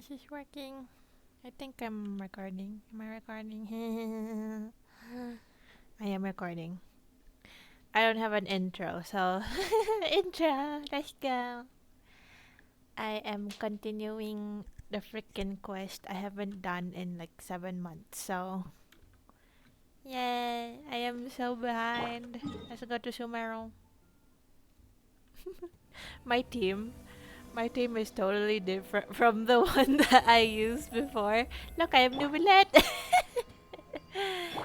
This is working. I think I'm recording. Am I recording? I am recording. I don't have an intro, so intro. Let's go. I am continuing the freaking quest I haven't done in like 7 months. So, yay! I am so behind. Let's go to Sumeru. My team. My team is totally different from the one that I used before. Look, I am Nubilet.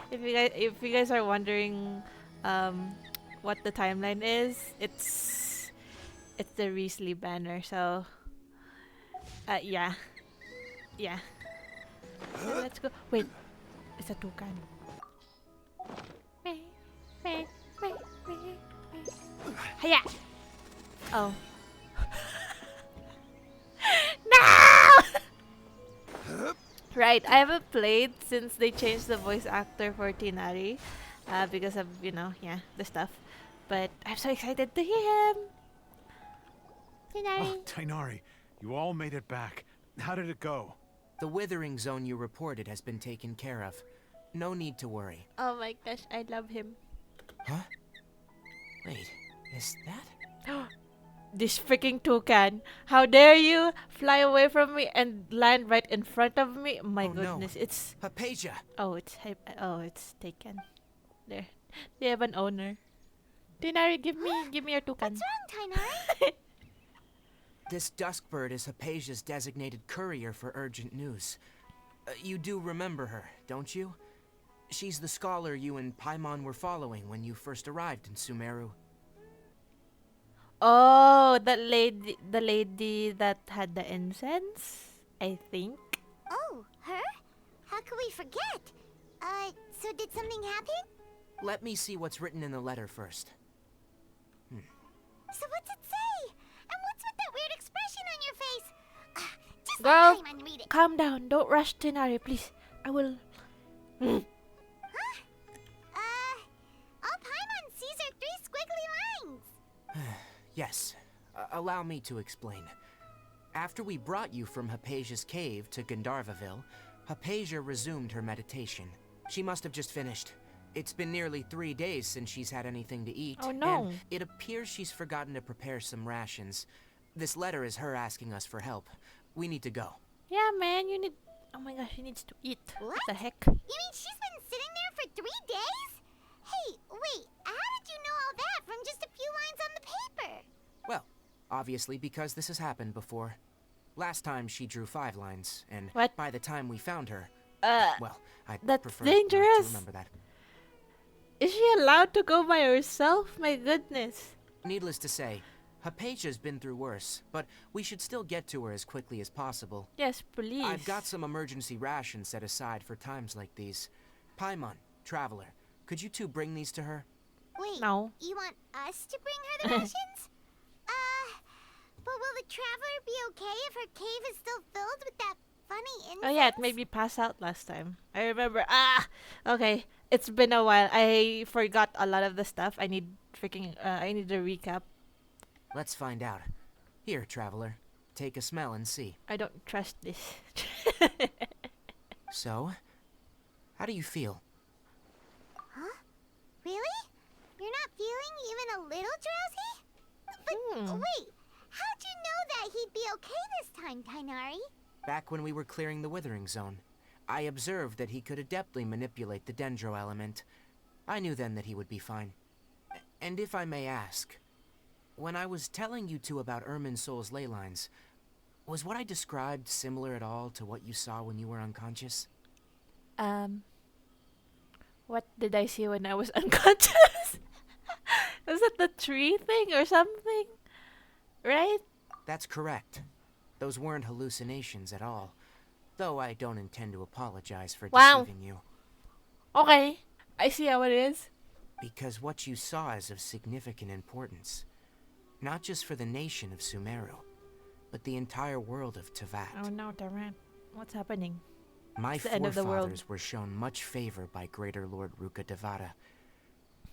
If you guys are wondering um what the timeline is, it's the Riesly banner. So yeah. Yeah. Let's go. Wait, it's a toucan. Hiya! Oh. No! Right, I haven't played since they changed the voice actor for Tinari. Because of, yeah, the stuff. But I'm so excited to hear him! Oh, Tinari! Tainari, you all made it back. How did it go? The withering zone you reported has been taken care of. No need to worry. Oh my gosh, I love him. Huh? Wait, is that? This freaking toucan! How dare you fly away from me and land right in front of me? My Oh, goodness, no. it's Hypatia! it's taken. There, they have an owner. Tinari, give me your toucan. What's wrong, Tainari? This duskbird is Hypatia's designated courier for urgent news. You do remember her, don't you? She's the scholar you and Paimon were following when you first arrived in Sumeru. Oh, the lady that had the incense, I think. Oh, her? How could we forget? So did something happen? Let me see what's written in the letter first. So what's it say? And what's with that weird expression on your face? Just Girl, let Paimon read it. calm down. Don't rush, Tinari, please. I will. Huh? All Paimon sees are 3 squiggly lines. Yes, allow me to explain. After we brought you from Hypatia's cave to Gandharvaville, Hypatia resumed her meditation. She must have just finished. It's been nearly 3 days since she's had anything to eat. Oh, no. And it appears she's forgotten to prepare some rations. This letter is her asking us for help. We need to go. Yeah, man, you need. Oh my gosh, she needs to eat. What the heck? You mean she's been sitting there for 3 days? Hey, wait, how did you know all that from just a few lines on the paper? Well, obviously because this has happened before. Last time she drew 5 lines, and What? by the time we found her, well, I That's prefer not to dangerous. remember that. Is she allowed to go by herself? My goodness. Needless to say, Hypatia's been through worse, but we should still get to her as quickly as possible. Yes, please. I've got some emergency rations set aside for times like these. Paimon, Traveler, could you two bring these to her? Wait, No. you want us to bring her the rations? But will the traveler be okay if her cave is still filled with that funny incense? Oh yeah, it made me pass out last time. I remember. Okay. It's been a while. I forgot a lot of the stuff. I need I need a recap. Let's find out. Here, Traveler, take a smell and see. I don't trust this. So, how do you feel? Huh? Really? You're not feeling even a little drowsy? But wait, how'd you know that he'd be okay this time, Tainari? Back when we were clearing the withering zone, I observed that he could adeptly manipulate the dendro element. I knew then that he would be fine. And if I may ask, when I was telling you two about Irminsol's ley lines, was what I described similar at all to what you saw when you were unconscious? What did I see when I was unconscious? Was it the tree thing or something? Right? That's correct. Those weren't hallucinations at all. Though I don't intend to apologize for Wow. deceiving you. Okay. I see how it is. Because what you saw is of significant importance. Not just for the nation of Sumeru, but the entire world of Teyvat. Oh no, Taran. What's happening? My It's the end of the world. forefathers were shown much favor by Greater Lord Ruka Devata.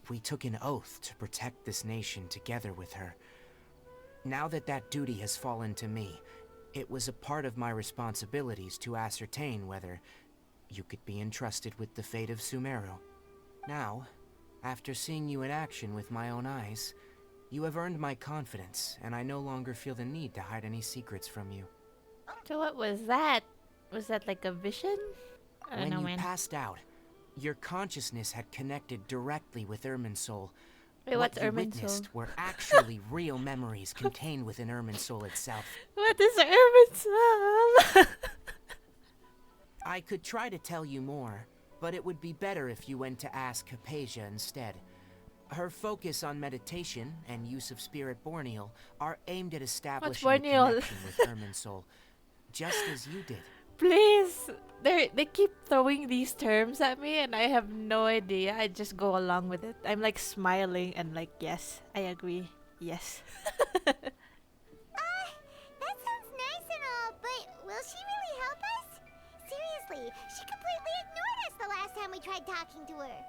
We took an oath to protect this nation together with her. Now that that duty has fallen to me, It was a part of my responsibilities to ascertain whether you could be entrusted with the fate of Sumeru. Now, after seeing you in action with my own eyes, you have earned my confidence, and I no longer feel the need to hide any secrets from you. So what was that? Was that like a vision? I don't When know, you man. passed out, your consciousness had connected directly with Irminsul. Wait, What what's you Irminsul? witnessed were actually real memories contained within Irminsul itself. What is Irminsul? I could try to tell you more, but it would be better if you went to ask Hypatia instead. Her focus on meditation and use of Spirit Borneal are aimed at establishing a Borneal? connection with Irminsul, just as you did. Please. They keep throwing these terms at me and I have no idea. I just go along with it. I'm like smiling and like, yes, I agree. Yes. That sounds nice and all, but will she really help us? Seriously, she completely ignored us the last time we tried talking to her.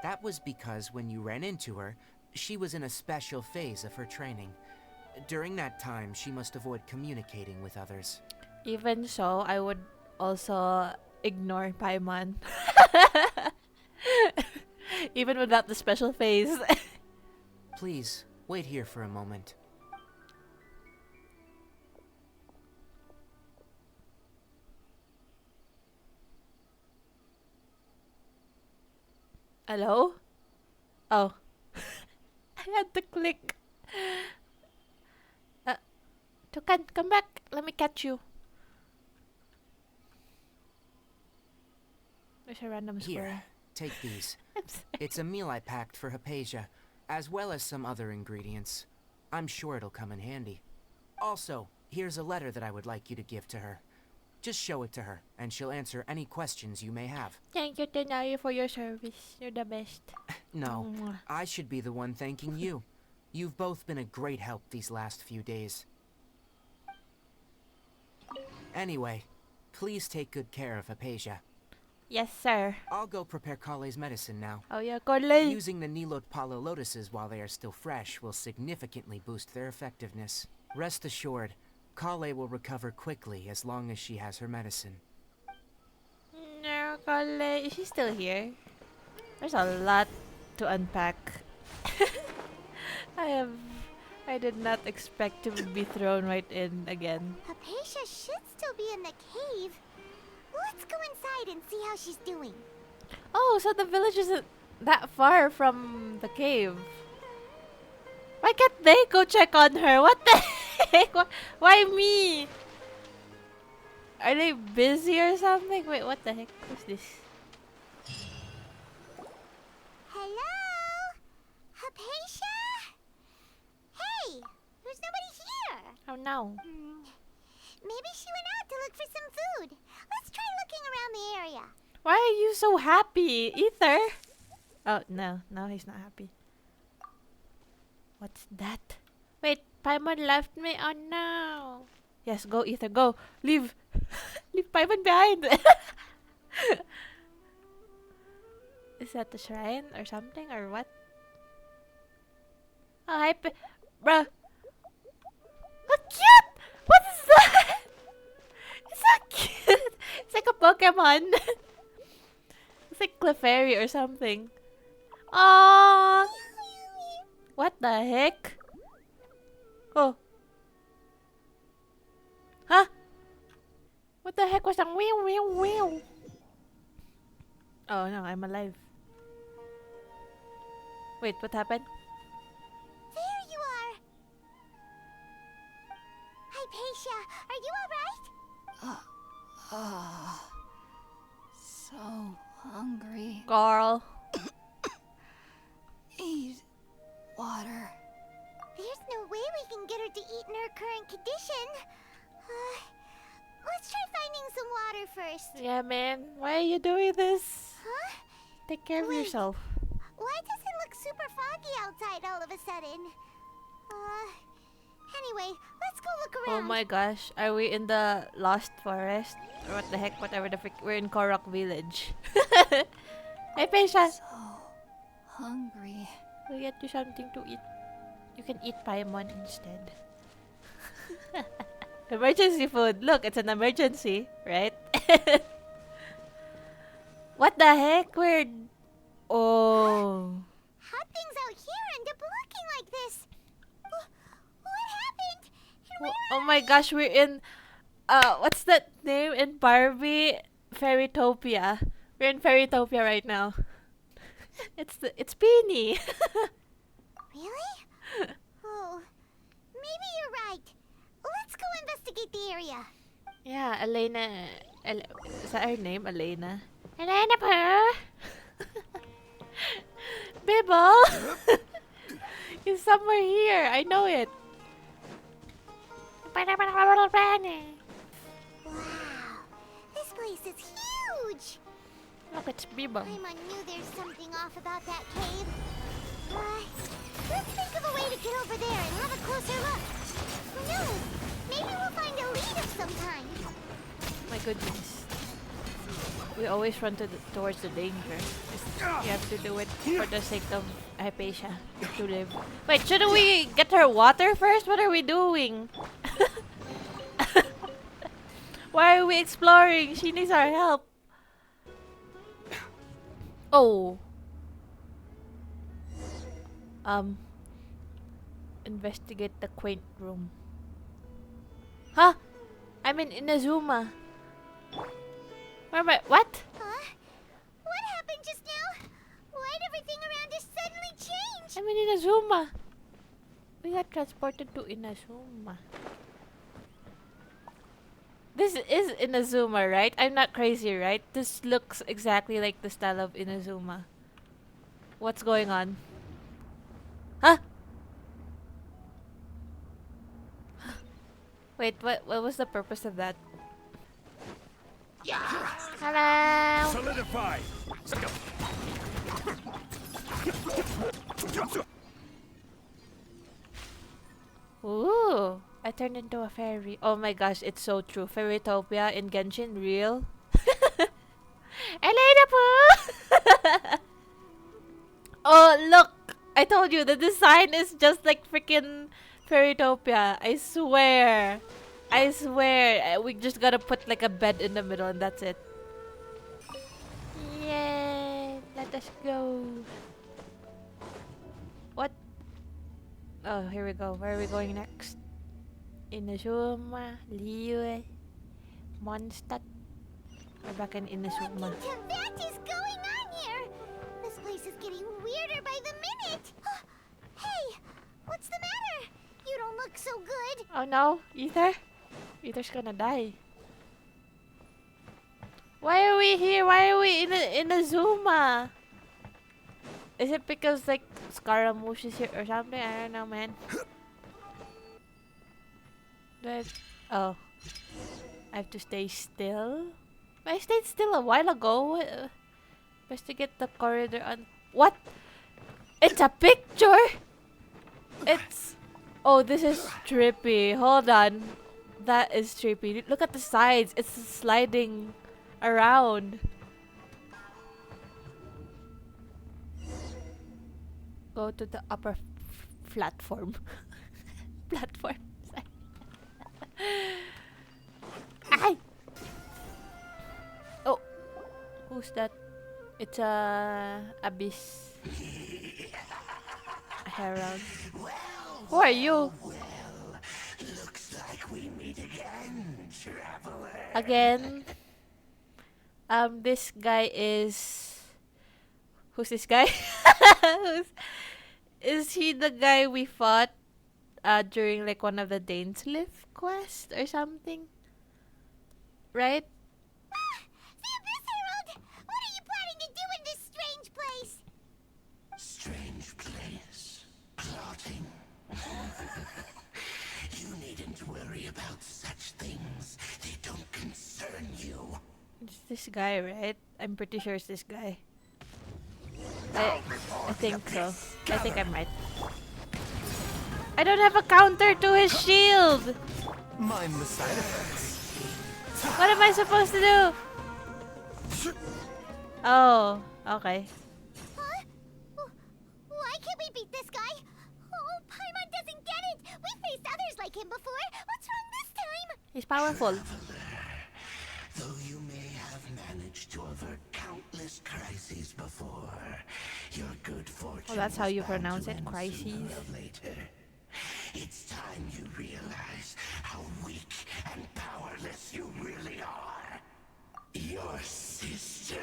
That was because when you ran into her, she was in a special phase of her training. During that time, she must avoid communicating with others. Even so, I would also ignore Paimon. Even without the special phase. Please, wait here for a moment. Hello? Oh. I had to click. Tukan, come back. Let me catch you. There's a random squirrel. Here, take these. I'm sorry. It's a meal I packed for Hypatia, as well as some other ingredients. I'm sure it'll come in handy. Also, here's a letter that I would like you to give to her. Just show it to her, and she'll answer any questions you may have. Thank you, Tenayo, for your service. You're the best. No, Mwah. I should be the one thanking you. You've both been a great help these last few days. Anyway, please take good care of Hypatia. Yes, sir. I'll go prepare Kale's medicine now. Oh, yeah, Corley. Using the Nilot Palo lotuses while they are still fresh will significantly boost their effectiveness. Rest assured, Kale will recover quickly as long as she has her medicine. No, Corley. Is she still here? There's a lot to unpack. I did not expect to be thrown right in again. Hypatia should still be in the cave. Let's go inside and see how she's doing. Oh, so the village isn't that far from the cave. Why can't they go check on her? What the heck? Why me? Are they busy or something? Wait, what the heck? Who's this? Hello? Hypatia? Hey, there's nobody here. Oh no. Maybe she went out to look for some food. Let's try looking around the area. Why are you so happy, Ether? Oh no, no, he's not happy. What's that? Wait, Paimon left me. Oh no. Yes, go Ether, go. Leave. Leave Paimon behind. Is that the shrine or something or what? Oh, hi, bruh. Oh, cute! What is that? It's so cute. It's like a Pokemon. It's like Clefairy or something. Aww. What the heck? Oh. Huh? What the heck was that? Whew, whew, whew. Oh no, I'm alive. Wait, what happened? There you are. Hypatia, are you alright? So hungry. Carl. Need water. There's no way we can get her to eat in her current condition. Let's try finding some water first. Yeah, man. Why are you doing this? Huh? Take care of Wait. yourself. Why does it look super foggy outside all of a sudden? Anyway, let's go look Oh around. my gosh. Are we in the Lost Forest? Or what the heck? Whatever the frick. We're in Korok Village. Hey, Pesha. So hungry. We'll get you something to eat. You can eat Paimon instead. Emergency food. Look, it's an emergency, right? What the heck? We're... Oh. How things out here end up looking like this? What happened? And where Oh my gosh, we're in... what's that name in Barbie? Fairytopia. We're in Fairytopia right now. It's Beanie. Really? Oh, maybe you're right. Let's go investigate the area. Yeah, Elena. Is that her name, Elena? Elena po. Bibble. He's somewhere here. I know it. Wow, this place is huge. Look, it's Bibble. Paimon knew there's something off about that cave. Let's think of a way to get over there and have a closer look. Who knows? Maybe we'll find a lead of some kind. My goodness. We always run towards the danger. You have to do it for the sake of Hypatia to live. Wait, shouldn't we get her water first? What are we doing? Why are we exploring? She needs our help. Oh. Investigate the quaint room. Huh? I'm in Inazuma. Where am I? What? Huh? What happened just now? Why'd everything around us suddenly change? I'm in Inazuma. We got transported to Inazuma. This is Inazuma, right? I'm not crazy, right? This looks exactly like the style of Inazuma. What's going on? Huh? Wait, what was the purpose of that? Hello! Solidify! Ooh, I turned into a fairy. Oh my gosh, it's so true. Fairytopia in Genshin, real? Elena po! Oh, look! I told you, the design is just like freaking Fairytopia. I swear. I swear. We just gotta put like a bed in the middle and that's it. Yay! Let us go. What? Oh, here we go. Where are we going next? Inazuma, Liyue, Mondstadt. We're back in Inazuma. What in that is going on here? This place is getting weirder by the minute. Hey, what's the matter? You don't look so good. Oh no, Ether? Ether's gonna die. Why are we here? Why are we in Inazuma? Is it because like Scaramouche is here or something? I don't know, man. Oh, I have to stay still. I stayed still a while ago. Investigate the corridor on what? It's a picture. It's oh, this is trippy. Hold on, that is trippy. Look at the sides. It's sliding around. Go to the upper platform. Platform. Ay! Oh, who's that? It's a abyss. A herald. Who are you? Looks like we meet again, traveler. Again. This guy is. Who's this guy? Is he the guy we fought during like one of the Dainsliff quest or something? Right? The Abyss Herald! What are you planning to do in this strange place? Strange place. Plotting. You needn't worry about such things. They don't concern you. It's this guy, right? I'm pretty sure it's this guy. I think so. I think I'm right. I don't have a counter to his shield! Mind the side effects. What am I supposed to do? Oh, okay. Huh? Why can't we beat this guy? Oh, Paimon doesn't get it! We faced others like him before. What's wrong this time? He's powerful. Though you may have managed to avert countless crises before, your good fortune Oh, that's how was you bound pronounce to it, end crises. sooner or later. It's time you realize how weak and powerless you really are. Your sister.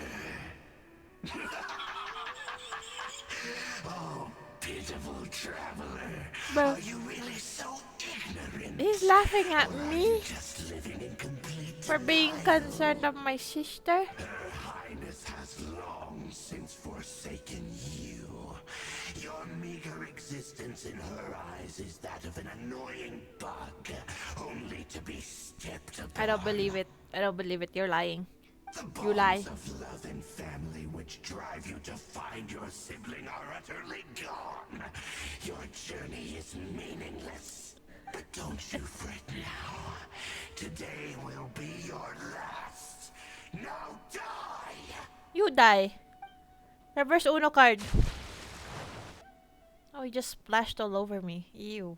Oh, pitiful traveler. Bro. Are you really so ignorant? He's laughing at Or are me you just living in complete for being denial? concerned of my sister. Her Highness has long since forsaken you. Your meager existence in her eyes is that of an annoying bug, only to be stepped upon. I don't believe it. I don't believe it. You're lying. The You lie. bonds of love and family which drive you to find your sibling are utterly gone. Your journey is meaningless. But don't you fret now. Today will be your last. Now die! You die. Reverse Uno card. Oh, he just splashed all over me. Ew.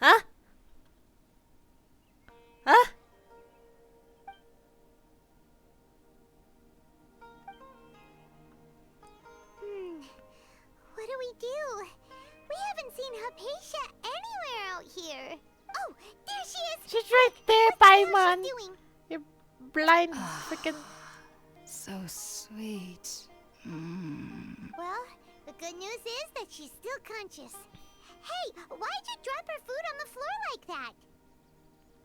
Huh? Huh? What do we do? We haven't seen Hypatia anywhere out here. Oh, there she is! She's right there, What the hell is Paimon. she doing? You're blind. Freaking. So sweet. Mm. Well, the good news is that she's still conscious. Hey, why'd you drop her food on the floor like that?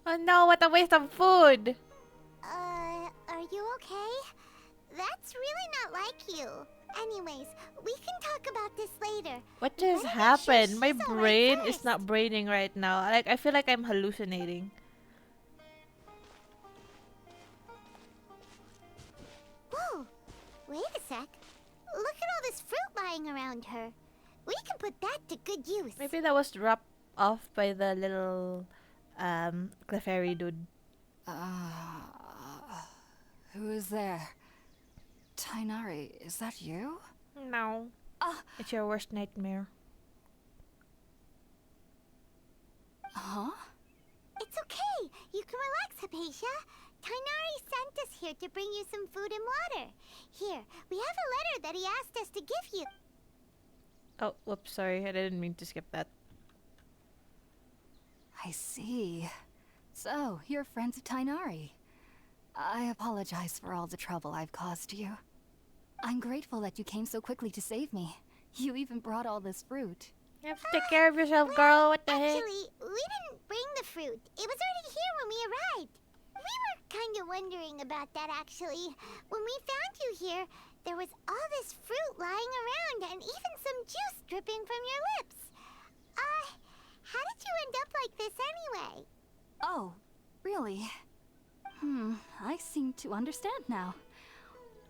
Oh no, what a waste of food. Are you okay? That's really not like you. Anyways, we can talk about this later. What just Why not happened? shush? My She's alright brain is first. not braining right now. Like, I feel like I'm hallucinating. Whoa, wait a sec. Look at all this fruit lying around her. We can put that to good use. Maybe that was dropped off by the little Clefairy dude. Who is there? Tainari, is that you? No. It's your worst nightmare. Huh? It's okay. You can relax, Hypatia. Tainari sent us here to bring you some food and water. Here, we have a letter that he asked us to give you. Oh, whoops, sorry. I didn't mean to skip that. I see. So, you're friends of Tainari. I apologize for all the trouble I've caused you. I'm grateful that you came so quickly to save me. You even brought all this fruit. You have to take care of yourself, girl. What the heck? Actually, we didn't bring the fruit. It was already here when we arrived. We were kind of wondering about that, actually. When we found you here, there was all this fruit lying around and even some juice dripping from your lips. How did you end up like this anyway? Oh, really? I seem to understand now.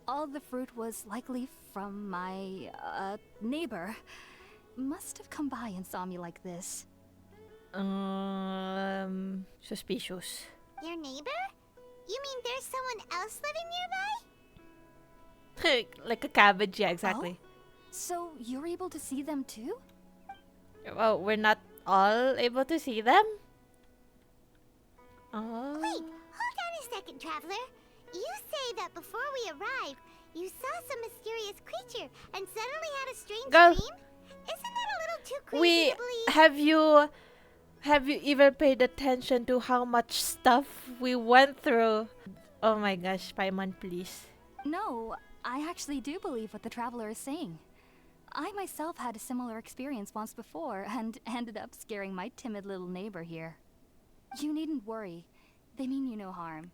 All the fruit was likely from my, neighbor. Must have come by and saw me like this. Suspicious. Your neighbor? You mean there's someone else living nearby? Like a cabbage, yeah, exactly. So, you're able to see them too? Well, we're not all able to see them? Oh. Wait, hold on a second, traveler. You say that before we arrived, you saw some mysterious creature and suddenly had a strange Girl. dream? Isn't that a little too crazy to believe? Have you even paid attention to how much stuff we went through? Oh my gosh, Paimon, please. No, I actually do believe what the traveler is saying. I myself had a similar experience once before and ended up scaring my timid little neighbor here. You needn't worry. They mean you no harm.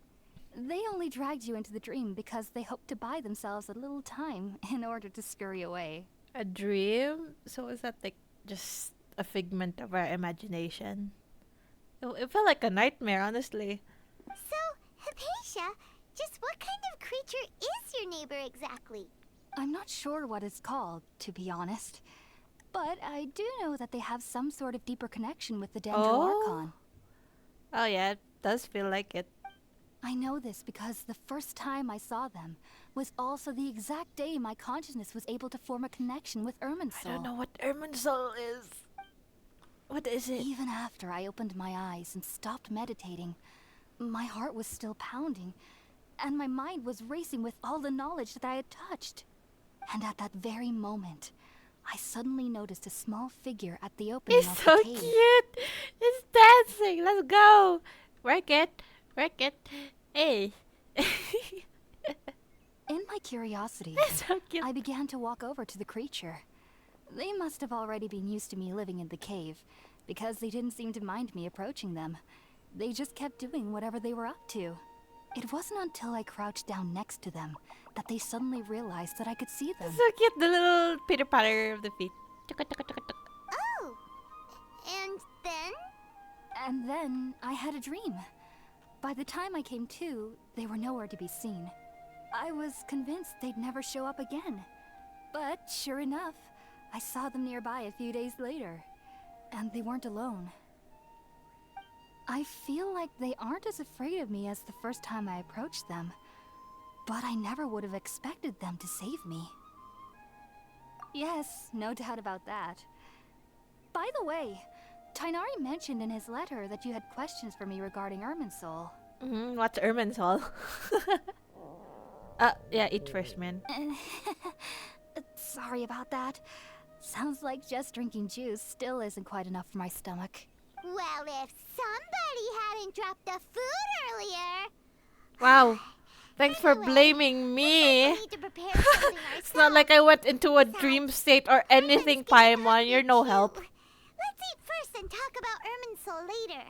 They only dragged you into the dream because they hoped to buy themselves a little time in order to scurry away. A dream? So is that like just a figment of our imagination? It felt like a nightmare, honestly. So, Hypatia, just what kind of creature is your neighbor exactly? I'm not sure what it's called, to be honest. But I do know that they have some sort of deeper connection with the Dendro Archon. Oh yeah, it does feel like it. I know this because the first time I saw them was also the exact day my consciousness was able to form a connection with Irminsul. I don't know what Irminsul is. What is it? Even after I opened my eyes and stopped meditating, my heart was still pounding, and my mind was racing with all the knowledge that I had touched. And at that very moment, I suddenly noticed a small figure at the opening It's of so the cave. cute. It's dancing. Let's go. Work it. Work it. Hey. In my curiosity, It's so cute. I began to walk over to the creature. They must have already been used to me living in the cave, because they didn't seem to mind me approaching them. They just kept doing whatever they were up to. It wasn't until I crouched down next to them that they suddenly realized that I could see them. It's so cute. The little pitter patter of the feet. Oh! And then? And then I had a dream. By the time I came to, they were nowhere to be seen. I was convinced they'd never show up again. But sure enough, I saw them nearby a few days later. And they weren't alone. I feel like they aren't as afraid of me as the first time I approached them. But I never would have expected them to save me. Yes, no doubt about that. By the way, Tainari mentioned in his letter that you had questions for me regarding Irminsul. What's Irminsul? Yeah, eat first, man. Sorry about that. Sounds like just drinking juice still isn't quite enough for my stomach. Well, if somebody hadn't dropped the food earlier... Wow. Thanks for Anyway, blaming me. We need to prepare something It's not like I went into a Besides, dream state or anything, Paimon. You're no help. Let's eat first and talk about Irminsul later.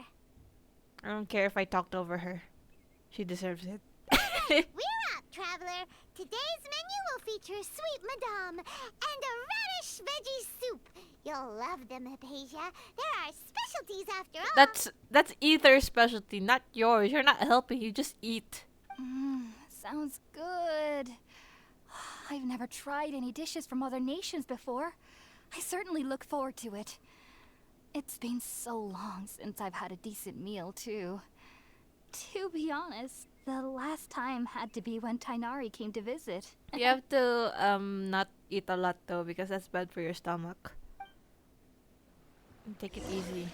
I don't care if I talked over her. She deserves it. We're out, traveler. Today's menu will feature sweet madame and a radish veggie soup. You'll love them, Hypatia. They're our specialties after all. That's Ether's specialty, not yours. You're not helping. You just eat. Sounds good. I've never tried any dishes from other nations before. I certainly look forward to it. It's been so long since I've had a decent meal, too. To be honest, the last time had to be when Tainari came to visit. You have to not eat a lot though, because that's bad for your stomach. Take it easy.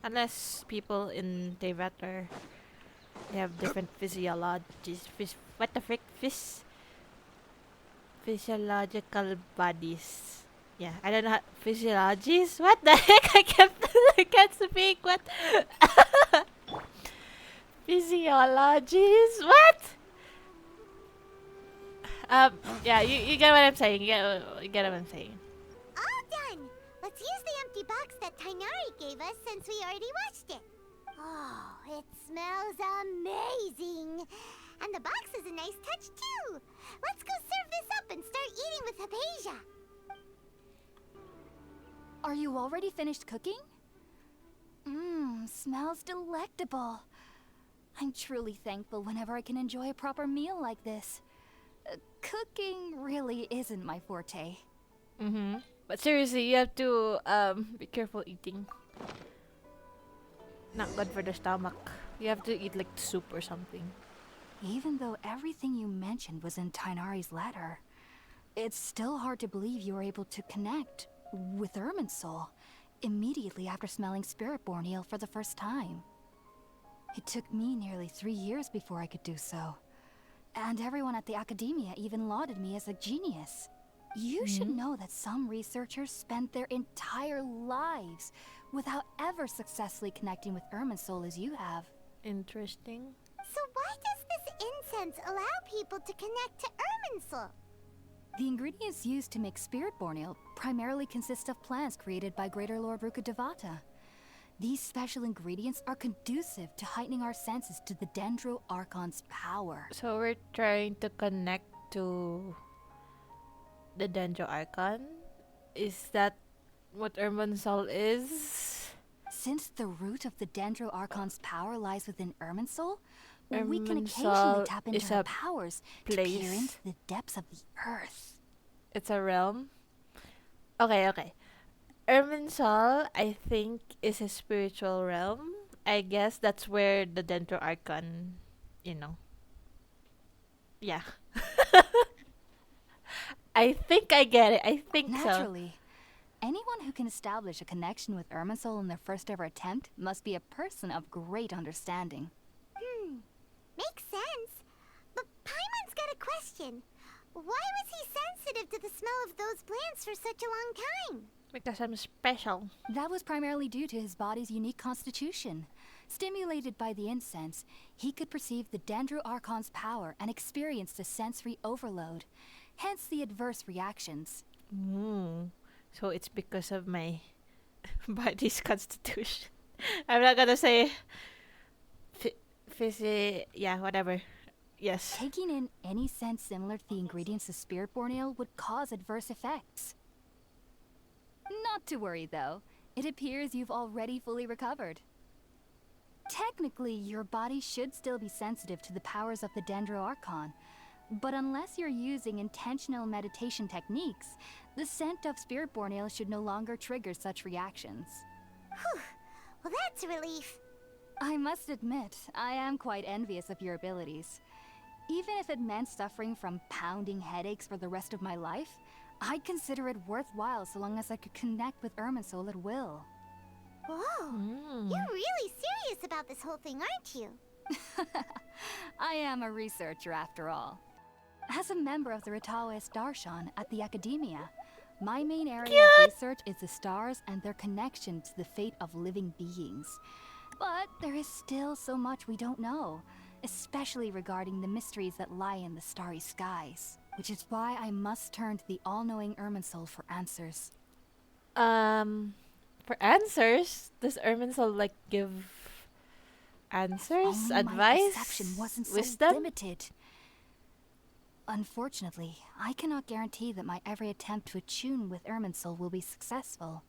Unless people in Teyvat they have different physiologies. What the frick? Physiological bodies. Yeah, I don't know. Physiologies? What the heck? I can't speak. What? Physiologies? What? Yeah, you get what I'm saying. You get what I'm saying. All done. Let's use the empty box that Tainari gave us since we already washed it. Oh, it smells amazing. And the box is a nice touch, too. Let's go serve this up and start eating with Hypatia. Are you already finished cooking? Smells delectable. I'm truly thankful whenever I can enjoy a proper meal like this. Cooking really isn't my forte. But seriously, you have to be careful eating. Not good for the stomach. You have to eat like soup or something. Even though everything you mentioned was in Tainari's letter, it's still hard to believe you were able to connect with Irminsul immediately after smelling Spiritborn eel for the first time. It took me nearly 3 years before I could do so. And everyone at the academia even lauded me as a genius. You should know that some researchers spend their entire lives without ever successfully connecting with Irminsul as you have. Interesting. So why does this incense allow people to connect to Irminsul? The ingredients used to make Spiritborn ale primarily consist of plants created by Greater Lord Rukkhadevata. These special ingredients are conducive to heightening our senses to the Dendro Archon's power. So we're trying to connect to the Dendro Archon? Is that what Irminsul is? Since the root of the Dendro Archon's power lies within Irminsul, we can occasionally Irminsul tap into is her a powers to place. peer into the depths of the earth. It's a realm? Okay. Irminsul, I think, is a spiritual realm. I guess that's where the Dendro Archon, Yeah. I think I get it. I think so. Naturally. Anyone who can establish a connection with Irminsul in their first ever attempt must be a person of great understanding. Makes sense. But Paimon's got a question. Why was he sensitive to the smell of those plants for such a long time? Because I'm special. That was primarily due to his body's unique constitution. Stimulated by the incense, he could perceive the Dendro Archon's power and experienced a sensory overload, hence the adverse reactions. So it's because of my body's constitution. I'm not gonna say yeah, whatever. Yes. Taking in any scent similar to the ingredients of Spiritborn Ale would cause adverse effects. Not to worry, though. It appears you've already fully recovered. Technically, your body should still be sensitive to the powers of the Dendro Archon, but unless you're using intentional meditation techniques, the scent of Spiritborn Ale should no longer trigger such reactions. Whew. Well, that's a relief. I must admit, I am quite envious of your abilities. Even if it meant suffering from pounding headaches for the rest of my life, I'd consider it worthwhile so long as I could connect with Irminsul at will. Whoa. You're really serious about this whole thing, aren't you? I am a researcher after all. As a member of the Ritaoist Darshan at the Academia, my main area of research is the stars and their connection to the fate of living beings. But there is still so much we don't know, especially regarding the mysteries that lie in the starry skies. Which is why I must turn to the all-knowing Irminsul for answers. For answers, does Irminsul like give answers, Only my advice, perception wasn't so wisdom? limited. Unfortunately, I cannot guarantee that my every attempt to attune with Irminsul will be successful,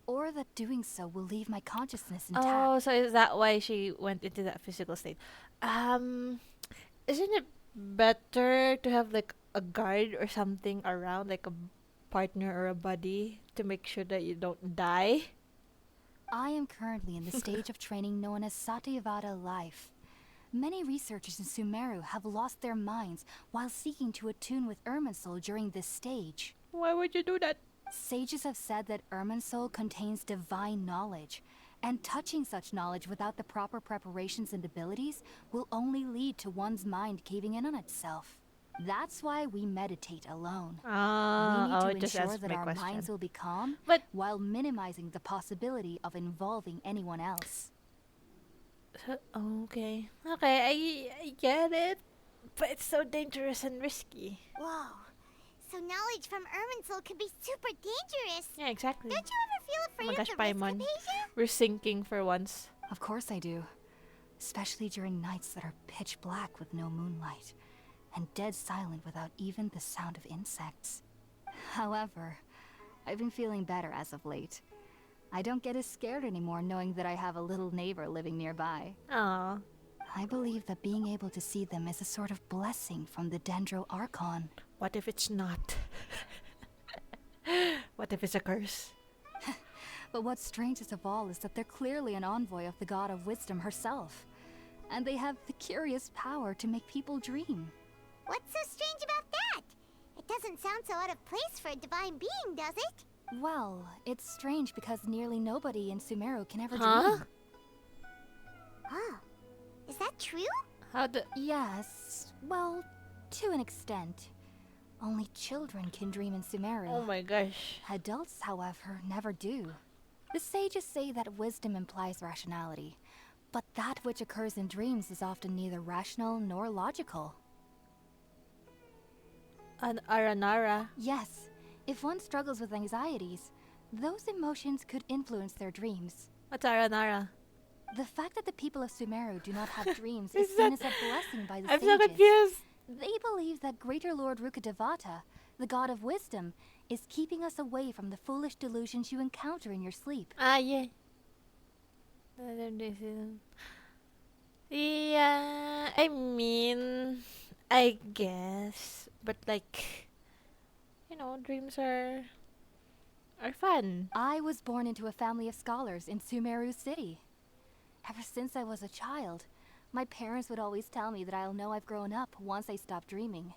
or that doing so will leave my consciousness intact. Oh, so is that why she went into that physical state? Isn't it better to have like a guard or something around, like a partner or a buddy, to make sure that you don't die? I am currently in the stage of training known as Satyavada life. Many researchers in Sumeru have lost their minds while seeking to attune with Irminsul during this stage. Why would you do that? Sages have said that Irminsul contains divine knowledge, and touching such knowledge without the proper preparations and abilities will only lead to one's mind caving in on itself. That's why we meditate alone. We need to just ensure answer that my our question. minds will be calm, But- while minimizing the possibility of involving anyone else. Okay. Okay, I get it. But it's so dangerous and risky. Whoa. So knowledge from Irminsul can be super dangerous. Yeah, exactly. Don't you ever feel Oh afraid my of gosh, the risk, Paimon. Hypatia? We're sinking for once. Of course I do. Especially during nights that are pitch black with no moonlight, and dead silent without even the sound of insects. However, I've been feeling better as of late. I don't get as scared anymore knowing that I have a little neighbor living nearby. Aw. I believe that being able to see them is a sort of blessing from the Dendro Archon. What if it's not? What if it's a curse? But what's strangest of all is that they're clearly an envoy of the God of Wisdom herself. And they have the curious power to make people dream. What's so strange about that? It doesn't sound so out of place for a divine being, does it? Well, it's strange because nearly nobody in Sumeru can ever Huh? dream. Oh. Is that true? How the... Yes, well, to an extent. Only children can dream in Sumeru. Oh my gosh. Adults, however, never do. The sages say that wisdom implies rationality, but that which occurs in dreams is often neither rational nor logical. An Aranara. Yes, if one struggles with anxieties, those emotions could influence their dreams. What's Aranara? The fact that the people of Sumeru do not have dreams is Is seen that- as a blessing by the I'm sages. so confused. They believe that Greater Lord Rukadevata, the god of wisdom, is keeping us away from the foolish delusions you encounter in your sleep. Ah, yeah. Yeah, I mean, I guess. But like, you know, dreams are fun. I was born into a family of scholars in Sumeru City. Ever since I was a child, my parents would always tell me that I'll know I've grown up once I stop dreaming.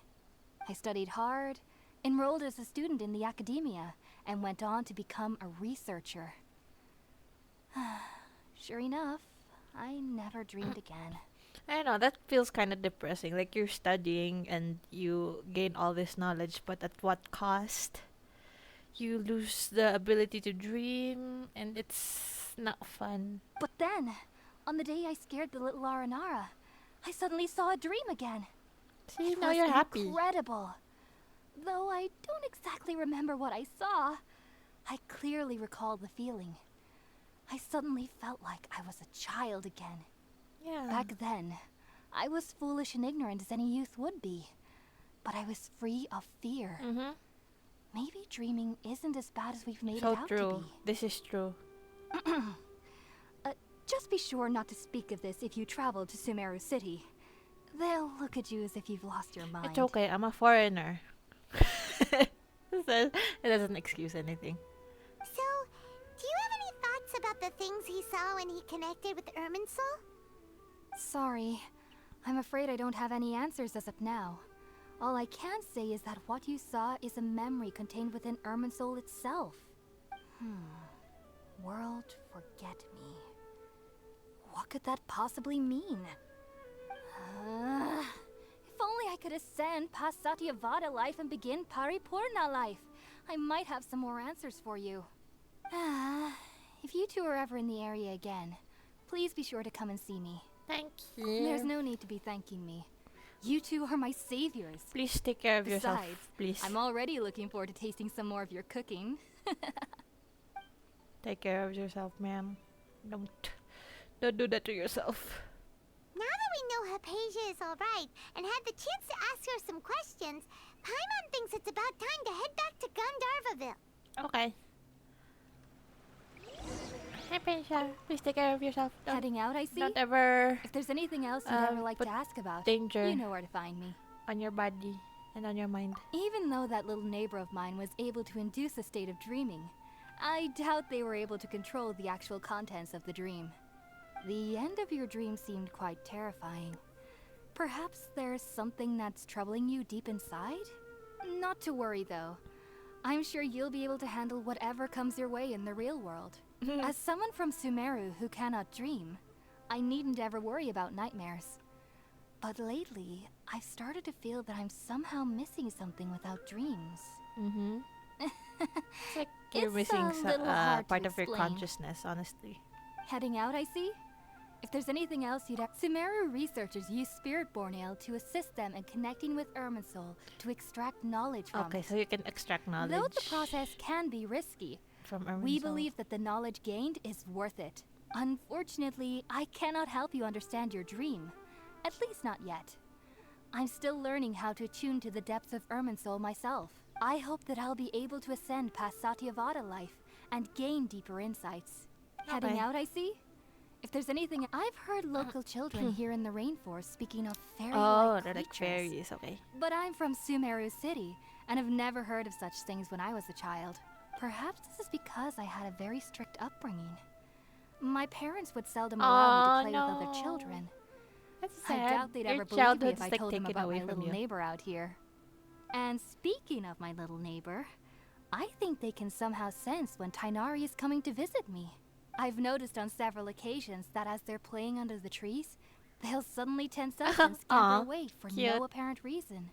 I studied hard, enrolled as a student in the academia, and went on to become a researcher. Sure enough, I never dreamed again. I don't know, that feels kind of depressing. Like you're studying and you gain all this knowledge, but at what cost? You lose the ability to dream, and it's not fun. But then, on the day I scared the little Aranara, I suddenly saw a dream again. See, It now was you're happy. incredible. Though I don't exactly remember what I saw, I clearly recall the feeling. I suddenly felt like I was a child again. Yeah. Back then, I was foolish and ignorant as any youth would be. But I was free of fear. Mm-hmm. Maybe dreaming isn't as bad as we've made So it out true. to be. This is true. Just be sure not to speak of this if you travel to Sumeru City. They'll look at you as if you've lost your mind. It's okay. I'm a foreigner. It doesn't excuse anything. So, do you have any thoughts about the things he saw when he connected with Irminsul? Sorry. I'm afraid I don't have any answers as of now. All I can say is that what you saw is a memory contained within Irminsul itself. World forget me. What could that possibly mean? If only I could ascend past Satyavada life and begin Paripurna life. I might have some more answers for you. If you two are ever in the area again, please be sure to come and see me. Thank you. There's no need to be thanking me. You two are my saviors. Please take care of yourself. Besides, Please. I'm already looking forward to tasting some more of your cooking. Take care of yourself, ma'am. Don't do that to yourself. Now that we know Hypatia is alright and had the chance to ask her some questions, Paimon thinks it's about time to head back to Gandharvaville. Okay. Hi, Prisha. Please take care of yourself. Heading out, I see. Don't ever If there's anything else you'd ever like put to ask about, danger you know where to find me. on your body and on your mind. Even though that little neighbor of mine was able to induce a state of dreaming, I doubt they were able to control the actual contents of the dream. The end of your dream seemed quite terrifying. Perhaps there's something that's troubling you deep inside? Not to worry, though. I'm sure you'll be able to handle whatever comes your way in the real world. As someone from Sumeru who cannot dream, I needn't ever worry about nightmares. But lately, I've started to feel that I'm somehow missing something without dreams. Mm-hmm. It's like you're It's missing a little hard to part of your explain. consciousness, honestly. Heading out, I see? If there's anything else you'd Sumeru researchers use Spiritborn Ale to assist them in connecting with Irminsul to extract knowledge from Okay, it. so you can extract knowledge Though the process can be risky, from Irminsul. we believe that the knowledge gained is worth it. Unfortunately, I cannot help you understand your dream. At least not yet. I'm still learning how to attune to the depths of Irminsul myself. I hope that I'll be able to ascend past Satyavada life and gain deeper insights. Heading Okay. out, I see? If there's anything, I've heard local children here in the rainforest speaking of Oh, fairy-like they're like creatures. fairies, okay. But I'm from Sumeru City and have never heard of such things when I was a child. Perhaps this is because I had a very strict upbringing. My parents would seldom allow me to play with other children. That's I sad. doubt they'd Your ever believe me childhood's if I like told them taken about away my from little you. neighbor out here. And speaking of my little neighbor, I think they can somehow sense when Tainari is coming to visit me. I've noticed on several occasions that as they're playing under the trees, they'll suddenly tense up and Aw, scamper away for cute. no apparent reason.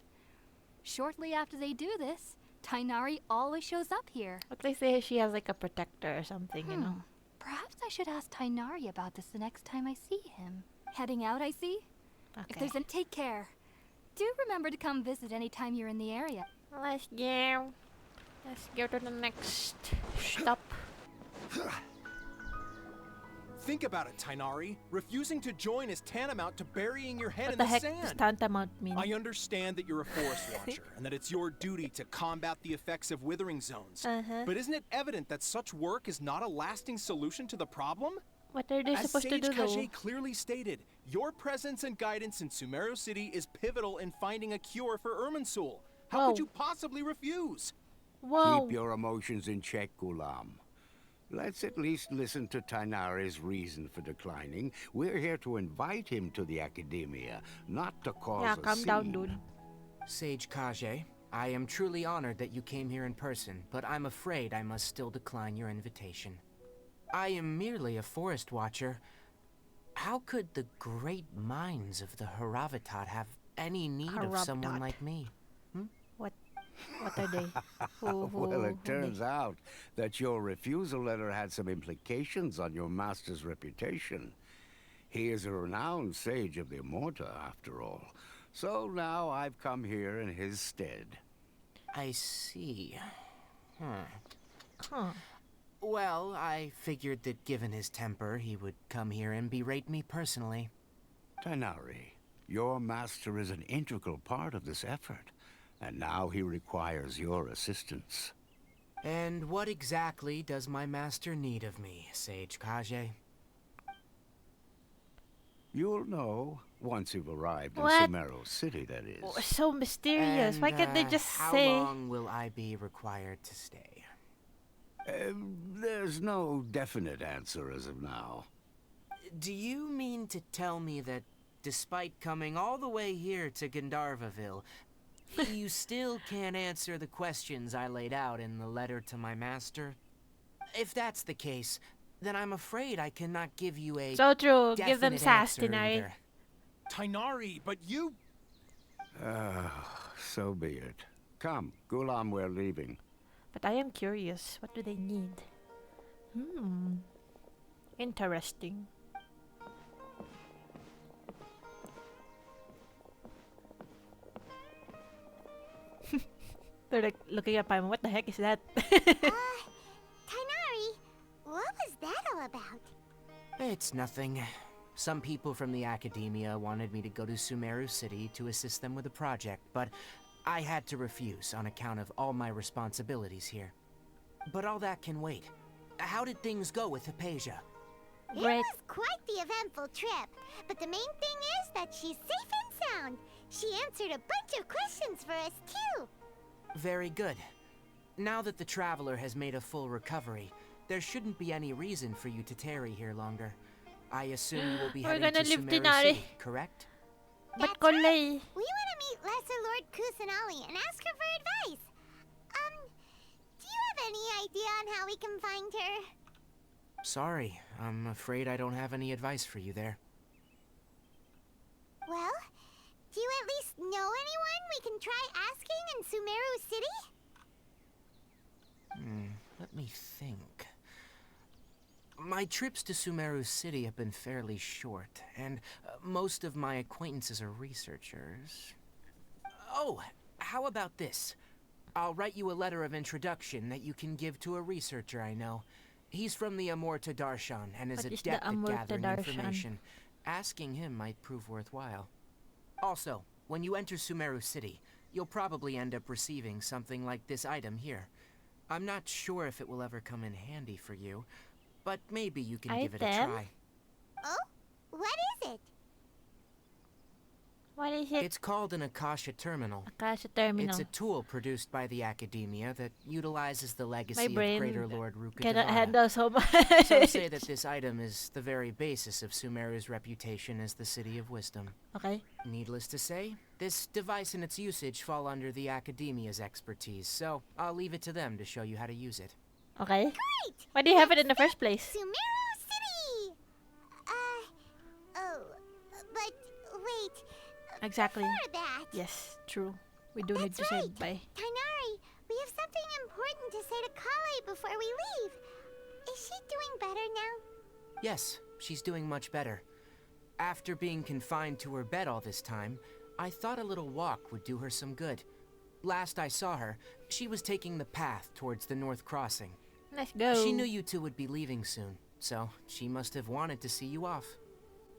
Shortly after they do this, Tainari always shows up here. Like they say she has like a protector or something, you know. Perhaps I should ask Tainari about this the next time I see him. Heading out, I see? If Okay. there's take care. Do remember to come visit anytime you're in the area. Let's go. Let's go to the next stop. Think about it, Tainari. Refusing to join is tantamount to burying your head What in the the heck does sand. tantamount mean? I understand that you're a forest watcher and that it's your duty to combat the effects of withering zones. Uh-huh. But isn't it evident that such work is not a lasting solution to the problem? What are they As supposed to Sage do though? Kage clearly stated, your presence and guidance in Sumeru City is pivotal in finding a cure for Irminsul. How Whoa. could you possibly refuse? Whoa. Keep your emotions in check, Gulam. Let's at least listen to Tainari's reason for declining. We're here to invite him to the academia, not to cause Yeah, a calm scene. down, dude. Sage Kage, I am truly honored that you came here in person, but I'm afraid I must still decline your invitation. I am merely a forest watcher. How could the great minds of the Haravatat have any need of someone Haravatat. like me? What? What are they? Well, it who they? turns out that your refusal letter had some implications on your master's reputation. He is a renowned sage of the Immorta, after all. So now I've come here in his stead. I see. Huh. Well, I figured that given his temper, he would come here and berate me personally. Tainari, your master is an integral part of this effort, and now he requires your assistance. And what exactly does my master need of me, Sage Kage? You'll know once you've arrived in What? Sumeru City, that is. Oh, so mysterious. Why can't they just how say? long will I be required to stay? There's no definite answer as of now. Do you mean to tell me that despite coming all the way here to Gandharvaville, you still can't answer the questions I laid out in the letter to my master? If that's the case, then I'm afraid I cannot give you a So true. Give them definite sass, answer Tinari. either. Tainari, but you... So be it. Come, Gulam, we're leaving. But I am curious. What do they need? Interesting. They're like looking at Paimon. What the heck is that? Tainari, what was that all about? It's nothing. Some people from the academia wanted me to go to Sumeru City to assist them with a project, but I had to refuse on account of all my responsibilities here. But all that can wait. How did things go with Hypatia? It Great. was quite the eventful trip, but the main thing is that she's safe and sound. She answered a bunch of questions for us, too. Very good. Now that the Traveler has made a full recovery, there shouldn't be any reason for you to tarry here longer. I assume you will be We're heading to gonna leave Sumeru Tinari. City, correct? But That's Kolay. right. We want to meet Lesser Lord Kusanali and ask her for advice. Do you have any idea on how we can find her? Sorry, I'm afraid I don't have any advice for you there. Well, do you at least know anyone we can try asking in Sumeru City? Let me think. My trips to Sumeru City have been fairly short, and most of my acquaintances are researchers. Oh, how about this? I'll write you a letter of introduction that you can give to a researcher I know. He's from the Amorta Darshan and is What is the adept at Amorta gathering Darshan? information. Asking him might prove worthwhile. Also, when you enter Sumeru City, you'll probably end up receiving something like this item here. I'm not sure if it will ever come in handy for you, but maybe you can give it a Item? try. Oh? What is it? What is it? It's called an Akasha Terminal. Akasha Terminal. It's a tool produced by the Academia that utilizes the legacy of brain Greater Lord Ruka Cannot Devara. handle so much. Some say that this item is the very basis of Sumeru's reputation as the City of Wisdom. Okay. Needless to say, this device and its usage fall under the Academia's expertise, so I'll leave it to them to show you how to use it. Okay. Great! Why do you have it in the first place? Sumeru City! Oh, but wait. Exactly. Before that, Yes, true. We do need That's to say right. bye. Tainari, we have something important to say to Kale before we leave. Is she doing better now? Yes, she's doing much better. After being confined to her bed all this time, I thought a little walk would do her some good. Last I saw her, she was taking the path towards the North Crossing. Let's go. She knew you two would be leaving soon, so she must have wanted to see you off.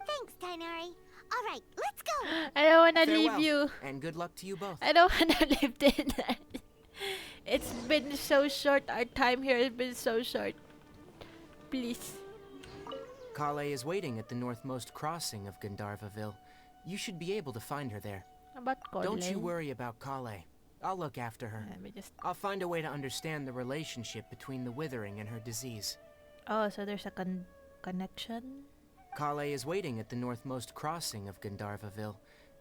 Thanks, Tainari. All right, let's go. I don't wanna Farewell, leave you. and good luck to you both. I don't wanna leave this. It's been so short. Our time here has been so short. Please. Kale is waiting at the northmost crossing of Gandharvaville. You should be able to find her there. How about Kolay? Don't you worry about Kale. I'll look after her. Let me just. I'll find a way to understand the relationship between the withering and her disease. Oh, so there's a connection. Kale is waiting at the northmost crossing of Gandharvaville.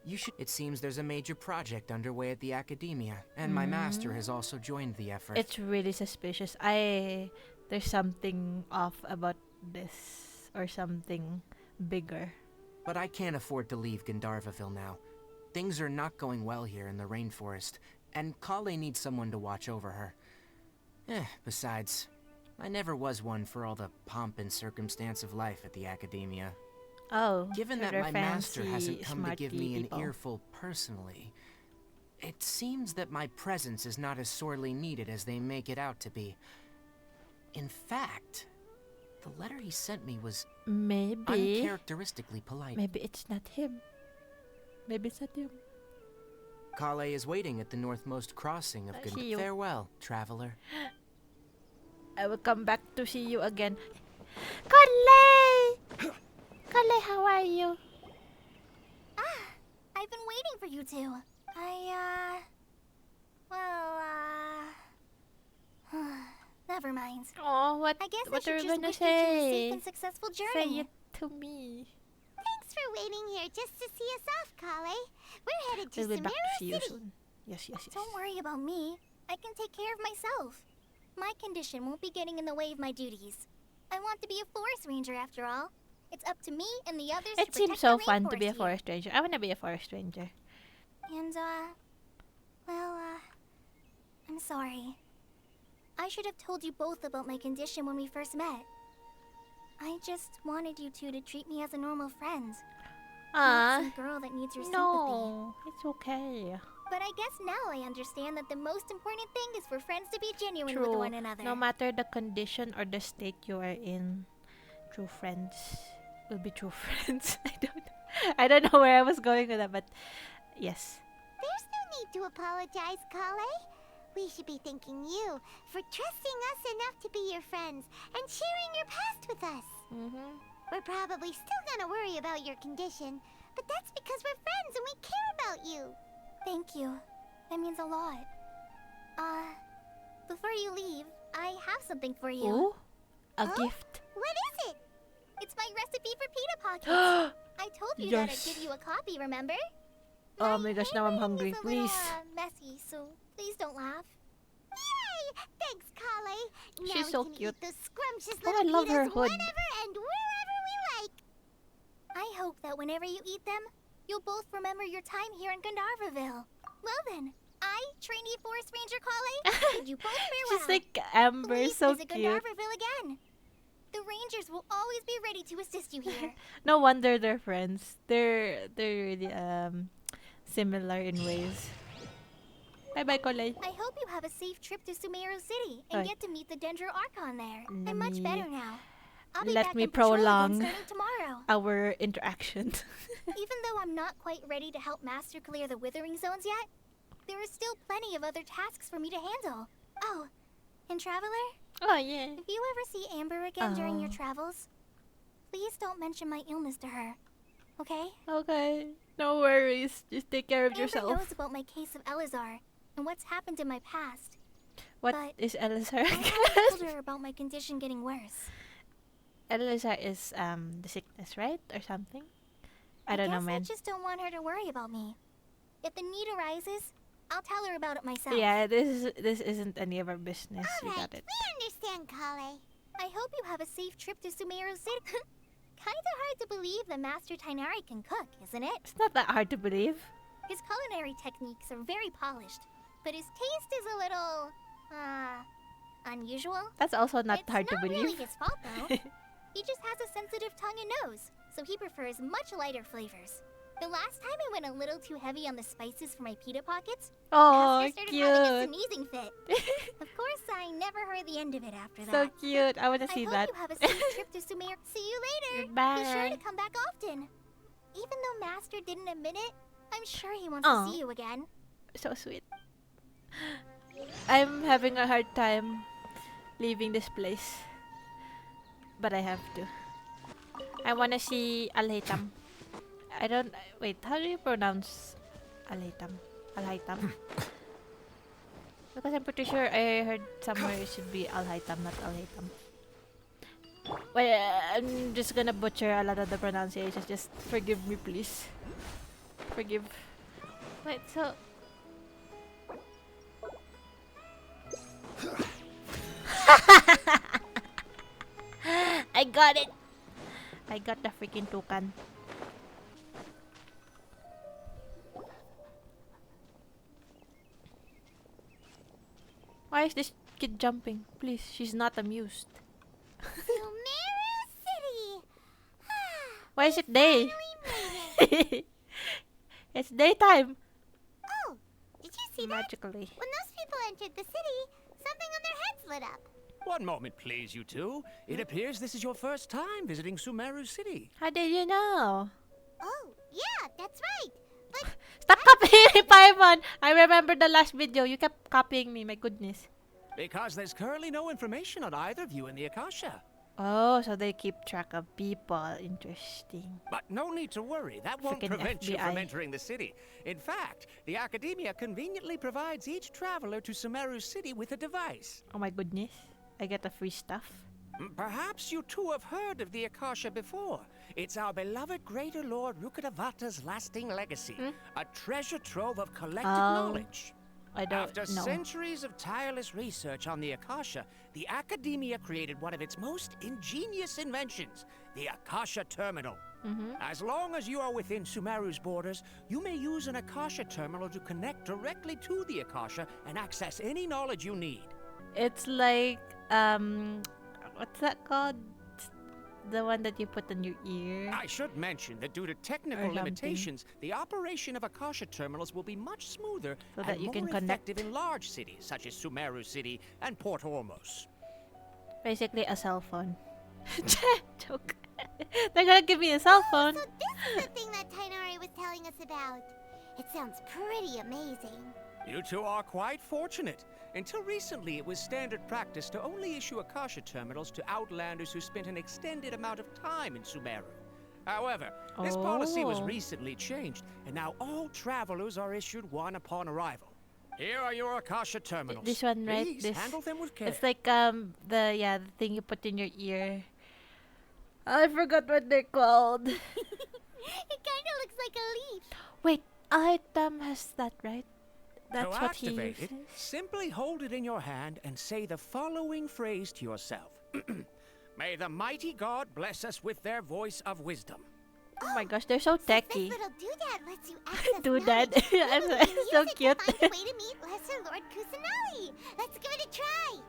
You should. It seems there's a major project underway at the academia, and my master has also joined the effort. It's really suspicious. There's something off about this, or something bigger. But I can't afford to leave Gandharvaville now. Things are not going well here in the rainforest, and Kale needs someone to watch over her. Besides, I never was one for all the pomp and circumstance of life at the academia. Oh, Given so that they're my master fancy, hasn't come to smarty give me people. an earful personally, it seems that my presence is not as sorely needed as they make it out to be. In fact, the letter he sent me was Maybe uncharacteristically polite. maybe it's not him. Maybe it's not him. Kale is waiting at the northmost crossing of See you. Farewell, traveler. I will come back to see you again. Kale! Kale, how are you? I've been waiting for you two. Never mind. Oh, what? I guess What I are should you just gonna wish you two a say? safe and successful journey. Say it to me. Thanks for waiting here just to see us off, Kale. We're headed to We'll be back to see Sumeru you City. soon. Yes, yes, yes. Don't worry about me. I can take care of myself. My condition won't be getting in the way of my duties. I want to be a forest ranger after all. It's up to me and the others to It seems protect so the fun to be a rainforest here. forest ranger. I wanna be a forest ranger. And, I'm sorry. I should have told you both about my condition when we first met. I just wanted you two to treat me as a normal friend. Not some girl that needs your sympathy. No, it's okay. But I guess now I understand that the most important thing is for friends to be genuine with True. one another. No matter the condition or the state you are in, true friends will be true friends. I don't know where I was going with that, but yes. There's no need to apologize, Kale. We should be thanking you for trusting us enough to be your friends and sharing your past with us. Mm-hmm. We're probably still gonna worry about your condition, but that's because we're friends and we care about you. Thank you. That means a lot. Before you leave, I have something for you. Ooh, a Huh? gift. What is it? It's my recipe for pita pockets. I told you that I'd Yes. give you a copy, remember? Oh my gosh, now I'm hungry. handwriting is a little, Please. messy, so please don't laugh. Yay! Thanks, Kale. Now She's we so can cute. eat those scrumptious Oh, little I love her pitas hood. whenever and wherever we like. I hope that whenever you eat them, you'll both remember your time here in Gandharvaville. Well then, I, trainee forest ranger Kale, bid you both farewell. She's like Amber, Please so visit cute. Gandharvaville again. The rangers will always be ready to assist you here. No wonder they're friends. They're really similar in ways. Bye bye, Kolay. I hope you have a safe trip to Sumeru City and Right. get to meet the Dendro Archon there. Let I'm much me- better now. I'll be let back me on patrol again prolong starting tomorrow. our interaction. Even though I'm not quite ready to help Master clear the withering zones yet, there are still plenty of other tasks for me to handle. Oh, and Traveler, Oh yeah. if you ever see Amber again during your Oh. travels, please don't mention my illness to her. Okay? Okay. No worries. Just take care of Amber yourself. knows about my case of Elazar and what's happened in my past. What but is Elazar? I haven't told her about my condition getting worse. Elazar is the sickness, right? Or something? I don't know, guess man. I just don't want her to worry about me. If the need arises, I'll tell her about it myself. Yeah, this isn't any of our business. We got it. we understand, Kale. I hope you have a safe trip to Sumeru City. Kinda hard to believe the Master Tainari can cook, isn't it? It's not that hard to believe. His culinary techniques are very polished, but his taste is a little, unusual. That's also not it's hard to not believe. really his fault, though. He just has a sensitive tongue and nose, so he prefers much lighter flavors. The last time I went a little too heavy on the spices for my pita pockets, Oh, Master started having a cute. sneezing fit. Of course, I never heard the end of it after So that. cute. I want to I see hope that. you have a safe trip to Sumeru. See you later. Goodbye. Be sure to come back often. Even though Master didn't admit it, I'm sure he wants Aw. to see you again. So sweet. I'm having a hard time leaving this place. But I have to. I want to see Alhaitam. I don't... Wait, how do you pronounce Alhaitam? Alhaitam? Because I'm pretty sure I heard somewhere it should be Alhaitam, not Alhaitam. Well, I'm just gonna butcher a lot of the pronunciations. Just forgive me, please. Forgive. Wait, so... I got it! I got the freaking toucan. Why is this kid jumping? Please, she's not amused. Sumeru City! Why is it day? Finally made it. It's daytime. Oh, did you see that? Magically. When those people entered the city, something on their heads lit up. One moment, please, you two. It appears this is your first time visiting Sumeru City. How did you know? Oh, yeah, that's right. But Stop copying me, Paimon! I remember the last video. You kept copying me, my goodness. Because there's currently no information on either of you in the Akasha. Oh, so they keep track of people. Interesting. But no need to worry, that won't Frickin' prevent you from FBI. entering the city. In fact, the Academia conveniently provides each traveler to Sumeru City with a device. Oh my goodness. I get the free stuff. Perhaps you two have heard of the Akasha before. It's our beloved Greater Lord Rukkhadevata's lasting legacy, a treasure trove of collected knowledge. I don't After know. centuries of tireless research on the Akasha, the Academia created one of its most ingenious inventions, the Akasha Terminal. As long as you are within Sumeru's borders, you may use an Akasha Terminal to connect directly to the Akasha and access any knowledge you need. It's like, what's that called? The one that you put in your ear. I should mention that due to Or technical something. limitations, the operation of Akasha terminals will be much smoother So that and you more can connect. effective in large cities such as Sumeru City and Port Ormos. Basically a cell phone. Joke. They're gonna give me a cell phone. so this is the thing that Tainari was telling us about. It sounds pretty amazing. You two are quite fortunate. Until recently, it was standard practice to only issue Akasha terminals to outlanders who spent an extended amount of time in Sumeru. However, this policy was Oh. recently changed, and now all travelers are issued one upon arrival. Here are your Akasha terminals. This one, right? Please This. handle them with care. It's like the thing you put in your ear. I forgot what they're called. It kind of looks like a leaf. Wait, Item has that, right? That's to what he activate it, uses. simply hold it in your hand and say the following phrase to yourself. May the mighty God bless us with their voice of wisdom. Oh my gosh, they're so This techy. little doodad lets you access Doodad. knowledge. I'm Ooh, so- so use it cute. to find a way to meet Lesser Lord Kusanali. Let's give it a try.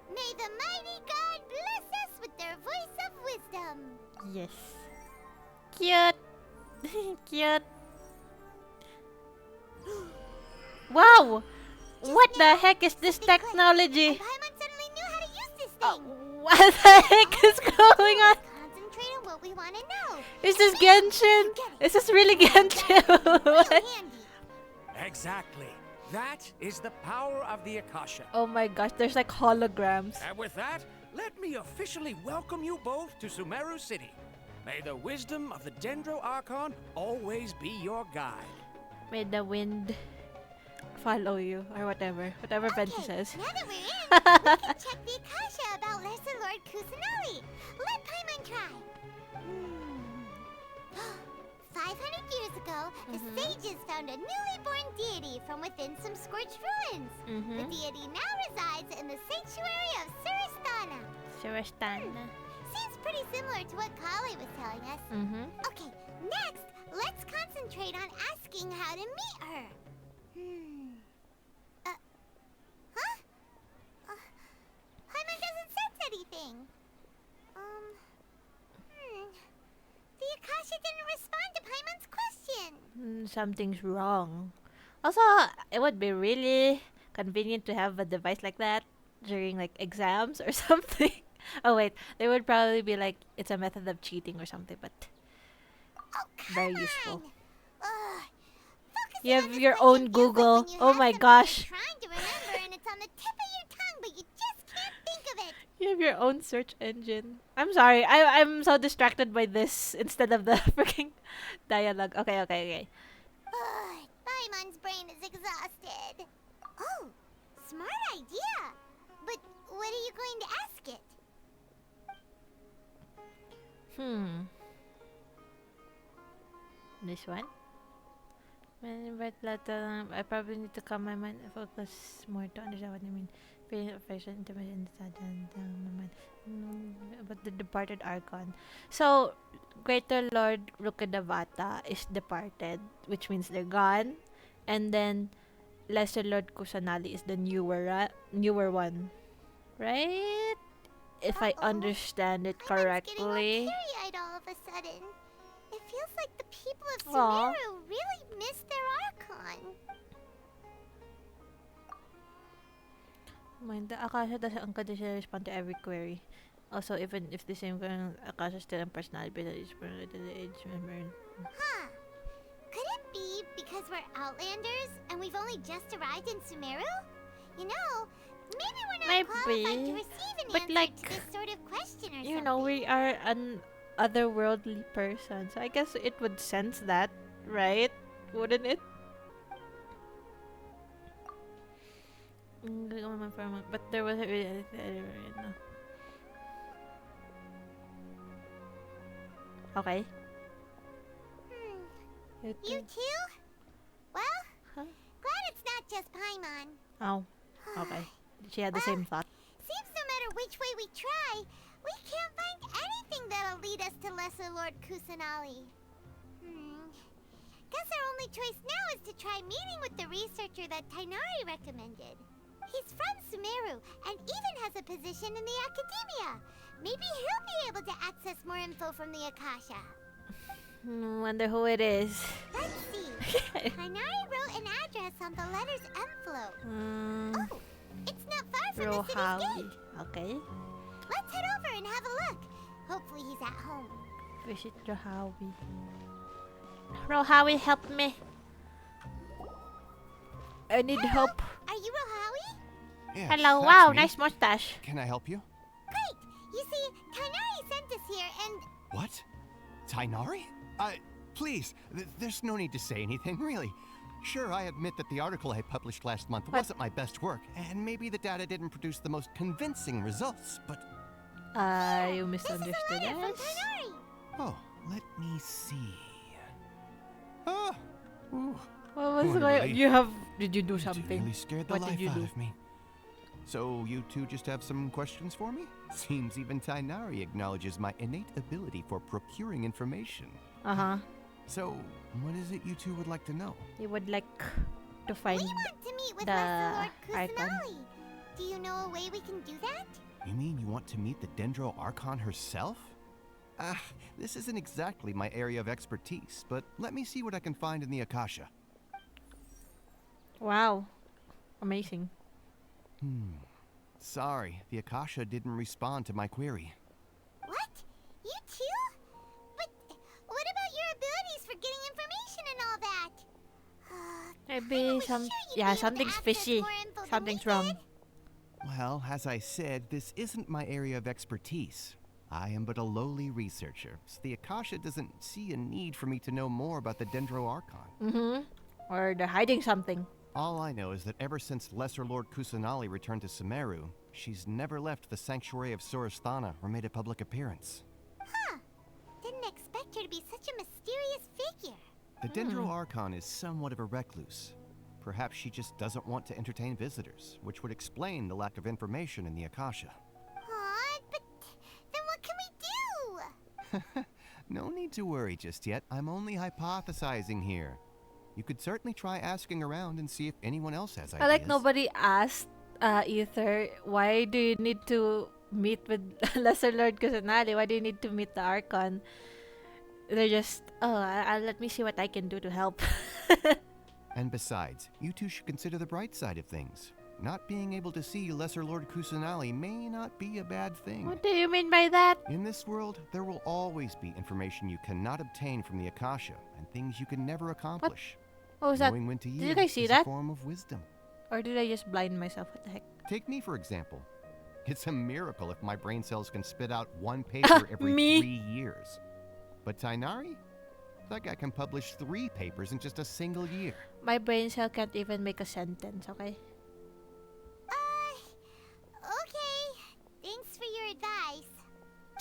May the mighty God bless us with their voice of wisdom. Yes. Cute. Cute. Wow! What the heck is this Something clicked, technology? And Paimon suddenly knew how to use this thing. What the heck is going on? Concentrate on what we want to know. Is this Genshin? Is this really Genshin? Real What? handy. Exactly. That is the power of the Akasha. Oh my gosh, there's like holograms. And with that, let me officially welcome you both to Sumeru City. May the wisdom of the Dendro Archon always be your guide. May the wind follow you, or whatever. Whatever Benji Okay, says. now that we're in, we can check the Akasha about Lesser Lord Kusanali. Let Paimon try. 500 years ago, the sages found a newly born deity from within some scorched ruins. The deity now resides in the sanctuary of Suristana. Suristana. Seems pretty similar to what Kali was telling us. Okay, next, let's concentrate on asking how to meet her. Paimon doesn't sense anything. The Akasha didn't respond to Paimon's question. Something's wrong. Also, it would be really convenient to have a device like that during like exams or something. Oh wait, they would probably be like it's a method of cheating or something, but Oh, come very on. useful. Ugh. Focusing You on have this your question own feels like Google. when you Oh have my something gosh. you're trying to remember and it's on the tip of your tongue, but you just can't think of it. You have your own search engine. I'm sorry, I'm so distracted by this instead of the freaking dialogue. Okay. Ugh, Paimon's brain is exhausted. Oh, smart idea. But what are you going to ask it? This one. But I probably need to calm my mind and focus more to understand what I mean. Feeling affection, intimacy, and my mind. But the departed Archon. So, Greater Lord Rukadavata is departed, which means they're gone. And then, Lesser Lord Kusanali is the newer one. Right? If I understand it My mind's getting all correctly. teary-eyed all of a sudden. It feels like the people of Aw. Sumeru really miss their Archon. Mind the Akasha doesn't unconditionally respond to every query. Also, even if the same Akasha still in personality, but each age member. Huh. Could it be because we're Outlanders and we've only just arrived in Sumeru? You know, maybe we're not qualified to Maybe. receive an But answer like, to this sort of question or you something. know, we are an otherworldly person, so I guess it would sense that, right? Wouldn't it? But there wasn't really anything. I don't really know. Okay. You too? Well, Huh? glad it's not just Paimon. Oh, okay. She had the same thought. Seems no matter which way we try, we can't find anything that'll lead us to Lesser Lord Kusanali. Guess our only choice now is to try meeting with the researcher that Tainari recommended. He's from Sumeru and even has a position in the academia. Maybe he'll be able to access more info from the Akasha. Wonder who it is. Let's see. Tainari wrote an address on the letter's envelope. Oh, it's not far from the city's Rohawi. gate. Okay. Let's head over and have a look. Hopefully he's at home. Visit Rohawi. Rohawi, help me. I need help. Are you Rohawi? Yes, Hello, that's wow, me. nice mustache. Can I help you? Great! You see, Tainari sent us here and... What? Tainari? Please, there's no need to say anything, really. Sure, I admit that the article I published last month wasn't my best work, and maybe the data didn't produce the most convincing results, but... You This is a misunderstood letter from us. Tainari. Oh, let me see. Oh! Ooh, What was What a going? relief. Did you do you something? really scared the What did life you out do? of me. So, you two just have some questions for me? Seems even Tainari acknowledges my innate ability for procuring information. Uh-huh. So, what is it you two would like to know? You would like to find... We want to meet with the Lesser Lord Archon. Kusanali. Do you know a way we can do that? You mean you want to meet the Dendro Archon herself? This isn't exactly my area of expertise, but let me see what I can find in the Akasha. Wow. Amazing. Sorry, the Akasha didn't respond to my query. What? You too? But what about your abilities for getting information and all that? I Maybe was some... sure you'd be Yeah, able to something's access fishy. more info than Something's we wrong. did. Well, as I said, this isn't my area of expertise. I am but a lowly researcher, so the Akasha doesn't see a need for me to know more about the Dendro Archon. Mm-hmm. Or they're hiding something. All I know is that ever since Lesser Lord Kusanali returned to Sumeru, she's never left the Sanctuary of Sorasthana or made a public appearance. Huh. Didn't expect her to be such a mysterious figure. The Dendro Archon is somewhat of a recluse. Perhaps she just doesn't want to entertain visitors, which would explain the lack of information in the Akasha. Aw, but then what can we do? No need to worry just yet. I'm only hypothesizing here. You could certainly try asking around and see if anyone else has ideas. I like nobody asked Ether, why do you need to meet with Lesser Lord Kusanali? Why do you need to meet the Archon? They're just, let me see what I can do to help. And besides, you two should consider the bright side of things. Not being able to see Lesser Lord Kusanali may not be a bad thing. What do you mean by that? In this world, there will always be information you cannot obtain from the Akasha, and things you can never accomplish. What was that? Knowing when to Did use you guys see is that? a form of wisdom. Or did I just blind myself? What the heck? Take me, for example. It's a miracle if my brain cells can spit out one paper every Me? 3 years. But Tainari? That guy can publish 3 papers in just a single year. My brain cell can't even make a sentence, okay? Okay. Thanks for your advice.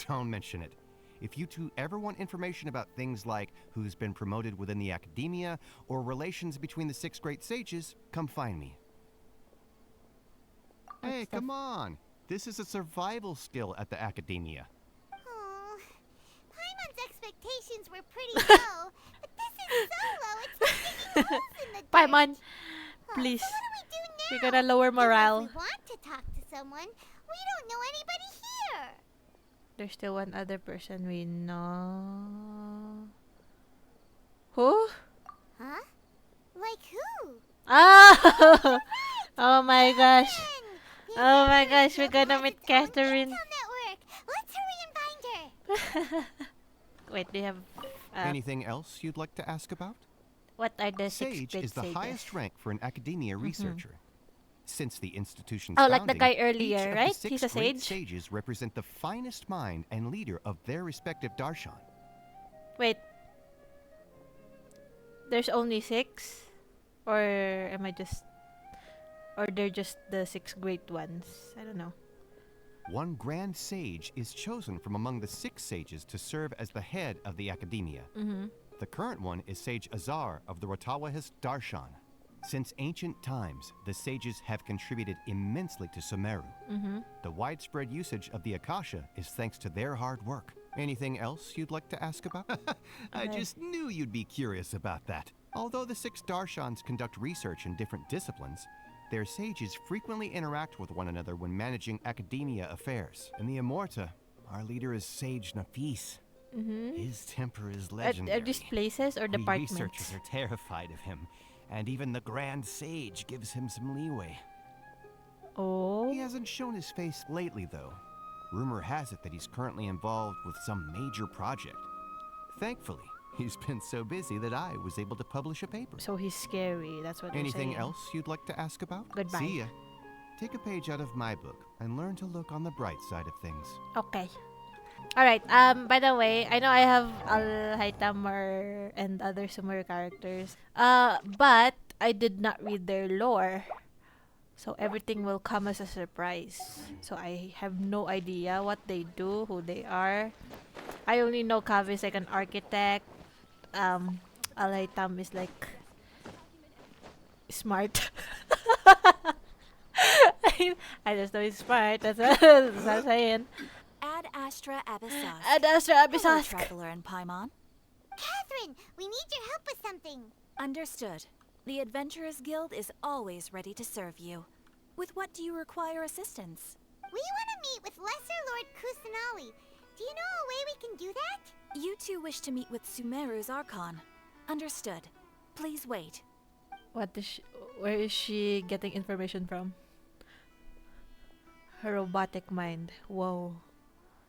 Don't mention it. If you two ever want information about things like who's been promoted within the academia or relations between the 6 great sages, come find me. Hey, stuff? come on. This is a survival skill at the academia. Oh, Paimon's expectations were pretty low, but this is so low it's like digging holes in the dirt. Paimon, Oh, please. So what do we do now? You're gonna lower morale. If we want to talk to someone, we don't know anybody here. There's still one other person we know. Who? Huh? Like who? Oh! Oh my gosh. The Oh my Adventurers gosh, we're Guild gonna has meet its own Catherine. intel network. Let's hurry and find her. Wait, do you have... Anything else you'd like to ask about? what are the 6 Sage great is the sages? highest rank for an academia researcher. Since the institution's Oh, like the founding, guy each earlier, of right? The 6 He's a great sage? sages represent the finest mind and leader of their respective darshan. Wait. There's only 6? Or am I just... Or they're just the 6 great ones? I don't know. One grand sage is chosen from among the 6 sages to serve as the head of the academia. Mm-hmm. The current one is Sage Azar of the Rotawahist Darshan. Since ancient times, the sages have contributed immensely to Sumeru. Mm-hmm. The widespread usage of the Akasha is thanks to their hard work. Anything else you'd like to ask about? I Okay. just knew you'd be curious about that. Although the 6 Darshans conduct research in different disciplines, their sages frequently interact with one another when managing academia affairs. In the Immorta, our leader is Sage Nafis. Mm-hmm. His temper is legendary. Are these places or We departments? researchers are terrified of him, and even the Grand Sage gives him some leeway. Oh. He hasn't shown his face lately, though. Rumor has it that he's currently involved with some major project. Thankfully, he's been so busy that I was able to publish a paper. So he's scary. That's what Anything you're saying. else you'd like to ask about? Goodbye. See ya. Take a page out of my book and learn to look on the bright side of things. Okay. Alright, by the way, I know I have Al-Haitamar and other Sumeru characters. But I did not read their lore. So everything will come as a surprise. So I have no idea what they do, who they are. I only know Kavi is like an architect. Al-Haitam is like smart. I just know he's smart. That's what I'm saying. Ad Astra Abyssos. Ad Astra Hello, Abyssos. Traveler and Paimon. Catherine, we need your help with something. Understood. The Adventurers Guild is always ready to serve you. With what do you require assistance? We want to meet with Lesser Lord Kusanali. Do you know a way we can do that? You two wish to meet with Sumeru's Archon. Understood. Please wait. What is she, where is she getting information from? Her robotic mind. Whoa.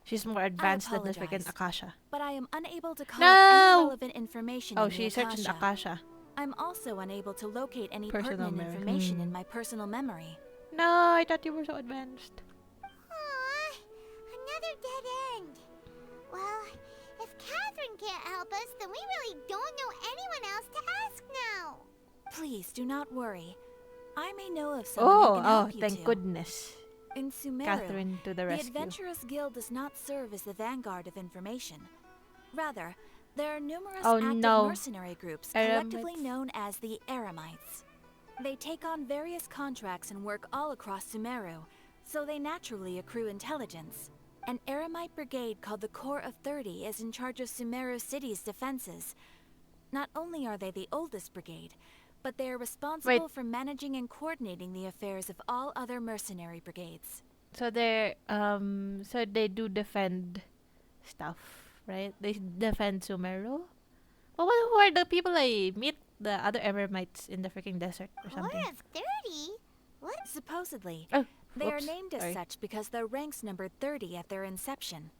She's more advanced than the freaking apologize, Akasha. But I am unable to call No! up any relevant information Oh, in the she searched in Akasha. Akasha. I'm also unable to locate any Personal pertinent memory. information in my personal memory. No, I thought you were so advanced. Aww, another dead end. Well, if Catherine can't help us, then we really don't know anyone else to ask now. Please do not worry. I may know of someone who can help you thank two. goodness. In Sumeru, Catherine to the the rescue. Adventurers Guild does not serve as the vanguard of information. Rather, there are numerous Oh, active no. mercenary groups Eremites. collectively known as the Eremites. They take on various contracts and work all across Sumeru, so they naturally accrue intelligence. An Eremite brigade called the Corps of 30 is in charge of Sumeru City's defenses. Not only are they the oldest brigade, but they are responsible for managing and coordinating the affairs of all other mercenary brigades. So so they do defend stuff, right? They defend Sumeru. Well, who are the people I meet? The other Evermites in the freaking desert or something. Corps of 30? What? Supposedly, Oh, they are whoops, named as sorry. such because their ranks numbered 30 at their inception.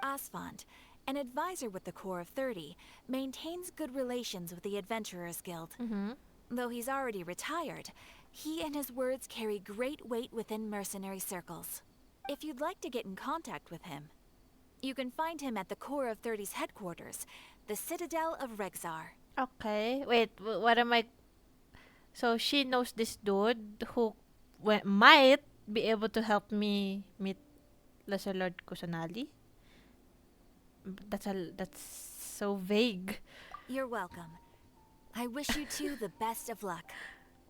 Asfand, an advisor with the Corps of 30, maintains good relations with the Adventurers Guild. Mm-hmm. Though he's already retired, he and his words carry great weight within mercenary circles. If you'd like to get in contact with him, you can find him at the Corps of 30's headquarters, the Citadel of Rexar. Okay. Wait, what am I... So she knows this dude who might be able to help me meet Lesser Lord Kusanali? That's so vague. You're welcome. I wish you two the best of luck.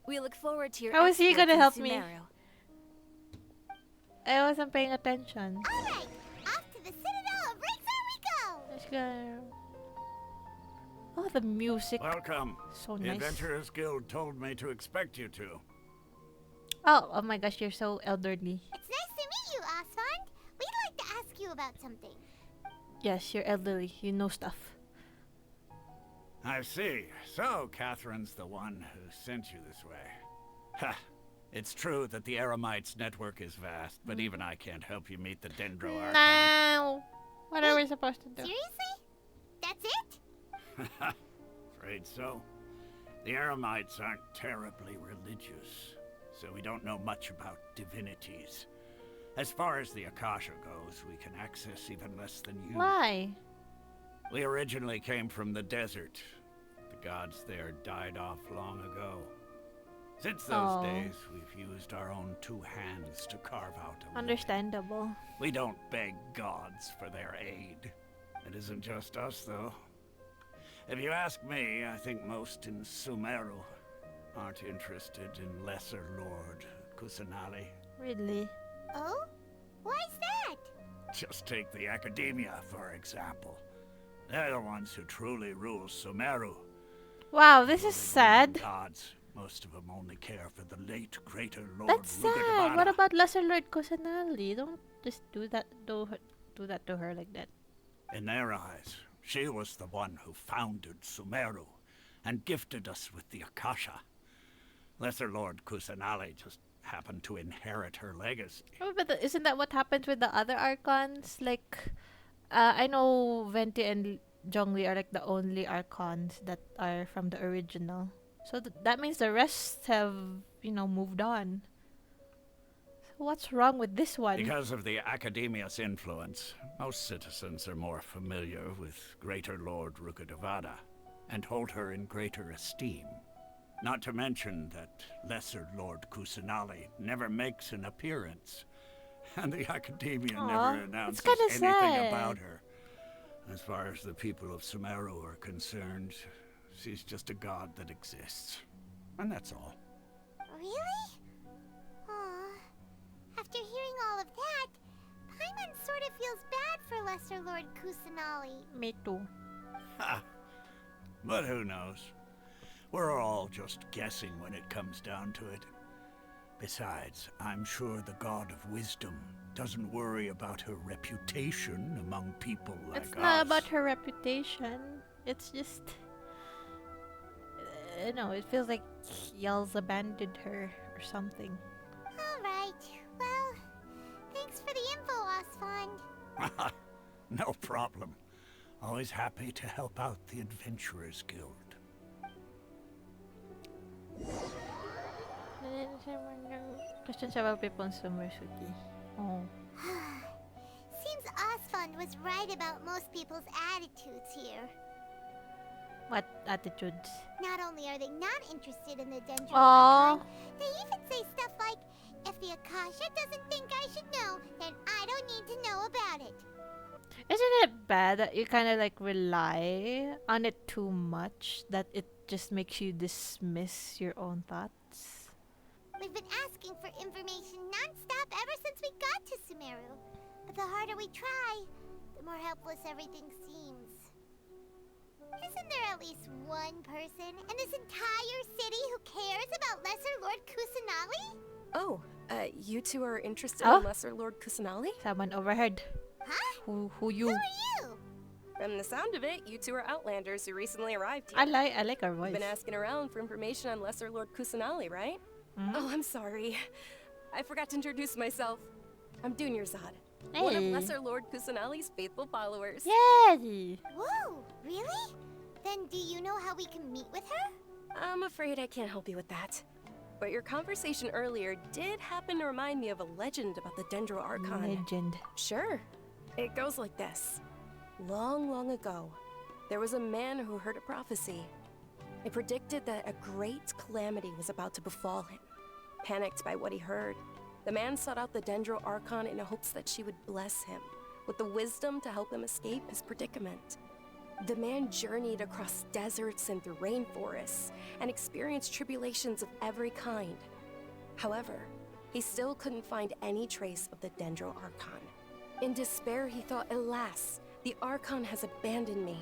We look forward to your How is he exploits gonna in help me? Sumeru. I wasn't paying attention. Alright, off to the Citadel of Razor we go! Let's go. Oh, the music. Welcome. So The nice. Adventurers Guild told me to expect you to. Oh my gosh, you're so elderly. It's nice to meet you, Oswald. We'd like to ask you about something. Yes, you're elderly. You know stuff. I see. So, Catherine's the one who sent you this way. Ha! It's true that the Eremites network is vast, but even I can't help you meet the Dendro Archon. No. What are we supposed to do? Seriously? That's it? Afraid so. The Eremites aren't terribly religious, so we don't know much about divinities. As far as the Akasha goes, we can access even less than you. Why? We originally came from the desert. The gods there died off long ago. Since those days, we've used our own two hands to carve out a living. Understandable. We don't beg gods for their aid. It isn't just us, though. If you ask me, I think most in Sumeru aren't interested in Lesser Lord Kusanali. Really? Oh? Why's that? Just take the Academia, for example. They're the ones who truly rule Sumeru. Wow, this is They believe in sad. gods. Most of them only care for the late greater Lord That's sad. Rugadavana. What about Lesser Lord Kusanali? Don't just do that to her like that. In their eyes, she was the one who founded Sumeru and gifted us with the Akasha. Lesser Lord Kusanali just happened to inherit her legacy. Oh, but isn't that what happens with the other Archons? Like, I know Venti and Zhongli are like the only Archons that are from the original. So that means the rest have, moved on. So what's wrong with this one? Because of the Academia's influence, most citizens are more familiar with Greater Lord Rugadavada and hold her in greater esteem. Not to mention that Lesser Lord Kusanali never makes an appearance, and the Academia never announces kinda anything sad. about her. As far as the people of Sumeru are concerned, she's just a god that exists. And that's all. Really? Aw. After hearing all of that, Paimon sort of feels bad for Lesser Lord Kusanali. Me too. Ha! But who knows? We're all just guessing when it comes down to it. Besides, I'm sure the God of Wisdom doesn't worry about her reputation among people like us. It's not about her reputation. It's just, it feels like y'all's abandoned her or something. Alright. Well, thanks for the info, Oswald. No problem. Always happy to help out the Adventurers Guild. Question several people in Sumeru City. Oh. Seems Oswald was right about most people's attitudes here. What attitudes? Not only are they not interested in the Dendro Aww. Archon, they even say stuff like, if the Akasha doesn't think I should know, then I don't need to know about it. Isn't it bad that you kind of like rely on it too much that it just makes you dismiss your own thoughts? We've been asking for information non-stop ever since we got to Sumeru. But the harder we try, the more helpless everything seems. Isn't there at least one person in this entire city who cares about Lesser Lord Kusanali? Oh, you two are interested Oh? in Lesser Lord Kusanali? Someone overheard. Huh? Who Who you? are you? From the sound of it, you two are Outlanders who recently arrived here. I like our voice. Been asking around for information on Lesser Lord Kusanali, right? Mhm. Oh, I'm sorry. I forgot to introduce myself. I'm Dunyarzad, one of Hey. Lesser Lord Kusanali's faithful followers. Yay! Whoa, really? Then do you know how we can meet with her? I'm afraid I can't help you with that. But your conversation earlier did happen to remind me of a legend about the Dendro Archon. Legend. Sure. It goes like this. Long, long ago, there was a man who heard a prophecy. It predicted that a great calamity was about to befall him. Panicked by what he heard, the man sought out the Dendro Archon in hopes that she would bless him, with the wisdom to help him escape his predicament. The man journeyed across deserts and through rainforests and experienced tribulations of every kind. However, he still couldn't find any trace of the Dendro Archon. In despair, he thought, alas, the Archon has abandoned me.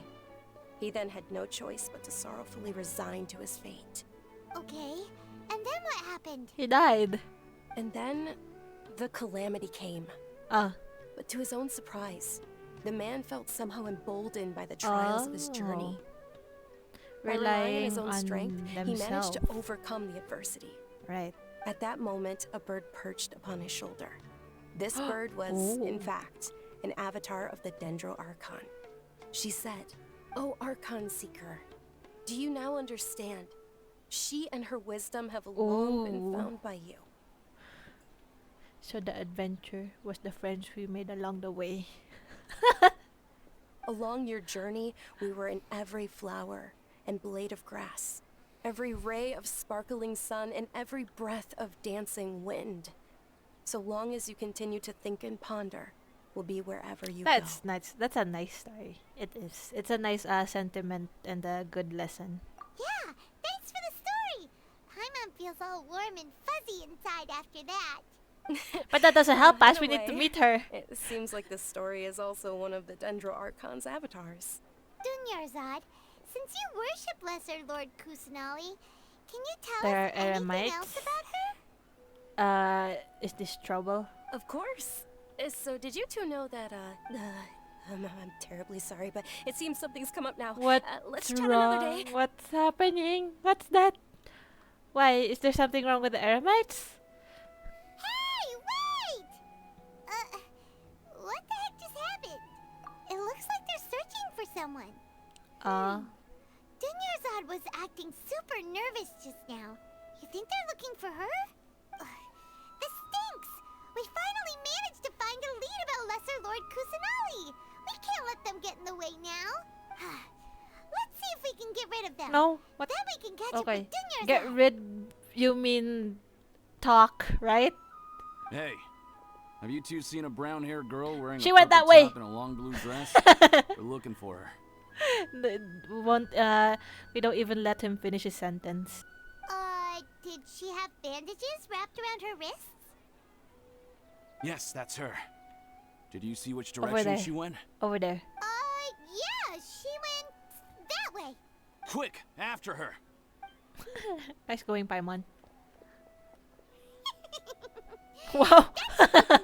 He then had no choice but to sorrowfully resign to his fate. Okay, and then what happened? He died. And then, the calamity came. But to his own surprise, the man felt somehow emboldened by the trials of his journey. By relying on his own strength, he managed to overcome the adversity. Right. At that moment, a bird perched upon his shoulder. This bird was, in fact, an avatar of the Dendro Archon. She said, "O Archon Seeker, do you now understand? She and her wisdom have long been found by you." So the adventure was the friends we made along the way. Along your journey, we were in every flower and blade of grass, every ray of sparkling sun, and every breath of dancing wind. So long as you continue to think and ponder, we'll be wherever you That's go. nice. That's a nice story. It is. It's a nice sentiment and a good lesson. Yeah, thanks for the story. Paimon feels all warm and fuzzy inside after that. But that doesn't help us. In We a need to way, meet her. It seems like this story is also one of the Dendro Archon's avatars. Dunyarzad, since you worship Lesser Lord Kusanali, can you tell There us are anything Eremites. else about her? Is this trouble? Of course. So did you two know that, I'm terribly sorry, but it seems something's come up now. What's let's chat another wrong? day. What's happening? What's that? Why? Is there something wrong with the Eremites? Hey, wait! What the heck just happened? It looks like they're searching for someone. Dunyarzad was acting super nervous just now. You think they're looking for her? This stinks! We finally managed to find a lead about Lesser Lord Kusanali! We can't let them get in the way now. Let's see if we can get rid of them. No. What? Then we can catch up Okay. with Dunyarzad. Get rid. You mean talk, right? Hey, have you two seen a brown-haired girl wearing She a went purple that way. top and a long blue dress? We're looking for her. We don't even let him finish his sentence. Did she have bandages wrapped around her wrists? Yes, that's her. Did you see which Over direction there. she went? Over there. Yeah, she went that way. Quick, after her. Nice going, Paimon. Wow.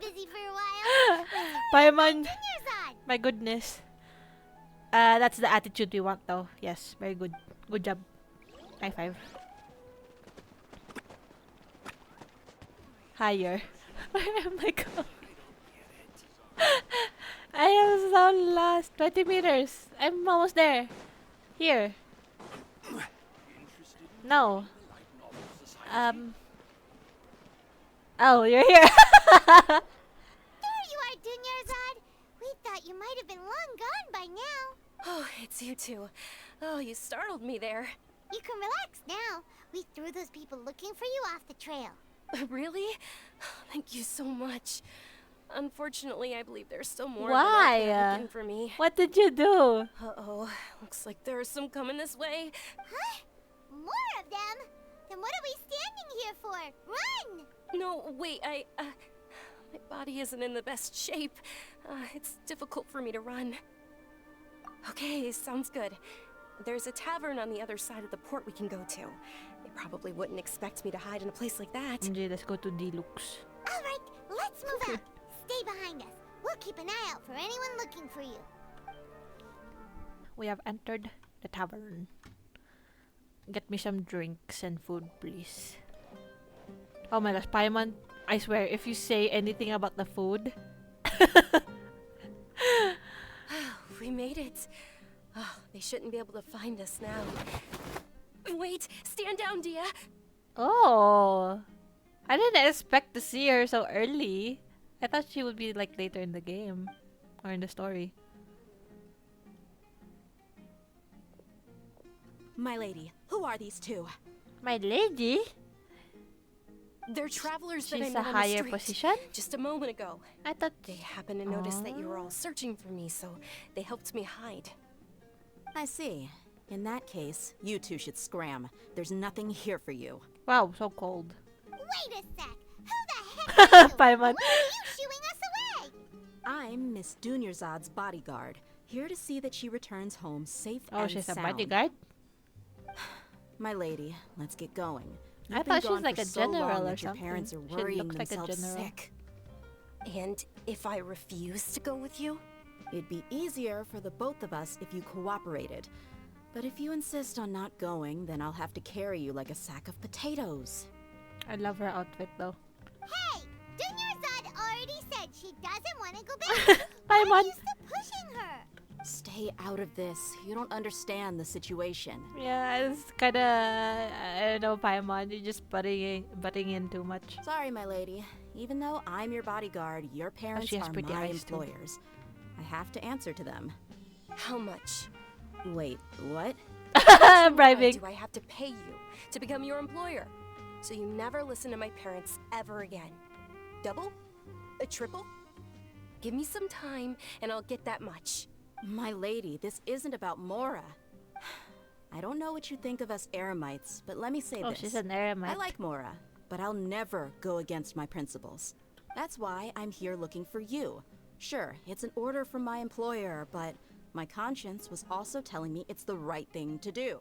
Busy for a while. Paimon. Dunyarzad. My goodness. That's the attitude we want though. Yes, very good. Good job. High five. Higher. Where am I going? I am so lost. 20 meters. I'm almost there. Here. No. Oh, you're here. There you are, Dunyarzad. We thought you might have been long gone by now. Oh, it's you two. Oh, you startled me there. You can relax now. We threw those people looking for you off the trail. Really? Thank you so much. Unfortunately, I believe there's still more Why? that are looking for me. What did you do? Uh-oh. Looks like there are some coming this way. Huh? More of them? Then what are we standing here for? Run! No, wait, my body isn't in the best shape. It's difficult for me to run. Okay, sounds good. There's a tavern on the other side of the port we can go to. They probably wouldn't expect me to hide in a place like that. MJ, let's go to Deluxe. All right, let's move out. Stay behind us. We'll keep an eye out for anyone looking for you. We have entered the tavern. Get me some drinks and food, please. Oh my gosh, Paimon, I swear, if you say anything about the food... We made it. Oh, they shouldn't be able to find us now. Wait, stand down, Dia. Oh, I didn't expect to see her so early. I thought she would be like later in the game or in the story. My lady, who are these two? My lady? They're travelers that I She's met a on the higher street position? just a moment ago. I thought... They happened to notice that you were all searching for me, so they helped me hide. I see. In that case, you two should scram. There's nothing here for you. Wow, so cold. Wait a sec. Who the heck are you? Paimon. Why are you shooing us away? I'm Miss Dunyarzad's bodyguard, here to see that she returns home safe Oh, and she's a sound. bodyguard? My lady, let's get going. I You've been thought she was gone like for a so general long or that your something. parents are She worrying looks like a themselves general. sick. And if I refuse to go with you? It'd be easier for the both of us if you cooperated. But if you insist on not going, then I'll have to carry you like a sack of potatoes. I love her outfit though. Hey, Dunyarzad already said she doesn't want to go back. Why are Paimon. you still pushing her? Stay out of this. You don't understand the situation. Yeah, it's kinda... I don't know, Paimon. You're just butting in too much. Sorry, my lady. Even though I'm your bodyguard, your parents she has are pretty my eyes, too. employers. I have to answer to them. How much? Wait, what? Bribing. Do I have to pay you to become your employer? So you never listen to my parents ever again. Double? A triple? Give me some time and I'll get that much. My lady, this isn't about Mora. I don't know what you think of us Eremites, but let me say Oh, this. she's an Eremite. I like Mora, but I'll never go against my principles. That's why I'm here looking for you. Sure, it's an order from my employer, but my conscience was also telling me it's the right thing to do.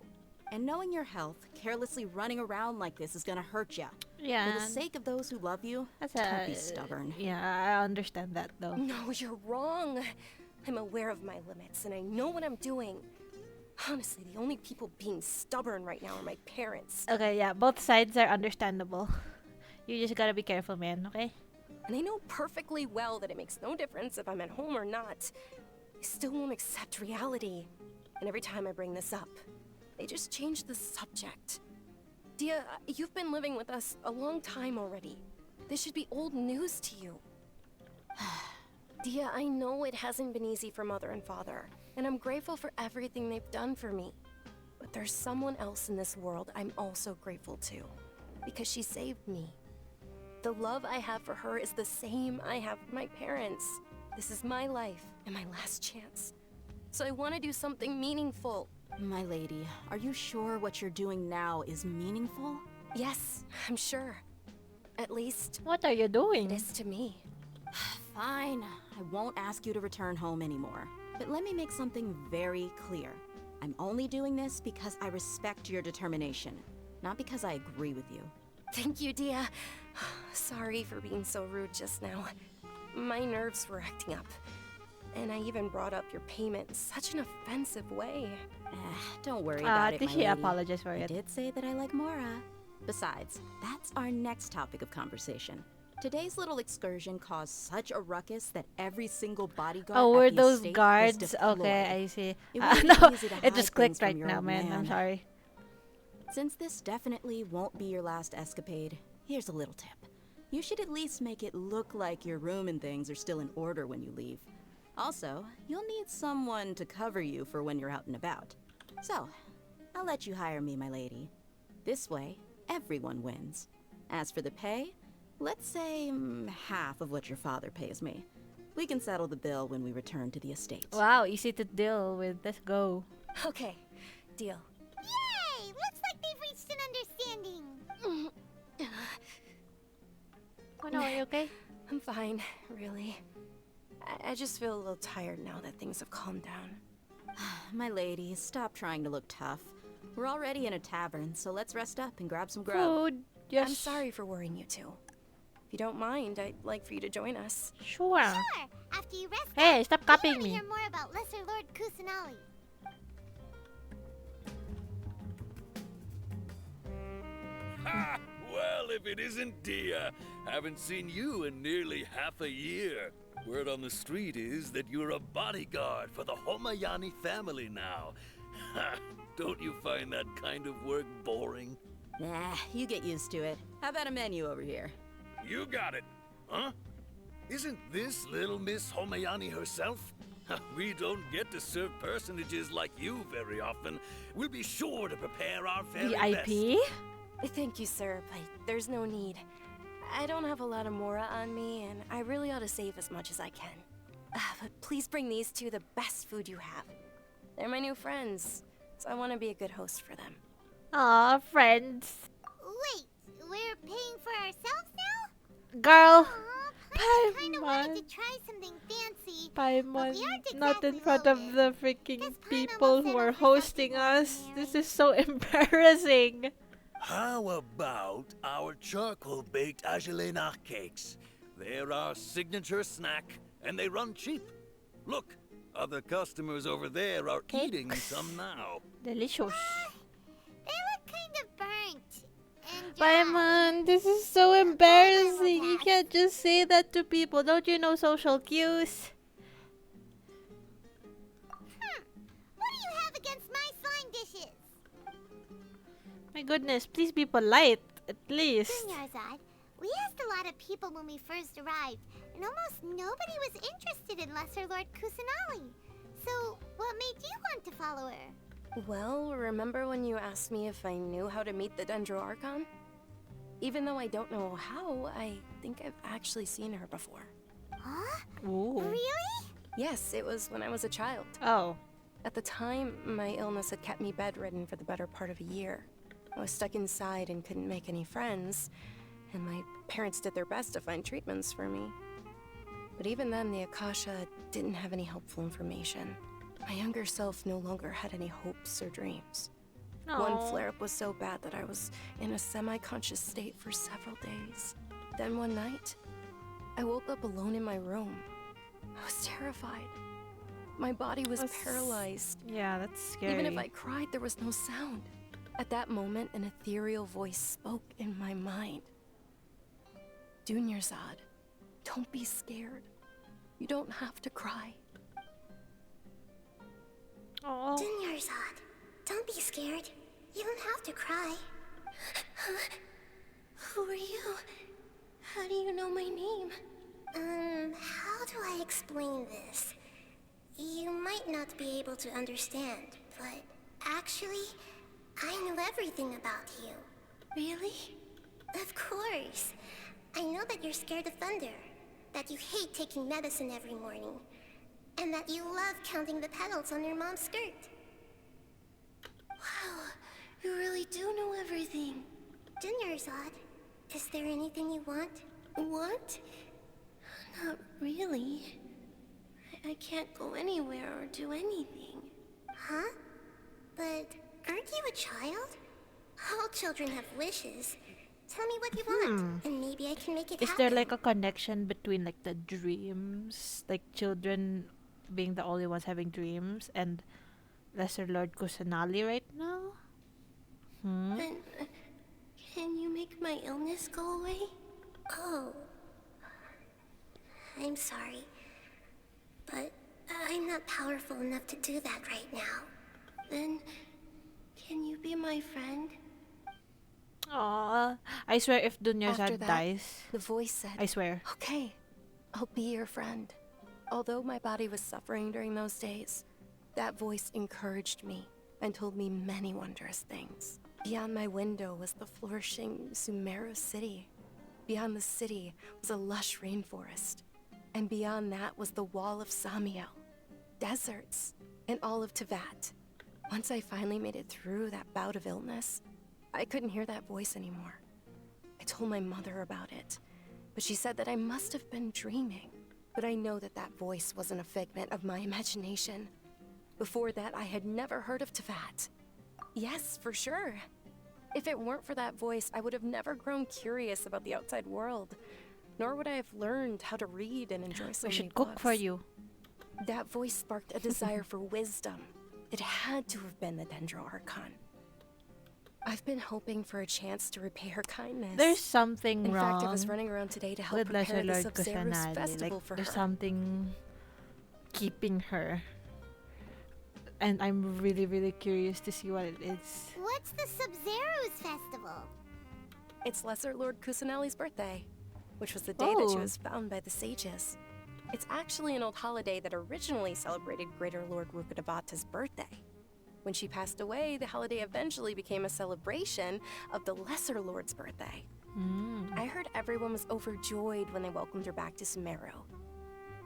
And knowing your health, carelessly running around like this is gonna hurt ya. Yeah. For the sake of those who love you, That's don't be stubborn. Yeah, I understand that though. No, you're wrong. I'm aware of my limits and I know what I'm doing. Honestly, the only people being stubborn right now are my parents. Okay, yeah, both sides are understandable. You just gotta be careful, man, okay? And I know perfectly well that it makes no difference if I'm at home or not. They still won't accept reality. And every time I bring this up, they just change the subject. Dia, you've been living with us a long time already. This should be old news to you. Dia, I know it hasn't been easy for Mother and Father, and I'm grateful for everything they've done for me. But there's someone else in this world I'm also grateful to, because she saved me. The love I have for her is the same I have for my parents. This is my life and my last chance. So I want to do something meaningful. My lady, are you sure what you're doing now is meaningful? Yes, I'm sure. At least, What are you doing? it is to me. Fine, I won't ask you to return home anymore. But let me make something very clear. I'm only doing this because I respect your determination, not because I agree with you. Thank you, Dia. Sorry for being so rude just now. My nerves were acting up. And I even brought up your payment in such an offensive way. Don't worry about it, did my she lady. apologize for I it? did say that I like Mora. Besides, that's our next topic of conversation. Today's little excursion caused such a ruckus that every single bodyguard Oh, at were the those estate was guards? deployed. Okay, I see. It wouldn't No, be easy to it hide just things clicked from right your now, old man. I'm man. sorry. Since this definitely won't be your last escapade, here's a little tip. You should at least make it look like your room and things are still in order when you leave. Also, you'll need someone to cover you for when you're out and about. So, I'll let you hire me, my lady. This way, everyone wins. As for the pay, let's say half of what your father pays me. We can settle the bill when we return to the estate. Wow, easy to deal with. Let's go. Okay, deal. Yay! Looks like they've reached an understanding. Oh no, are you okay? I'm fine, really. I just feel a little tired now that things have calmed down. My lady, stop trying to look tough. We're already in a tavern, so let's rest up and grab some grub. Food. Yes. I'm sorry for worrying you two. If you don't mind, I'd like for you to join us. Sure. Sure. After you rest Hey, up, stop we copying want to me. hear more about Lesser Lord Kusanali. Ha! Well, if it isn't Dia. Haven't seen you in nearly half a year. Word on the street is that you're a bodyguard for the Homayani family now. Ha! Don't you find that kind of work boring? Nah, you get used to it. How about a menu over here? You got it. Huh? Isn't this little Miss Homayani herself? We don't get to serve personages like you very often. We'll be sure to prepare our very best. VIP? Thank you, sir, but there's no need. I don't have a lot of Mora on me, and I really ought to save as much as I can. But please bring these two the best food you have. They're my new friends, so I want to be a good host for them. Aw, friends. Wait, we're paying for ourselves now? Girl. I kind of wanted to try something fancy. Paimon, we aren't not in exactly front of loaded. the freaking people who are hosting us. This is so embarrassing. How about our charcoal baked Agelena cakes? They're our signature snack, and they run cheap. Look, other customers over there are eating some now. Delicious. They look kind of burnt. And Paimon, this is so embarrassing. You can't just say that to people. Don't you know social cues? What do you have against my slime dishes? My goodness, please be polite, at least. Dunyarzad, we asked a lot of people when we first arrived, and almost nobody was interested in Lesser Lord Kusanali. So, what made you want to follow her? Well, remember when you asked me if I knew how to meet the Dendro Archon? Even though I don't know how, I think I've actually seen her before. Huh? Ooh. Really? Yes, it was when I was a child. Oh. At the time, my illness had kept me bedridden for the better part of a year. I was stuck inside and couldn't make any friends, and my parents did their best to find treatments for me. But even then, the Akasha didn't have any helpful information. My younger self no longer had any hopes or dreams. One flare-up was so bad that I was in a semi-conscious state for several days. Then one night, I woke up alone in my room. I was terrified. My body was paralyzed. Yeah, that's scary. Even if I cried, there was no sound. At that moment, an ethereal voice spoke in my mind. Dunyarzad, don't be scared. You don't have to cry. Oh. Dunyarzad, don't be scared. You don't have to cry. Who are you? How do you know my name? How do I explain this? You might not be able to understand, but actually, I know everything about you. Really? Of course. I know that you're scared of thunder, that you hate taking medicine every morning, and that you love counting the petals on your mom's skirt. Wow, you really do know everything. Dunyarzad, is there anything you want? Want? Not really. I can't go anywhere or do anything. Huh? But aren't you a child? All children have wishes. Tell me what you want, and maybe I can make it Is happen. there like a connection between like the dreams, like children being the only ones having dreams, and Lesser Lord Kusanali right now? Then, can you make my illness go away? Oh. I'm sorry. But I'm not powerful enough to do that right now. Then, can you be my friend? Aw, I swear if After Dunyarzad that, dies, the voice said, I swear. Okay, I'll be your friend. Although my body was suffering during those days, that voice encouraged me and told me many wondrous things. Beyond my window was the flourishing Sumeru city. Beyond the city was a lush rainforest. And beyond that was the wall of Samiel, deserts, and all of Tevat. Once I finally made it through that bout of illness, I couldn't hear that voice anymore. I told my mother about it, but she said that I must have been dreaming. But I know that that voice wasn't a figment of my imagination. Before that, I had never heard of Tevat. Yes, for sure. If it weren't for that voice, I would have never grown curious about the outside world. Nor would I have learned how to read and enjoy so We many should cook books. for you. That voice sparked a desire for wisdom. It had to have been the Dendro Archon. I've been hoping for a chance to repay her kindness. There's something In wrong fact, I was running around today to help with prepare Lesser the Lord Sub-Zero's Kusanali. festival Like, for there's her. something keeping her. And I'm really, really curious to see what it is. What's the Sub-Zero's festival? It's Lesser Lord Kusanali's birthday, which was the day that she Oh. was found by the sages. It's actually an old holiday that originally celebrated Greater Lord Rukkhadevata's birthday. When she passed away, the holiday eventually became a celebration of the Lesser Lord's birthday. I heard everyone was overjoyed when they welcomed her back to Sumeru.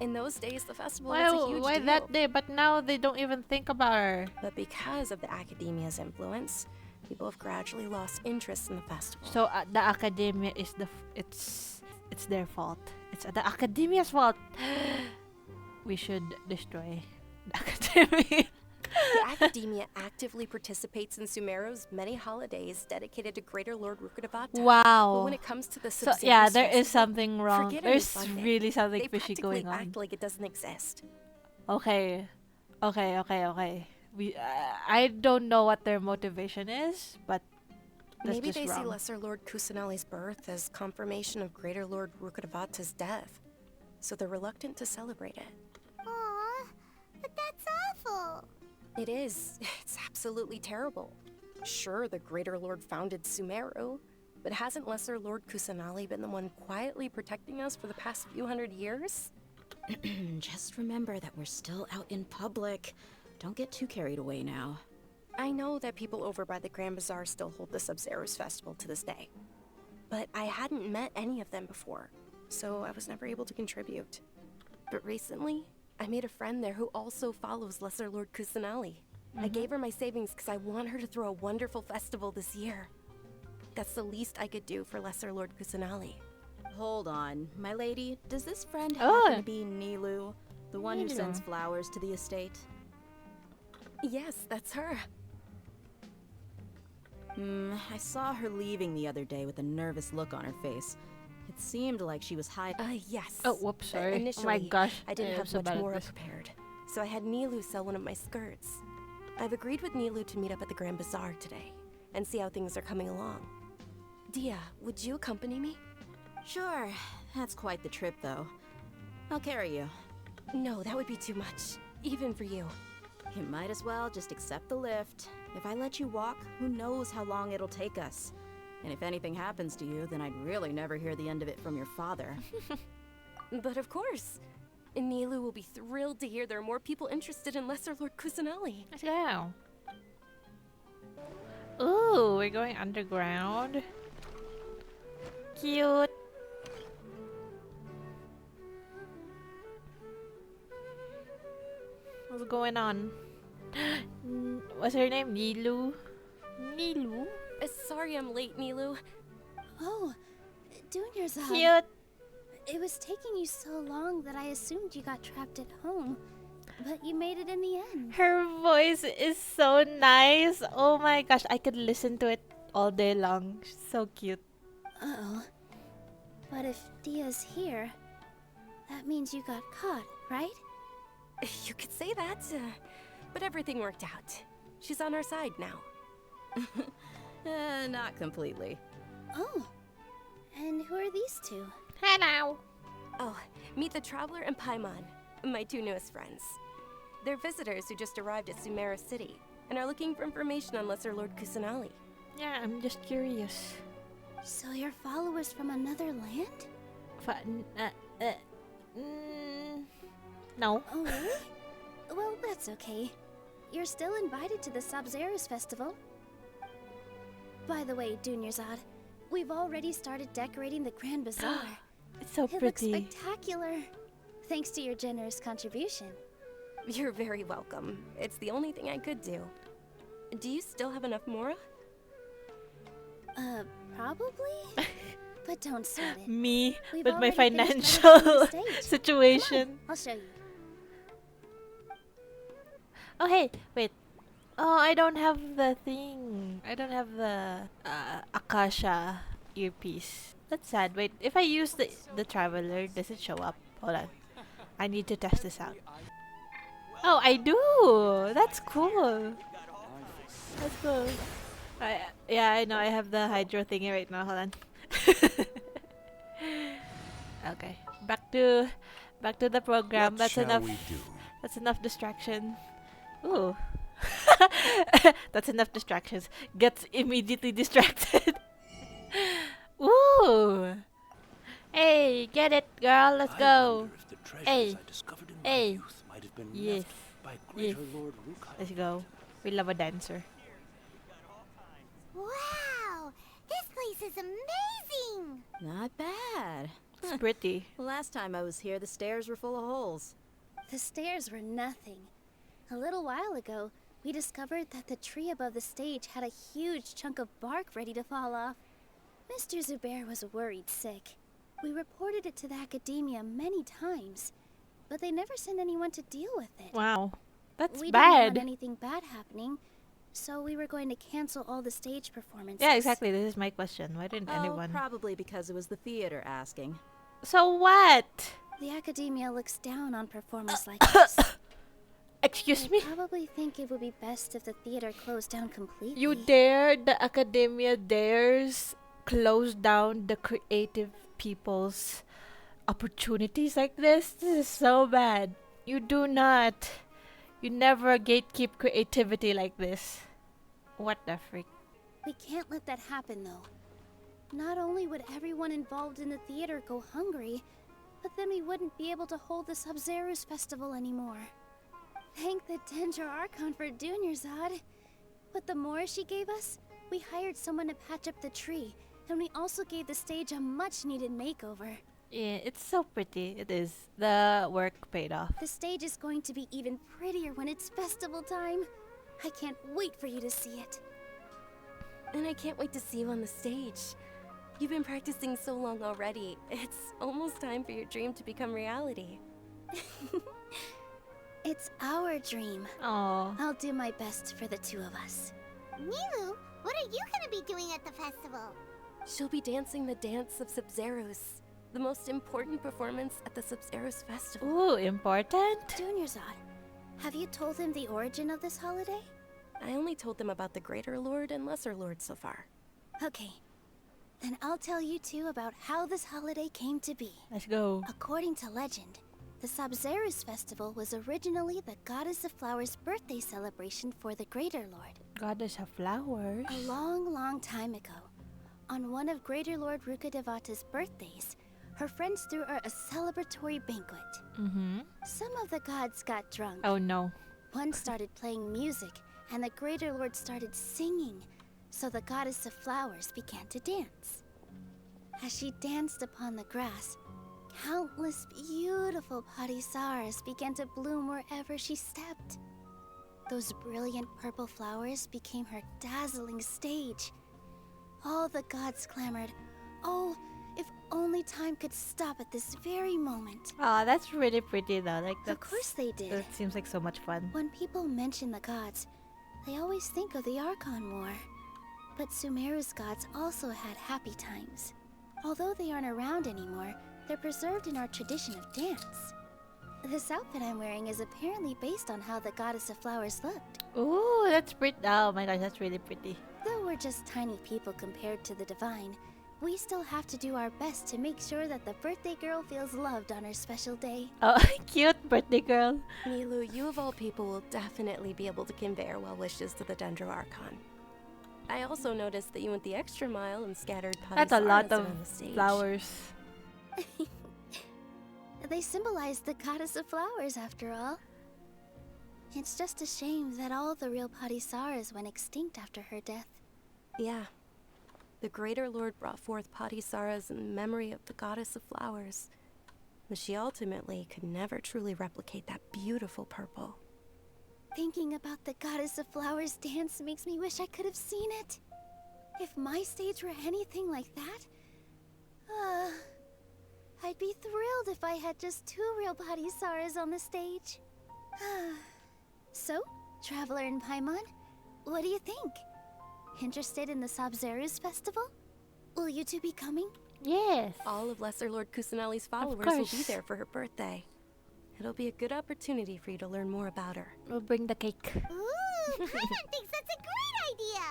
In those days, the festival was a huge Why deal. that day? But now they don't even think about her. But because of the academia's influence, people have gradually lost interest in the festival. So the academia is it's their fault. It's the academia's fault. We should destroy the academia. The academia actively participates in Sumeru's many holidays dedicated to Greater Lord Rukkhadevata. Wow. But when it comes to the So Sub-Zero yeah, there is festival, something wrong. forget any There's funding. really something They fishy practically going on. act like it doesn't exist. Okay. I don't know what their motivation is, but that's Maybe just they see wrong. Lesser Lord Kusanali's birth as confirmation of Greater Lord Rukkhadevata's death, so they're reluctant to celebrate it. Aw, but that's awful. It is. It's absolutely terrible. Sure, the Greater Lord founded Sumeru, but hasn't Lesser Lord Kusanali been the one quietly protecting us for the past few hundred years? Just remember that we're still out in public. Don't get too carried away now. I know that people over by the Grand Bazaar still hold the Sub-Zero's festival to this day, but I hadn't met any of them before, so I was never able to contribute. But recently, I made a friend there who also follows Lesser Lord Kusanali. I gave her my savings because I want her to throw a wonderful festival this year. That's the least I could do for Lesser Lord Kusanali. Hold on, my lady. Does this friend Oh. happen to be Nilu, the one who Nilu. sends flowers to the estate? Yes, that's her. I saw her leaving the other day with a nervous look on her face. It seemed like she was hiding. Yes. Oh, whoops, sorry. Initially, Oh my gosh. I didn't am have so much bad at more this. prepared, so I had Nilu sell one of my skirts. I've agreed with Nilu to meet up at the Grand Bazaar today and see how things are coming along. Dia, would you accompany me? Sure, that's quite the trip, though. I'll carry you. No, that would be too much, even for you. You might as well just accept the lift. If I let you walk, who knows how long it'll take us. And if anything happens to you, then I'd really never hear the end of it from your father. But of course. Nilu will be thrilled to hear there are more people interested in Lesser Lord Kusanali. Let's go. Ooh, we're going underground. Cute. What's going on? What's her name? Nilu? Nilu? Sorry I'm late, Nilu. Oh, Dunyarzad. Cute. It was taking you so long that I assumed you got trapped at home. But you made it in the end. Her voice is so nice. Oh my gosh, I could listen to it all day long. She's so cute. Uh-oh. But if Dia's here, that means you got caught, right? You could say that, but everything worked out. She's on our side now. Not completely. Oh. And who are these two? Hello. Oh, meet the Traveler and Paimon, my two newest friends. They're visitors who just arrived at Sumeru City and are looking for information on Lesser Lord Kusanali. Yeah, I'm just curious. So you're followers from another land? No. Oh, really? Well, that's okay. You're still invited to the Sub-Zero's festival. By the way, Dunyarzad, we've already started decorating the Grand Bazaar. It's so It pretty. looks spectacular. Thanks to your generous contribution. You're very welcome. It's the only thing I could do. Do you still have enough Mora? Probably? But don't sweat it. Me We've with my already finished financial renovating the stage. situation. Come on, I'll show you. Oh, hey, wait. Oh, I don't have the thing. I don't have the Akasha earpiece. That's sad. Wait, if I use the Traveler, does it show up? Hold on. I need to test this out. Oh, I do! That's cool. That's cool. Yeah, I know. I have the Hydro thingy right now. Hold on. Okay. Back to the program. What That's shall enough. we do? That's enough distraction. Ooh. That's enough distractions. Gets immediately distracted. Ooh. Hey, get it, girl. Let's go. Hey. Hey. Yes. Yes. Let's go. We love a dancer. Wow! This place place is amazing! Not bad. It's pretty. Last time I was here, the stairs were full of holes. The stairs were nothing. A little while ago, we discovered that the tree above the stage had a huge chunk of bark ready to fall off. Mr. Zubair was worried sick. We reported it to the academia many times, but they never sent anyone to deal with it. Wow. That's we bad. didn't want anything bad happening, so we were going to cancel all the stage performances. Yeah, exactly. This is my question. Why didn't anyone? Probably because it was the theater asking. So what? The academia looks down on performers like us. Excuse me? They probably think it would be best if the theater closed down completely. You dare? The academia dares close down the creative people's opportunities like this? This is so bad. You do not. You never gatekeep creativity like this. What the freak? We can't let that happen, though. Not only would everyone involved in the theater go hungry, but then we wouldn't be able to hold the Sub-Zero's festival anymore. Thank the Dendro Archon for Dunyarzad. But the more she gave us, we hired someone to patch up the tree, and we also gave the stage a much-needed makeover. Yeah, it's so pretty. It is. The work paid off. The stage is going to be even prettier when it's festival time. I can't wait for you to see it. And I can't wait to see you on the stage. You've been practicing so long already. It's almost time for your dream to become reality. It's our dream. Aww. I'll do my best for the two of us. Milu, what are you gonna be doing at the festival? She'll be dancing the dance of Sub-Zeros, the most important performance at the Sub-Zeros festival. Ooh, important? Dunyarzad, have you told him the origin of this holiday? I only told them about the Greater Lord and Lesser Lord so far. Okay. Then I'll tell you two about how this holiday came to be. Let's go. According to legend, the Sub-Zero's festival was originally the Goddess of Flowers' birthday celebration for the Greater Lord. Goddess of Flowers? A long, long time ago, on one of Greater Lord Rukkhadevata's birthdays, her friends threw her a celebratory banquet. Mm-hmm. Some of the gods got drunk. Oh no. One started playing music, and the Greater Lord started singing, so the Goddess of Flowers began to dance. As she danced upon the grass, countless beautiful parisaras began to bloom wherever she stepped. Those brilliant purple flowers became her dazzling stage. All the gods clamored, "Oh, if only time could stop at this very moment." Aw, that's really pretty though. Like that's, Of course they did. That seems like so much fun. When people mention the gods, they always think of the Archon War. But Sumeru's gods also had happy times. Although they aren't around anymore, they're preserved in our tradition of dance. This outfit I'm wearing is apparently based on how the Goddess of Flowers looked. Ooh, that's pretty. Oh my gosh, that's really pretty. Though we're just tiny people compared to the divine, we still have to do our best to make sure that the birthday girl feels loved on her special day. Oh, cute birthday girl. Milu, you of all people will definitely be able to convey our well wishes to the Dendro Archon. I also noticed that you went the extra mile and scattered That's a lot of around the stage. flowers. They symbolize the Goddess of Flowers, after all. It's just a shame that all the real Parisaras went extinct after her death. Yeah. The Greater Lord brought forth Parisaras in memory of the Goddess of Flowers, but she ultimately could never truly replicate that beautiful purple. Thinking about the Goddess of Flowers dance makes me wish I could have seen it. If my stage were anything like that, I'd be thrilled if I had just 2 real Parisaras on the stage. So, Traveler and Paimon, what do you think? Interested in the Sub-Zero's festival? Will you two be coming? Yes. All of Lesser Lord Kusanali's followers will be there for her birthday. It'll be a good opportunity for you to learn more about her. We'll bring the cake. Ooh, Paimon thinks that's a great idea!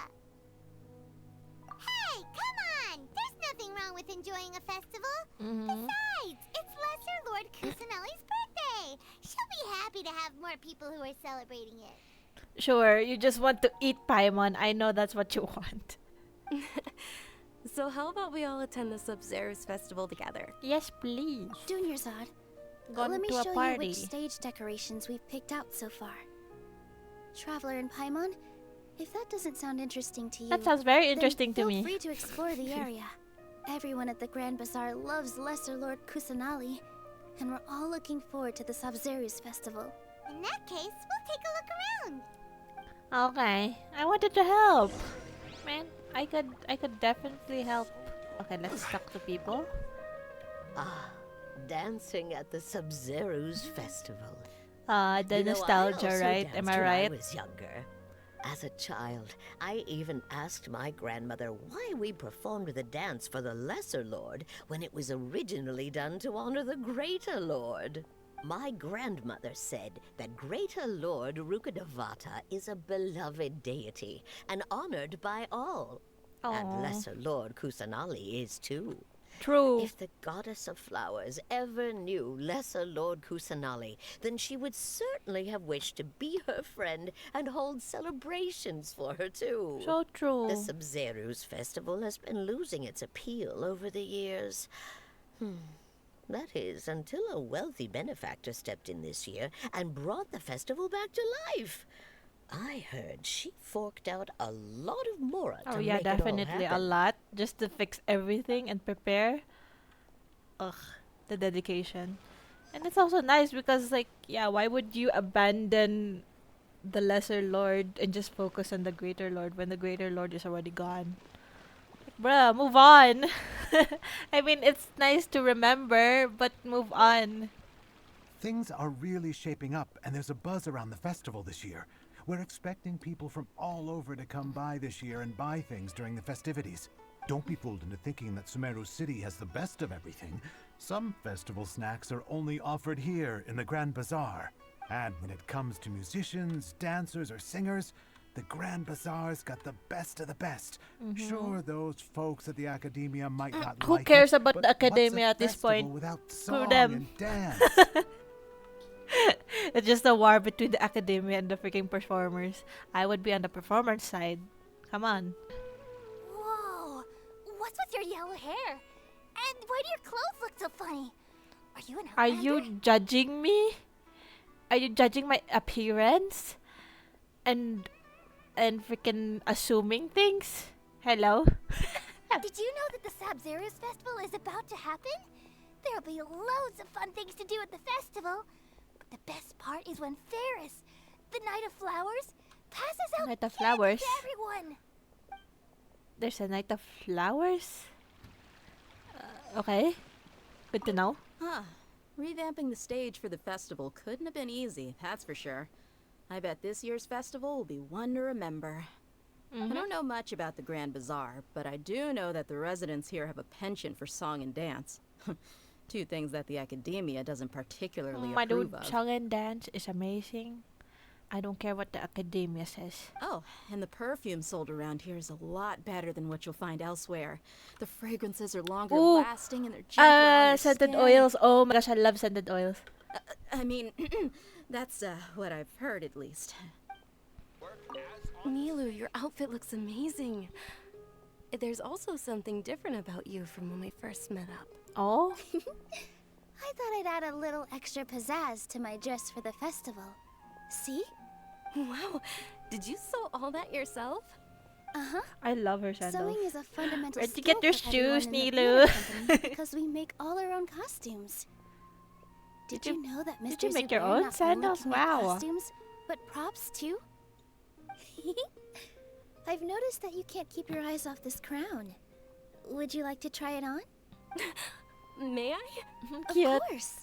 Hey, come on! There's nothing wrong with enjoying a festival. Besides, it's Lesser Lord Kusanali's birthday! She'll be happy to have more people who are celebrating it. Sure, you just want to eat Paimon. I know that's what you want. So how about we all attend the Sub-Zero's festival together? Yes, please. Dunyarzad, Gone let me to a show you party. which stage decorations we've picked out so far. Traveler and Paimon, If that doesn't sound interesting to you, That sounds very then interesting to feel me. free to explore the area. Everyone at the Grand Bazaar loves Lesser Lord Kusanali, and we're all looking forward to the Sabzerus festival. In that case, we'll take a look around. Okay, I wanted to help. Man, I could definitely help. Okay, let's talk to people. Ah, dancing at the Sub-Zero's festival. The You know, I nostalgia, also right? Am danced I when right? I was younger. As a child, I even asked my grandmother why we performed the dance for the Lesser Lord when it was originally done to honor the Greater Lord. My grandmother said that Greater Lord Rukadavata is a beloved deity and honored by all. And Aw. Lesser Lord Kusanali is too. True. If the goddess of flowers ever knew Lesser Lord Kusanali, then she would certainly have wished to be her friend and hold celebrations for her too. So true. The Sub-Zero's festival has been losing its appeal over the years. That is, until a wealthy benefactor stepped in this year and brought the festival back to life. I heard she forked out a lot of mora to Oh yeah, make it all definitely a happen. lot just to fix everything and prepare. Ugh, the dedication. And it's also nice because like, yeah, why would you abandon the lesser lord and just focus on the greater lord when the greater lord is already gone? Like, bruh, move on. I mean, it's nice to remember, but move on. Things are really shaping up, and there's a buzz around the festival this year. We're expecting people from all over to come by this year and buy things during the festivities. Don't be fooled into thinking that Sumeru City has the best of everything. Some festival snacks are only offered here in the Grand Bazaar. And when it comes to musicians, dancers, or singers, the Grand Bazaar's got the best of the best. Sure, those folks at the Academia might not Who like cares it, about but the what's a Academia at this festival point? without Screw song them. and dance? It's just a war between the academia and the freaking performers. I would be on the performance side. Come on. Whoa! What's with your yellow hair? And why do your clothes look so funny? Are you an Are Outlander? you judging me? Are you judging my appearance? And freaking assuming things? Hello? Did you know that the Sabzerus festival is about to happen? There'll be loads of fun things to do at the festival. But the best part is when Ferris, the Knight of Flowers, passes out Knight of candy Flowers? to everyone. There's a night of flowers? Okay. Good to know. Huh. Revamping the stage for the festival couldn't have been easy, that's for sure. I bet this year's festival will be one to remember. I don't know much about the Grand Bazaar, but I do know that the residents here have a penchant for song and dance. Two things that the Academia doesn't particularly My approve dude, of. song and dance is amazing. I don't care what the academia says. Oh, and the perfume sold around here is a lot better than what you'll find elsewhere. The fragrances are longer Ooh, lasting and they're gentler on your scented skin. oils. Oh my gosh, I love scented oils. I mean, that's what I've heard at least. Nilu, your outfit looks amazing. There's also something different about you from when we first met up. Oh? I thought I'd add a little extra pizzazz to my dress for the festival. See? Wow, did you sew all that yourself? Uh-huh. I love her sandals. Sewing is a fundamental Where'd you skill get your for everyone shoes, in the Nilu? theater company because we make all our own costumes. Did you know that Mr. Did you make your Zubair own not only sandals? can make Wow. costumes, but props too? I've noticed that you can't keep your eyes off this crown. Would you like to try it on? May I? Cute. Of course.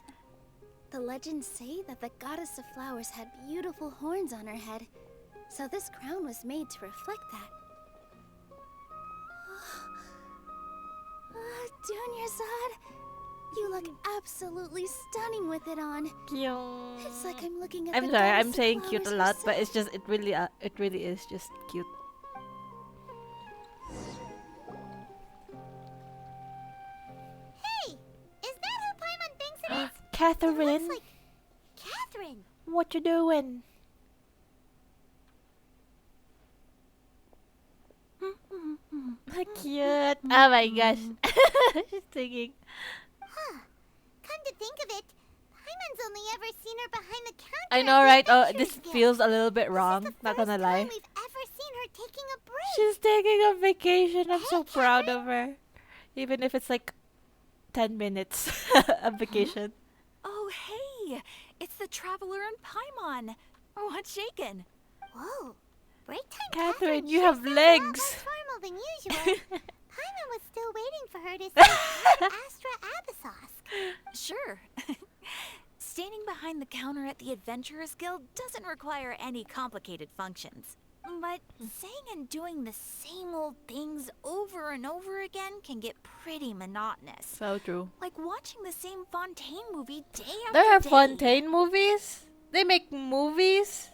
The legends say that the goddess of flowers had beautiful horns on her head, so this crown was made to reflect that. Dunyarzad, you look absolutely stunning with it on. Cute. It's like I'm looking at I'm the sorry, goddess I'm of saying cute a flowers lot, but herself. it's just it really is just cute. Hey, is that who Paimon thinks it is? Catherine, It looks like Catherine. what you doing? Cute. Oh my gosh. She's singing. Huh. Come to think of it, Paimon's only ever seen her behind the counter. I at know, the right? Oh, Adventurers this Guild. feels a little bit This is wrong. the Not gonna first lie. time we've ever seen her taking a break. She's taking a vacation. I'm so proud of her. Even if it's like 10 minutes of vacation. Oh, hey! It's the Traveler and Paimon. What's shaken? Whoa. Break time, Catherine, you sure have sounds a lot legs. more formal than usual. Paimon was still waiting for her to say Astra Abyssos. Sure. Standing behind the counter at the Adventurers Guild doesn't require any complicated functions. But saying and doing the same old things over and over again can get pretty monotonous. So true. Like watching the same Fontaine movie day after There are day. Fontaine movies? They make movies?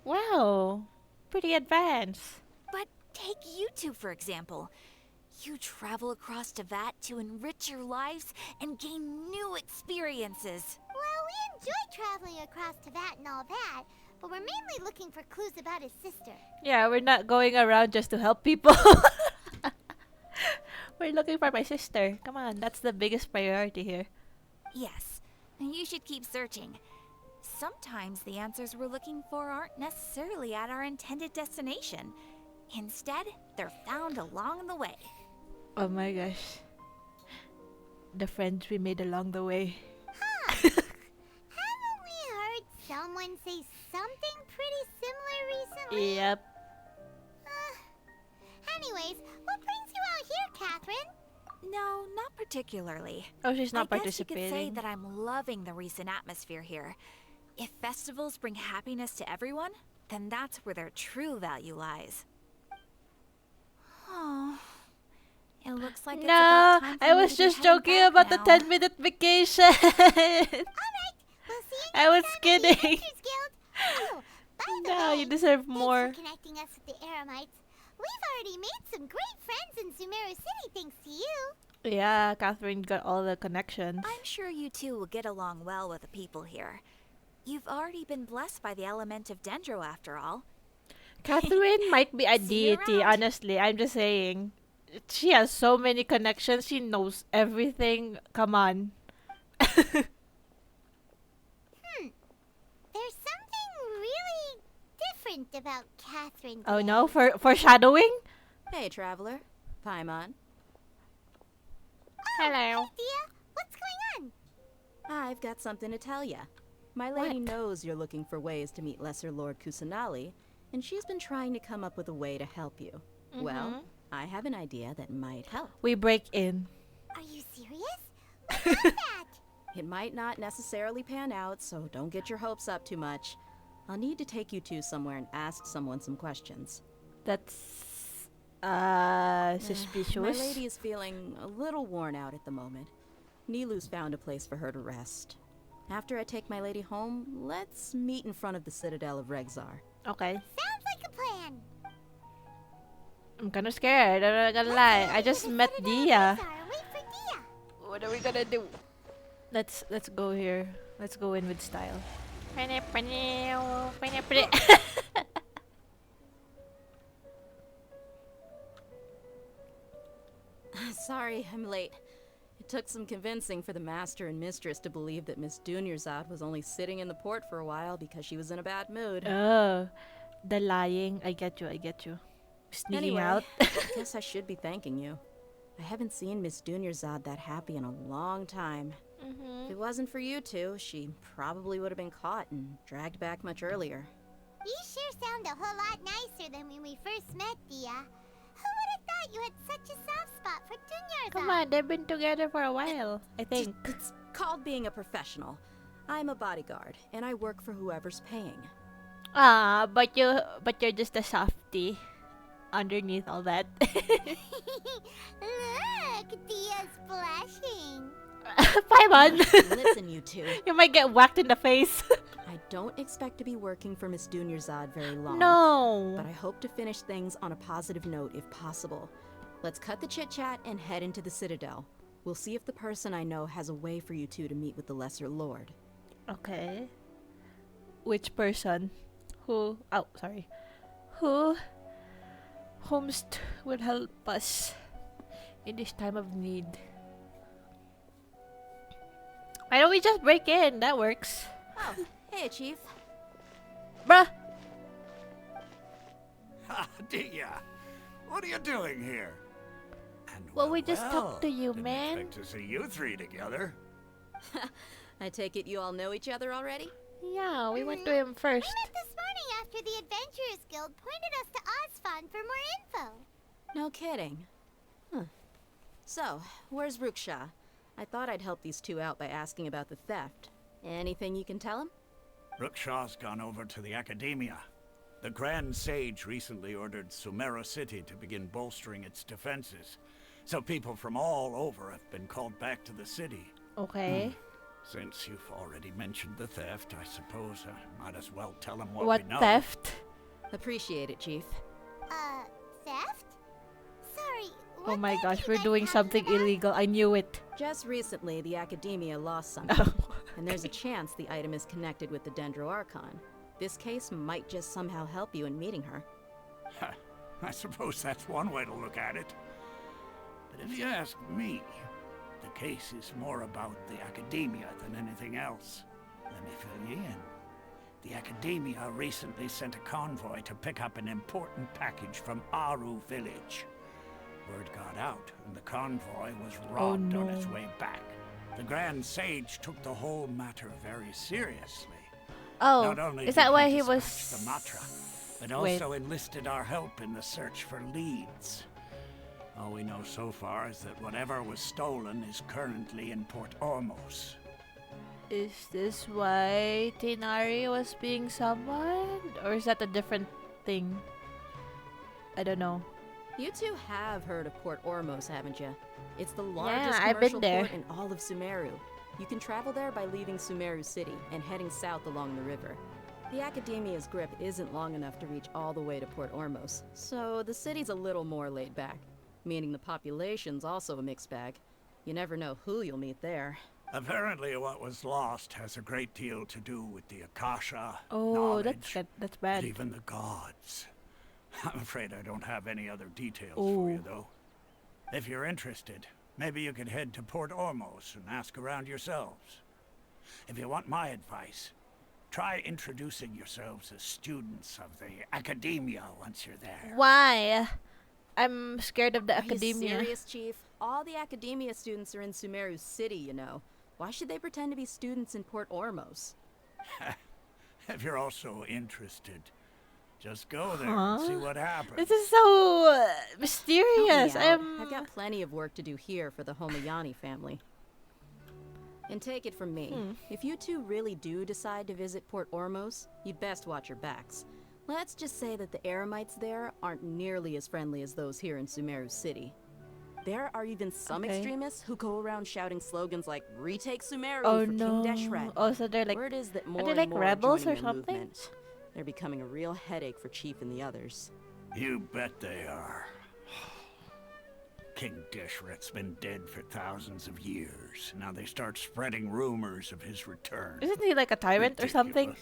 Wow. Pretty advanced. But take you two, for example. You travel across Teyvat to enrich your lives and gain new experiences. Well, we enjoy traveling across Teyvat and all that, but we're mainly looking for clues about his sister. Yeah, we're not going around just to help people. We're looking for my sister. Come on, that's the biggest priority here. Yes, you should keep searching. Sometimes the answers we're looking for aren't necessarily at our intended destination. Instead, they're found along the way. Oh my gosh. The friends we made along the way. Haven't we heard someone say something pretty similar recently? Yep. Anyways, what brings you out here, Catherine? No, not particularly. Oh, she's not I guess you could say participating. that I'm loving the recent atmosphere here. If festivals bring happiness to everyone, then that's where their true value lies. Oh, it looks like it's No, about time for I me was to be just heading joking back about the now. 10-minute vacation. Alright, we'll see you I was next time at the kidding. Adventurers Guild. Oh, by the No, way, you deserve thanks more. for connecting us with the Eremites. We've already made some great friends in Sumeru City thanks to you. Yeah, Catherine got all the connections. I'm sure you two will get along well with the people here. You've already been blessed by the element of Dendro after all. Catherine might be a See you deity, around. honestly. I'm just saying. She has so many connections. She knows everything. Come on. There's something really different about Catherine. Oh today. no, foreshadowing? Hey, traveler. Paimon. Hello. Dia, what's going on? I've got something to tell ya. My lady knows you're looking for ways to meet Lesser Lord Kusanali, and she's been trying to come up with a way to help you. Well, I have an idea that might help. We break in. Are you serious? What's that? It might not necessarily pan out, so don't get your hopes up too much. I'll need to take you two somewhere and ask someone some questions. That's My suspicious. lady is feeling a little worn out at the moment. Nilu's found a place for her to rest. After I take my lady home, let's meet in front of the Citadel of Regzar. Okay. Sounds like a plan. I'm kinda scared. I'm not gonna lie. I just met Dia. Wait for Dia. What are we gonna do? Let's go here. Let's go in with style. Sorry, I'm late. It took some convincing for the master and mistress to believe that Miss Dunyarzad was only sitting in the port for a while because she was in a bad mood. Oh, the lying. I get you. Sneaking Anyway, out. I guess I should be thanking you. I haven't seen Miss Dunyarzad that happy in a long time. If it wasn't for you two, she probably would have been caught and dragged back much earlier. You sure sound a whole lot nicer than when we first met, Dia. Who would have thought you had such a soft spot for Dunyarzad? Come on, they've been together for a while, I think. It's called being a professional. I'm a bodyguard, and I work for whoever's paying. Ah, but you're just a softie underneath all that. Look, Dia's blushing. Paimon! Listen, you two. You might get whacked in the face. I don't expect to be working for Miss Dunyarzad very long. No. But I hope to finish things on a positive note if possible. Let's cut the chit-chat and head into the Citadel. We'll see if the person I know has a way for you two to meet with the Lesser Lord. Okay. Which person? Who? Oh, sorry. Who? Whomst will help us in this time of need? Why don't we just break in? That works. Oh, hey, Chief. Bruh! Dia, what are you doing here? And Well, we just talked to you, didn't man. expect to see you three together. I take it you all know each other already? Yeah, we went to him first. We met this morning after the Adventurers Guild pointed us to Osfond for more info. No kidding. Huh. So, where's Ruksha? I thought I'd help these two out by asking about the theft. Anything you can tell him? Ruksha's gone over to the Academia. The Grand Sage recently ordered Sumeru City to begin bolstering its defenses. So people from all over have been called back to the city. Okay. Since you've already mentioned the theft, I suppose I might as well tell him what we know. What theft? Appreciate it, Chief. Theft? Sorry, Oh what my theft gosh, you we're guys doing talking something about? illegal. I knew it. Just recently, the Academia lost something. And there's a chance the item is connected with the Dendro Archon. This case might just somehow help you in meeting her. I suppose that's one way to look at it. But if you ask me, the case is more about the Academia than anything else. Let me fill you in. The Academia recently sent a convoy to pick up an important package from Aru village. Word got out, and the convoy was robbed on its way back. The Grand Sage took the whole matter very seriously. Oh, Not only is did that why he dispatch was... the Matra, but Wait. also enlisted our help in the search for leads. All we know so far is that whatever was stolen is currently in Port Ormos. Is this why Tinari was being summoned? Or is that a different thing? I don't know. You two have heard of Port Ormos, haven't you? It's the largest I've been commercial there. port in all of Sumeru. You can travel there by leaving Sumeru City and heading south along the river. The Academia's grip isn't long enough to reach all the way to Port Ormos, so the city's a little more laid back, meaning the population's also a mixed bag. You never know who you'll meet there. Apparently what was lost has a great deal to do with the Akasha, Oh, knowledge, that's bad. and even the gods. I'm afraid I don't have any other details for you, though. If you're interested, maybe you could head to Port Ormos and ask around yourselves. If you want my advice, try introducing yourselves as students of the Academia once you're there. Why? I'm scared of the Are you Academia. serious, Chief? All the Academia students are in Sumeru City, you know. Why should they pretend to be students in Port Ormos? If you're also interested, just go there and see what happens. This is so Help me mysterious. out. I've got plenty of work to do here for the Homayani family. And take it from me, if you two really do decide to visit Port Ormos, you'd best watch your backs. Let's just say that the Eremites there aren't nearly as friendly as those here in Sumeru City. There are even some extremists who go around shouting slogans like "Retake Sumeru" Oh for no. King Deshret. Oh, so they're like... Word is that Are more they and like more rebels are or joining their something? movement. They're becoming a real headache for Chief and the others. You bet they are. King Deshret's been dead for thousands of years. Now they start spreading rumors of his return. Isn't he like a tyrant or something?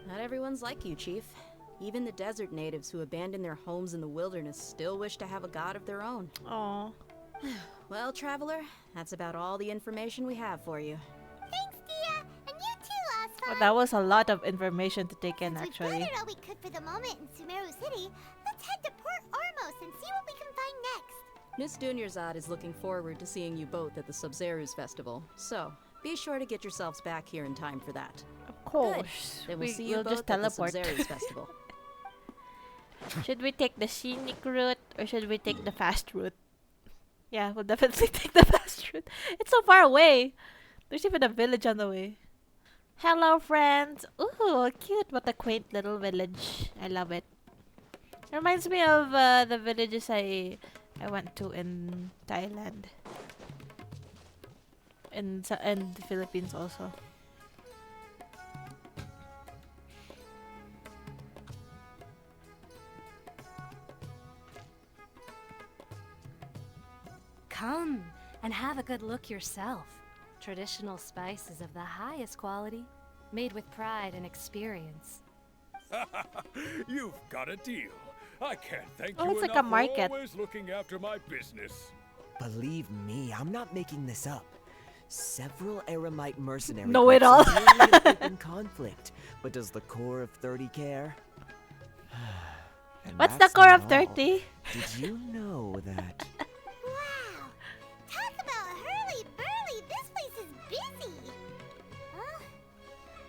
Not everyone's like you, Chief. Even the desert natives who abandoned their homes in the wilderness still wish to have a god of their own. Aww. Well, Traveler, that's about all the information we have for you. Thanks, Dia, and you too, Osfond. Well, that was a lot of information to take in, We've actually. gathered all we could for the moment in Sumeru City. Let's head to Port Ormos and see what we can find next. Miss Dunyarzad is looking forward to seeing you both at the Subzerus Festival, so be sure to get yourselves back here in time for that. Of course. Good. Then we'll see you we'll both just teleport. at the Subzerus Festival. Should we take the scenic route or should we take the fast route? Yeah, we'll definitely take the fast route. It's so far away. There's even a village on the way. Hello, friends. Ooh, cute. What a quaint little village. I love it. Reminds me of the villages I went to in Thailand. And the Philippines also. Come and have a good look yourself. Traditional spices of the highest quality, made with pride and experience. You've got a deal. I can't thank Oh, you it's like enough a market. for always looking after my business. Believe me, I'm not making this up. Several Eremite mercenary Know it groups all. are merely in open conflict, but does the core of 30 care? And What's the that's core not of all. 30? Did you know that? Wow! Talk about hurly-burly! This place is busy! Well,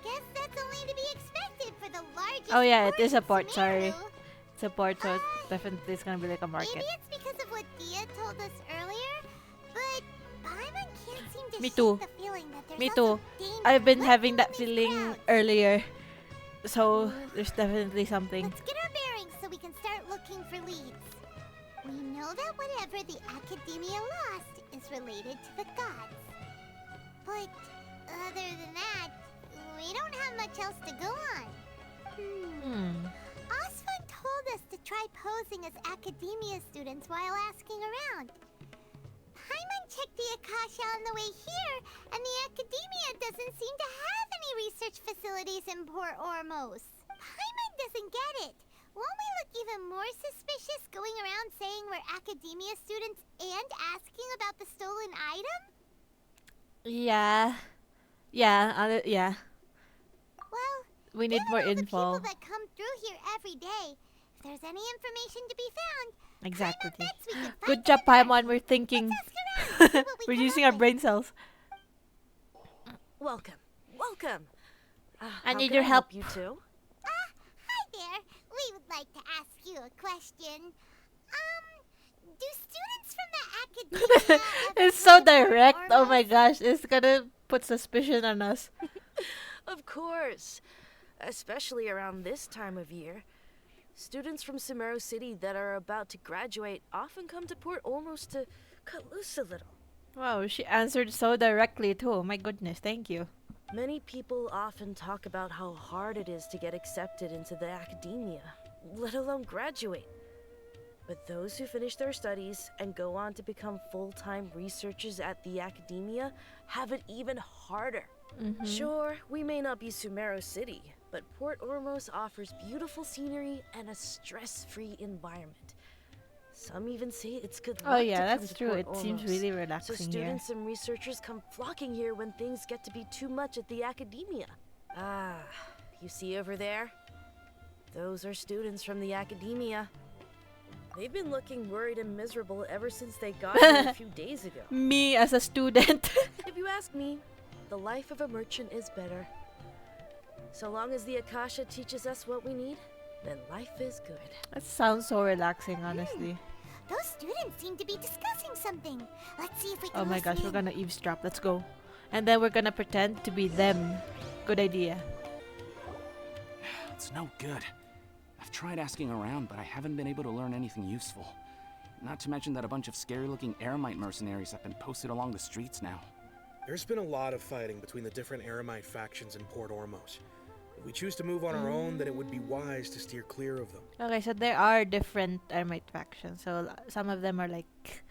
guess that's only to be expected for the largest Oh yeah, it port is a in port, sorry. Sumeru. It's a port, so definitely it's gonna be like a market. Maybe it's because of what Dia told us earlier, but Paimon can't seem to Me shake too. the feeling that there's Me also too. danger I've been lurking having in that these feeling crowds. earlier. So there's definitely something. Let's get our bearings so we can start looking for leads. We know that whatever the Academia lost is related to the gods. But other than that, we don't have much else to go on. Osfun told us to try posing as Academia students while asking around. Paimon checked the Akasha on the way here, and the Academia doesn't seem to have any research facilities in Port Ormos. Paimon doesn't get it. Won't we look even more suspicious going around saying we're Academia students and asking about the stolen item? Yeah. Yeah, yeah. Well, We need more people info. that come through here every day. If there's any information to be found, Exactly. we can find Good job, Paimon. We're thinking. We're using our brain cells. Welcome. Welcome. I How need can your help. You too? Hi there. We would like to ask you a question. Do students from the Academia It's so direct. Oh my gosh, it's gonna put suspicion on us. Of course. Especially around this time of year. Students from Sumeru City that are about to graduate often come to Port almost to cut loose a little. Wow, she answered so directly too. My goodness, thank you. Many people often talk about how hard it is to get accepted into the academia, let alone graduate. But those who finish their studies and go on to become full-time researchers at the academia have it even harder. Sure, we may not be Sumeru City, but Port Ormos offers beautiful scenery and a stress-free environment. Some even say it's good luck Oh yeah, to come that's to true. Port It seems Ormos. really So relaxing here. students and researchers come flocking here when things get to be too much at the academia. Ah, you see over there? Those are students from the academia. They've been looking worried and miserable ever since they got here a few days ago. Me as a student. If you ask me, the life of a merchant is better. So long as the Akasha teaches us what we need, then life is good. That sounds so relaxing, honestly. Those students seem to be discussing something. Let's see if we can Oh my listen gosh, we're in. gonna eavesdrop. Let's go. And then we're gonna pretend to be them. Good idea. It's no good. I've tried asking around, but I haven't been able to learn anything useful. Not to mention that a bunch of scary-looking Eremite mercenaries have been posted along the streets now. There's been a lot of fighting between the different Eremite factions in Port Ormos. If we choose to move on our own, then it would be wise to steer clear of them. Okay, so there are different Ermite factions. So some of them are like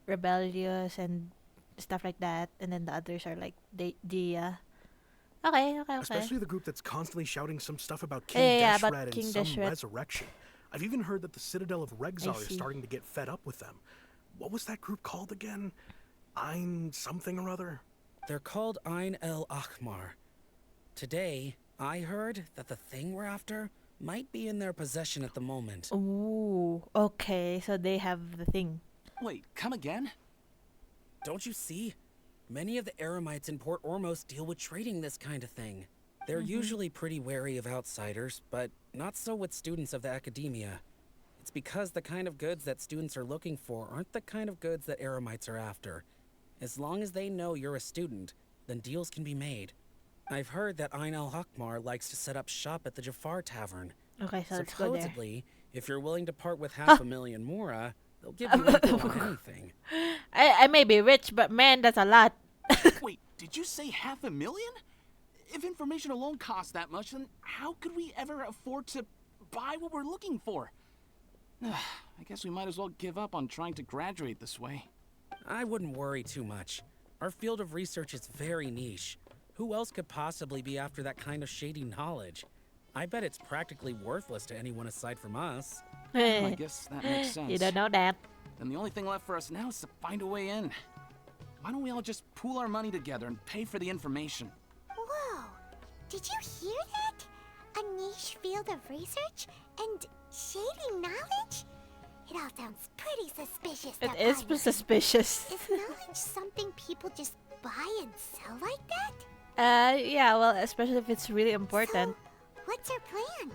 rebellious and stuff like that, and then the others are like Dia. Okay. Especially the group that's constantly shouting some stuff about King Yeah, Deshret about and King some Deshret. resurrection. I've even heard that the Citadel of Regzar is see. starting to get fed up with them. What was that group called again? Ein something or other? They're called Ein El Ahmar. Today, I heard that the thing we're after might be in their possession at the moment. Ooh, okay. So they have the thing. Wait, come again? Don't you see? Many of the Eremites in Port Ormos deal with trading this kind of thing. They're usually pretty wary of outsiders, but not so with students of the academia. It's because the kind of goods that students are looking for aren't the kind of goods that Eremites are after. As long as they know you're a student, then deals can be made. I've heard that Ein El Hakmar likes to set up shop at the Jafar Tavern. Okay, so let's go there. Supposedly, if you're willing to part with 500,000 Mora, they'll give you info on anything. I may be rich, but man, that's a lot. Wait, did you say 500,000? If information alone costs that much, then how could we ever afford to buy what we're looking for? I guess we might as well give up on trying to graduate this way. I wouldn't worry too much. Our field of research is very niche. Who else could possibly be after that kind of shady knowledge? I bet it's practically worthless to anyone aside from us. Well, I guess that makes sense. You don't know that. Then the only thing left for us now is to find a way in. Why don't we all just pool our money together and pay for the information? Whoa! Did you hear that? A niche field of research? And Shading knowledge? It all sounds pretty suspicious. It that is Paimon. suspicious. Is knowledge something people just buy and sell like that? Yeah, well, especially if it's really important. So, what's our plan?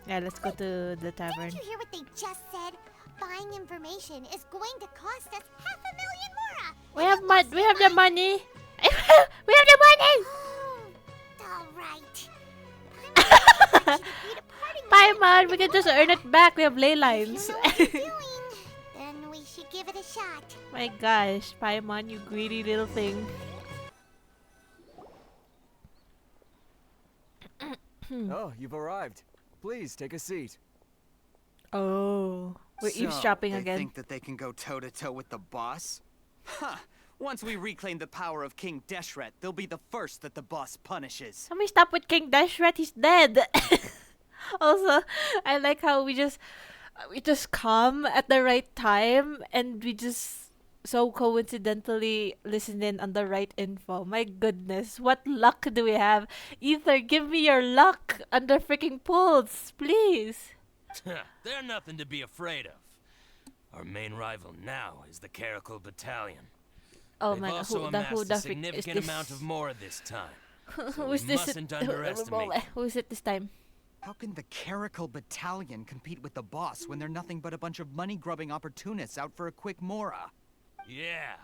Yeah, let's go to the tavern. Did you hear what they just said? Buying information is going to cost us 500,000 mora. We have we have the money. We have the money. All right. Paimon, we can just earn it back. We have ley lines. Then we should give it a shot. My gosh, Paimon, you greedy little thing. Oh, you've arrived. Please take a seat. Oh, we're eavesdropping they again. think that they can go toe-to-toe with the boss? Huh. Once we reclaim the power of King Deshret, they'll be the first that the boss punishes. Can we stop with King Deshret? He's dead. Also, I like how we just come at the right time and we just so coincidentally listen in on the right info. My goodness, what luck do we have? Ether, give me your luck on the freaking pulse, please. They're nothing to be afraid of. Our main rival now is the Caracal Battalion. Oh They've my also god, who amassed the a frick is significant this? amount of more this time. So Who's we this? mustn't underestimate. Who is it this time? How can the Caracal Battalion compete with the boss when they're nothing but a bunch of money-grubbing opportunists out for a quick mora? Yeah,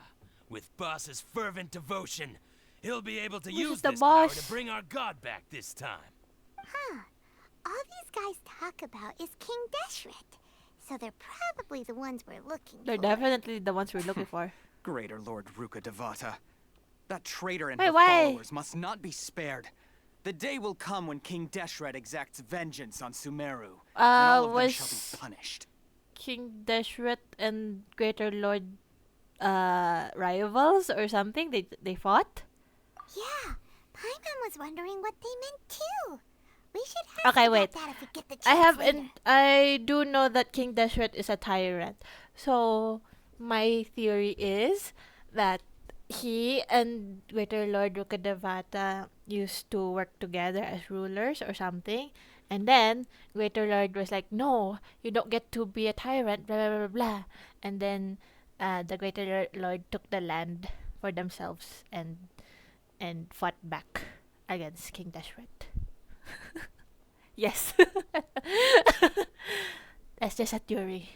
with boss's fervent devotion, he'll be able to Who's use the this power boss? to bring our god back this time. Huh. All these guys talk about is King Deshret. So they're probably the ones we're looking They're for. definitely the ones we're looking for. Greater Lord Ruka Devata. That traitor and Wait, her why? followers must not be spared. The day will come when King Deshret exacts vengeance on Sumeru, and all of them shall Was be punished. King Deshret and Greater Lord rivals or something? They fought? Yeah, Paimon was wondering what they meant too. We should ask Okay, about wait. that if we get the I chance have later. I do know that King Deshret is a tyrant. So my theory is that he and Greater Lord Rukadevata used to work together as rulers or something. And then Greater Lord was like, "No, you don't get to be a tyrant." Blah blah blah blah. And then the Greater Lord took the land for themselves and fought back against King Deshret. Yes. That's just a theory.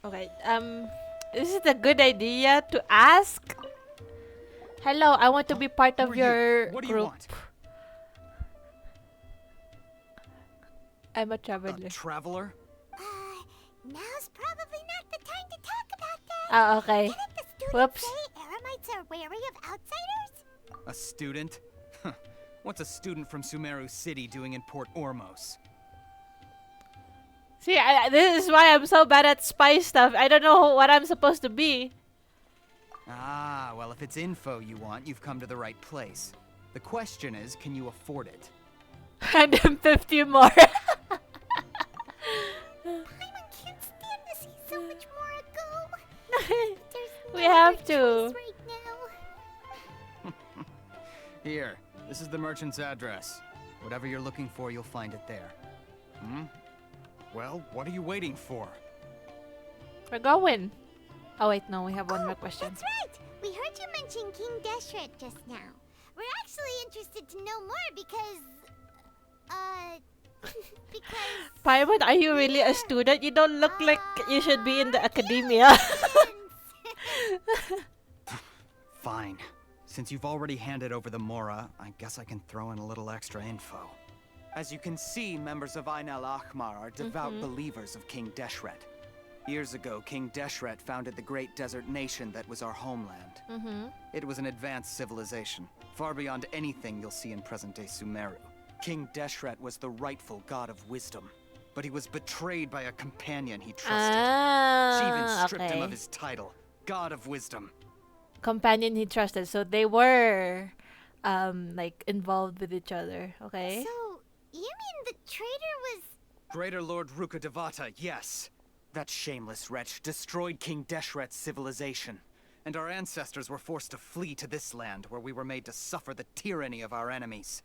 Okay, is it a good idea to ask? Hello, I want to be part of your What do you group. want? I'm a traveler. Traveler? Now's probably not the time to talk about that. Oh, okay. Didn't the students Whoops. say Eremites are wary of outsiders? A student? Huh. What's a student from Sumeru City doing in Port Ormos? See, this is why I'm so bad at spy stuff. I don't know what I'm supposed to be. Ah, well, if it's info you want, you've come to the right place. The question is, can you afford it? 150 more. Paimon can't stand to see so much more go. We have to. Right now. Here, this is the merchant's address. Whatever you're looking for, you'll find it there. Hmm? Well, what are you waiting for? We're going. Oh wait, no, we have one more question. That's right. We heard you mention King Deshret just now. We're actually interested to know more because, Paimon, are you really a student? You don't look like you should be in the academia. Fine. Since you've already handed over the Mora, I guess I can throw in a little extra info. As you can see, members of Ain al-Ahmar are devout believers of King Deshret. Years ago, King Deshret founded the great desert nation that was our homeland. It was an advanced civilization, far beyond anything you'll see in present-day Sumeru. King Deshret was the rightful god of wisdom, but he was betrayed by a companion he trusted. She even stripped him of his title, God of Wisdom. Companion he trusted, so they were like involved with each other. Okay. So you mean the traitor was? Greater Lord Ruka Devata, yes. That shameless wretch destroyed King Deshret's civilization, and our ancestors were forced to flee to this land where we were made to suffer the tyranny of our enemies.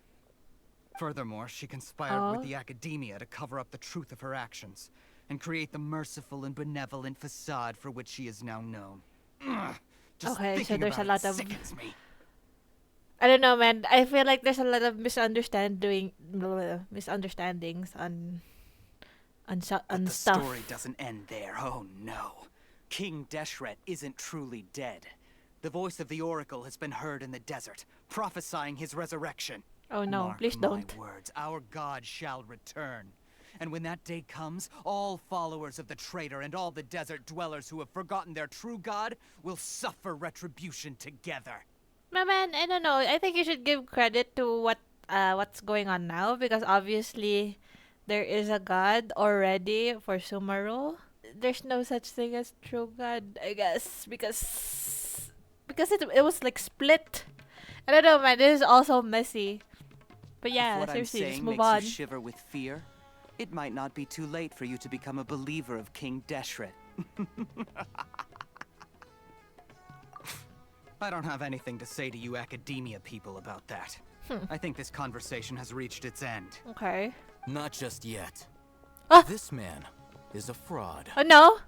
Furthermore, she conspired with Oh. the academia to cover up the truth of her actions and create the merciful and benevolent facade for which she is now known. Ugh, just Okay, so thinking there's a about lot it of. sickens me. I don't know, man. I feel like there's a lot of misunderstandings on But the stuff. story doesn't end there. Oh no. King Deshret isn't truly dead. The voice of the Oracle has been heard in the desert, prophesying his resurrection. Oh no, Mark please my don't. words, our god shall return. And when that day comes, all followers of the traitor and all the desert dwellers who have forgotten their true god will suffer retribution together. My man, I don't know. I think you should give credit to what's going on now, because obviously there is a god already for Sumeru. There's no such thing as true god, I guess, because it was like split. I don't know, man. This is also messy. But yeah, If what seriously, I'm just saying move makes on. you shiver with fear, it might not be too late for you to become a believer of King Deshret. I don't have anything to say to you academia people about that. I think this conversation has reached its end. Okay. Not just yet. Ah! This man is a fraud. Oh no!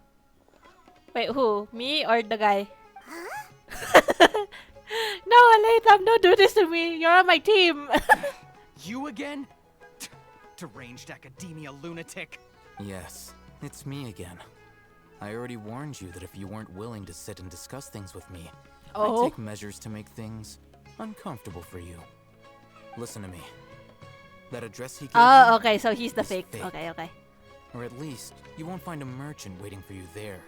Wait, who? Me or the guy? No, Latham, don't do this to me. You're on my team. You again? Deranged academia lunatic. Yes, it's me again. I already warned you that if you weren't willing to sit and discuss things with me, Oh. I'd take measures to make things uncomfortable for you. Listen to me. That address he gave Oh, you okay, so he's the is fake. Okay, okay. Or at least, you won't find a merchant waiting for you there.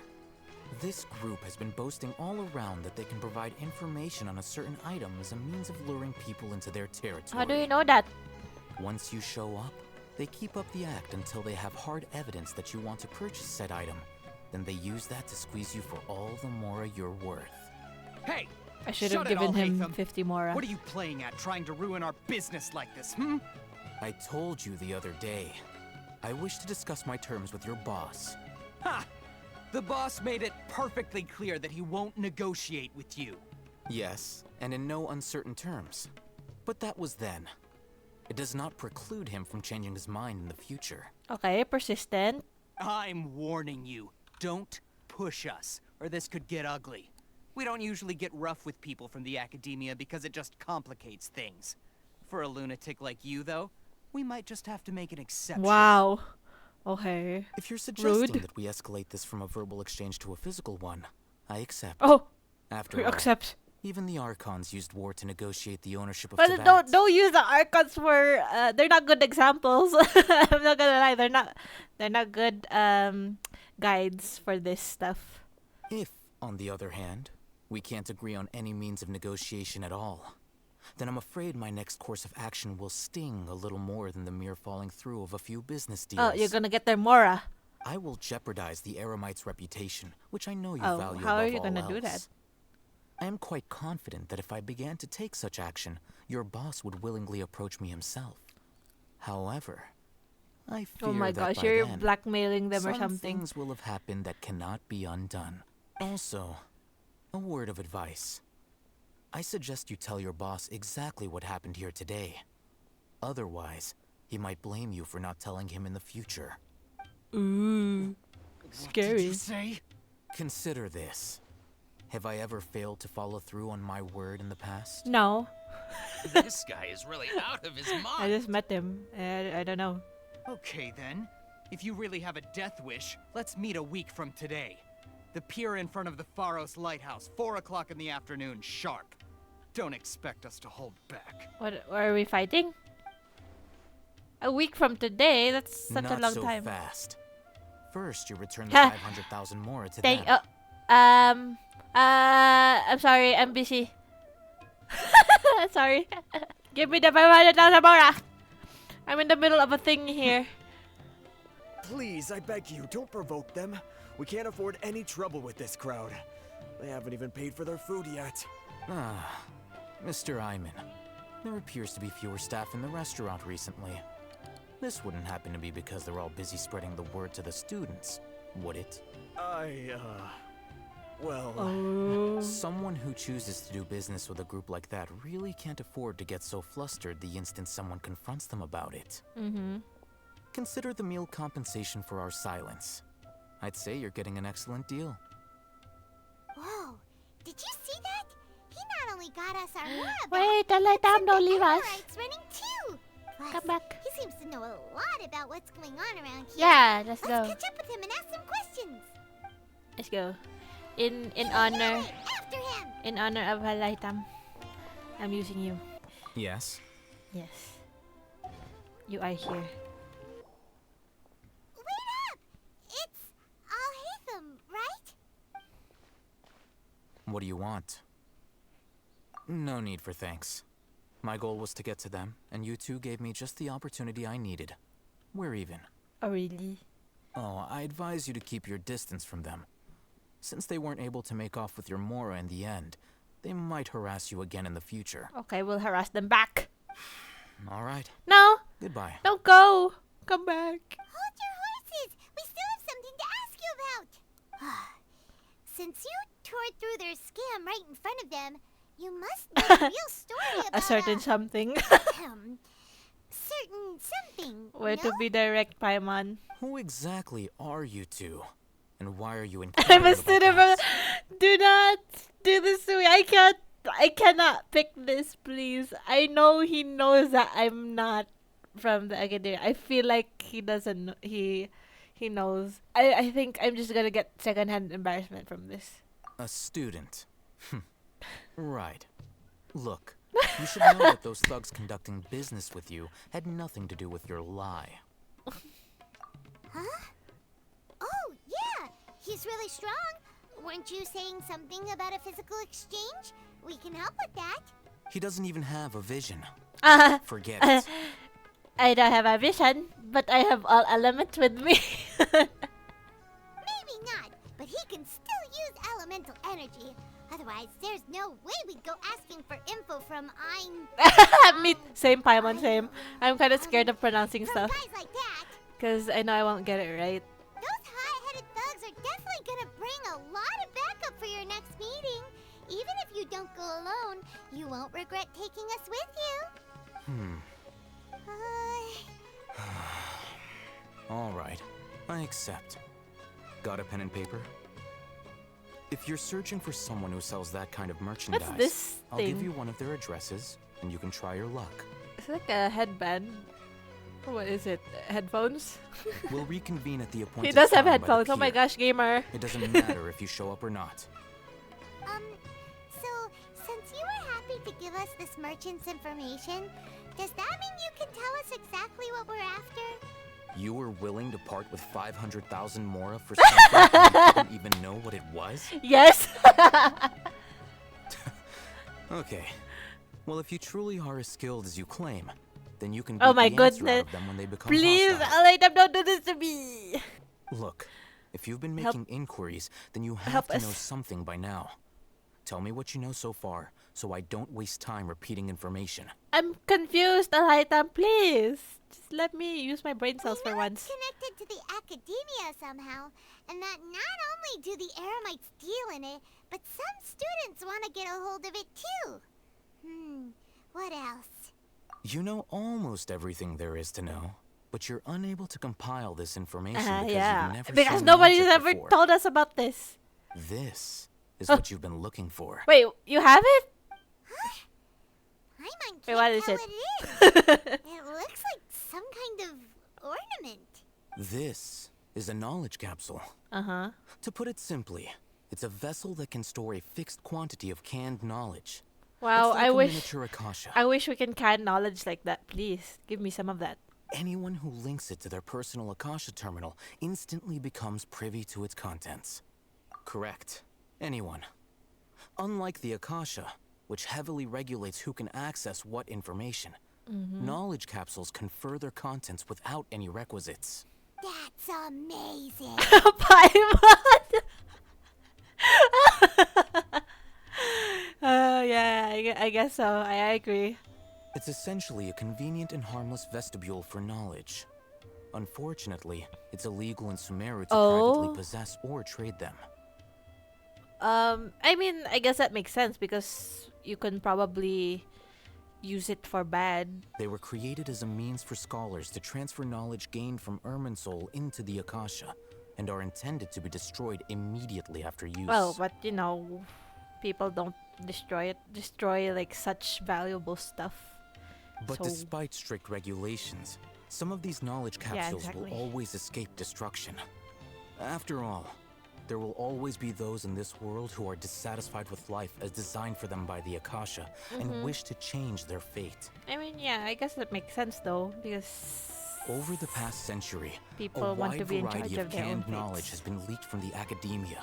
This group has been boasting all around that they can provide information on a certain item as a means of luring people into their territory. How do you know that? Once you show up, they keep up the act until they have hard evidence that you want to purchase said item. Then they use that to squeeze you for all the mora you're worth. Hey! I should shut have it all, given him Hatham. 50 mora. What are you playing at, trying to ruin our business like this, hmm? I told you the other day. I wish to discuss my terms with your boss. Ha! The boss made it perfectly clear that he won't negotiate with you. Yes, and in no uncertain terms. But that was then. It does not preclude him from changing his mind in the future. Okay, persistent. I'm warning you, don't push us, or this could get ugly. We don't usually get rough with people from the academia because it just complicates things. For a lunatic like you, though, we might just have to make an exception. Wow. Okay. If you're suggesting Rude. that we escalate this from a verbal exchange to a physical one, I accept. Oh. After We all, accept. even the Archons used war to negotiate the ownership of But Tibet. don't use the Archons for they're not good examples. I'm not gonna lie, they're not good guides for this stuff. If, on the other hand, we can't agree on any means of negotiation at all, then I'm afraid my next course of action will sting a little more than the mere falling through of a few business deals. Oh, you're gonna get their mora. I will jeopardize the Eremite's reputation, which I know you Oh, value how are above you all gonna do that? else. I am quite confident that if I began to take such action, your boss would willingly approach me himself. However, I fear Oh my that gosh, by you're then, blackmailing them or some something. things will have happened that cannot be undone. Also, a word of advice. I suggest you tell your boss exactly what happened here today. Otherwise, he might blame you for not telling him in the future. Ooh. Scary. What did you say? Consider this. Have I ever failed to follow through on my word in the past? No. This guy is really out of his I mind. just met him. I don't know. Okay then. If you really have a death wish, let's meet a week from today. The pier in front of the Pharos Lighthouse, 4 o'clock in the afternoon, sharp. Don't expect us to hold back. What are we fighting? A week from today? That's such Not a long so time. fast. First, you return the 500,000 more to them. I'm sorry, I'm busy. Sorry. Give me the 500,000 mora. I'm in the middle of a thing here. Please, I beg you, don't provoke them. We can't afford any trouble with this crowd. They haven't even paid for their food yet. Ah, Mr. Iman. There appears to be fewer staff in the restaurant recently. This wouldn't happen to be because they're all busy spreading the word to the students, would it? Well... Someone who chooses to do business with a group like that really can't afford to get so flustered the instant someone confronts them about it. Consider the meal compensation for our silence. I'd say you're getting an excellent deal. Whoa, did you see that? He not only got us our Mora back, Wait, don't let them don't leave us. Eremites running too. Plus, Come back. He seems to know a lot about what's going on around here. Yeah, let's go. Let's catch up with him and ask some questions. Let's go. In honor After him. in honor of Halaitam, I'm using you. Yes? Yes. You are here. Wait up! It's Alhaitham, right? What do you want? No need for thanks. My goal was to get to them, and you two gave me just the opportunity I needed. We're even. Oh, really? Oh, I advise you to keep your distance from them. Since they weren't able to make off with your Mora in the end, they might harass you again in the future. Okay, we'll harass them back. All right. No! Goodbye. Don't go! Come back. Hold your horses! We still have something to ask you about! Since you tore through their scam right in front of them, you must know the real story about A certain something. certain something, Where no? to be direct, Paimon. Who exactly are you two? And why are you in I'm a student from... Do not do this to me. I cannot pick this, please. I know he knows that I'm not from the academia. I feel like he doesn't know. He knows. I think I'm just gonna get secondhand embarrassment from this. A student. Right. Look, you should know that those thugs conducting business with you had nothing to do with your lie. Huh? Oh, yeah! He's really strong. Weren't you saying something about a physical exchange? We can help with that. He doesn't even have a vision. Forget it. I don't have a vision, but I have all elements with me. Maybe not, but he can still use elemental energy. Otherwise, there's no way we'd go asking for info from Me, same Paimon, same. I'm kind of scared of pronouncing stuff. guys like that. Because I know I won't get it right. Those hot-headed thugs are definitely gonna bring a lot of backup for your next meeting. Even if you don't go alone, you won't regret taking us with you. All right. I accept. Got a pen and paper? If you're searching for someone who sells that kind of merchandise, this I'll give thing? you one of their addresses, and you can try your luck. It's like a headband. What is it? Headphones? We'll reconvene at the appointed He does have time by the headphones. Oh my pier. gosh, gamer. It doesn't matter if you show up or not. So, since you were happy to give us this merchant's information, does that mean you can tell us exactly what we're after? You were willing to part with 500,000 Mora for something you didn't even know what it was? Yes. Okay. Well, if you truly are as skilled as you claim, then you can Oh beat my the answer goodness. out of them when they become Please, hostile. Alaitam, don't do this to me. Look, if you've been Help- making inquiries, then you have help to us. know something by now. Tell me what you know so far, so I don't waste time repeating information. I'm confused, Alaitam. Please. Just let me use my brain cells for once. Connected to the academia somehow, and that not only do the Eremites deal in it, but some students want to get a hold of it too. What else? You know almost everything there is to know, but you're unable to compile this information because Yeah. you've never Because seen nobody's magic ever before. told us about this. This is Oh. what you've been looking for. Wait, you have it? Wait, what is Tell it? It looks like some kind of ornament. This is a knowledge capsule. Uh-huh. To put it simply, it's a vessel that can store a fixed quantity of canned knowledge. Wow, It's like I a wish miniature Akasha. I wish we can can knowledge like that, please. Give me some of that. Anyone who links it to their personal Akasha terminal instantly becomes privy to its contents. Correct. Anyone. Unlike the Akasha, which heavily regulates who can access what information, knowledge capsules confer their contents without any requisites. That's amazing. Paimon! Yeah, I guess so. I agree. It's essentially a convenient and harmless vestibule for knowledge. Unfortunately, it's illegal in Sumeru to privately possess or trade them. I mean, I guess that makes sense because you can probably use it for bad. They were created as a means for scholars to transfer knowledge gained from Irminsul into the Akasha, and are intended to be destroyed immediately after use. Well, but you know, people don't destroy like such valuable stuff. But So- despite strict regulations, some of these knowledge capsules exactly. will always escape destruction. After all, there will always be those in this world who are dissatisfied with life as designed for them by the Akasha and Mhm. wish to change their fate. I mean, yeah, I guess that makes sense though because Over the past century, People a want wide to be in variety charge of of their own canned knowledge fates. has been leaked from the academia.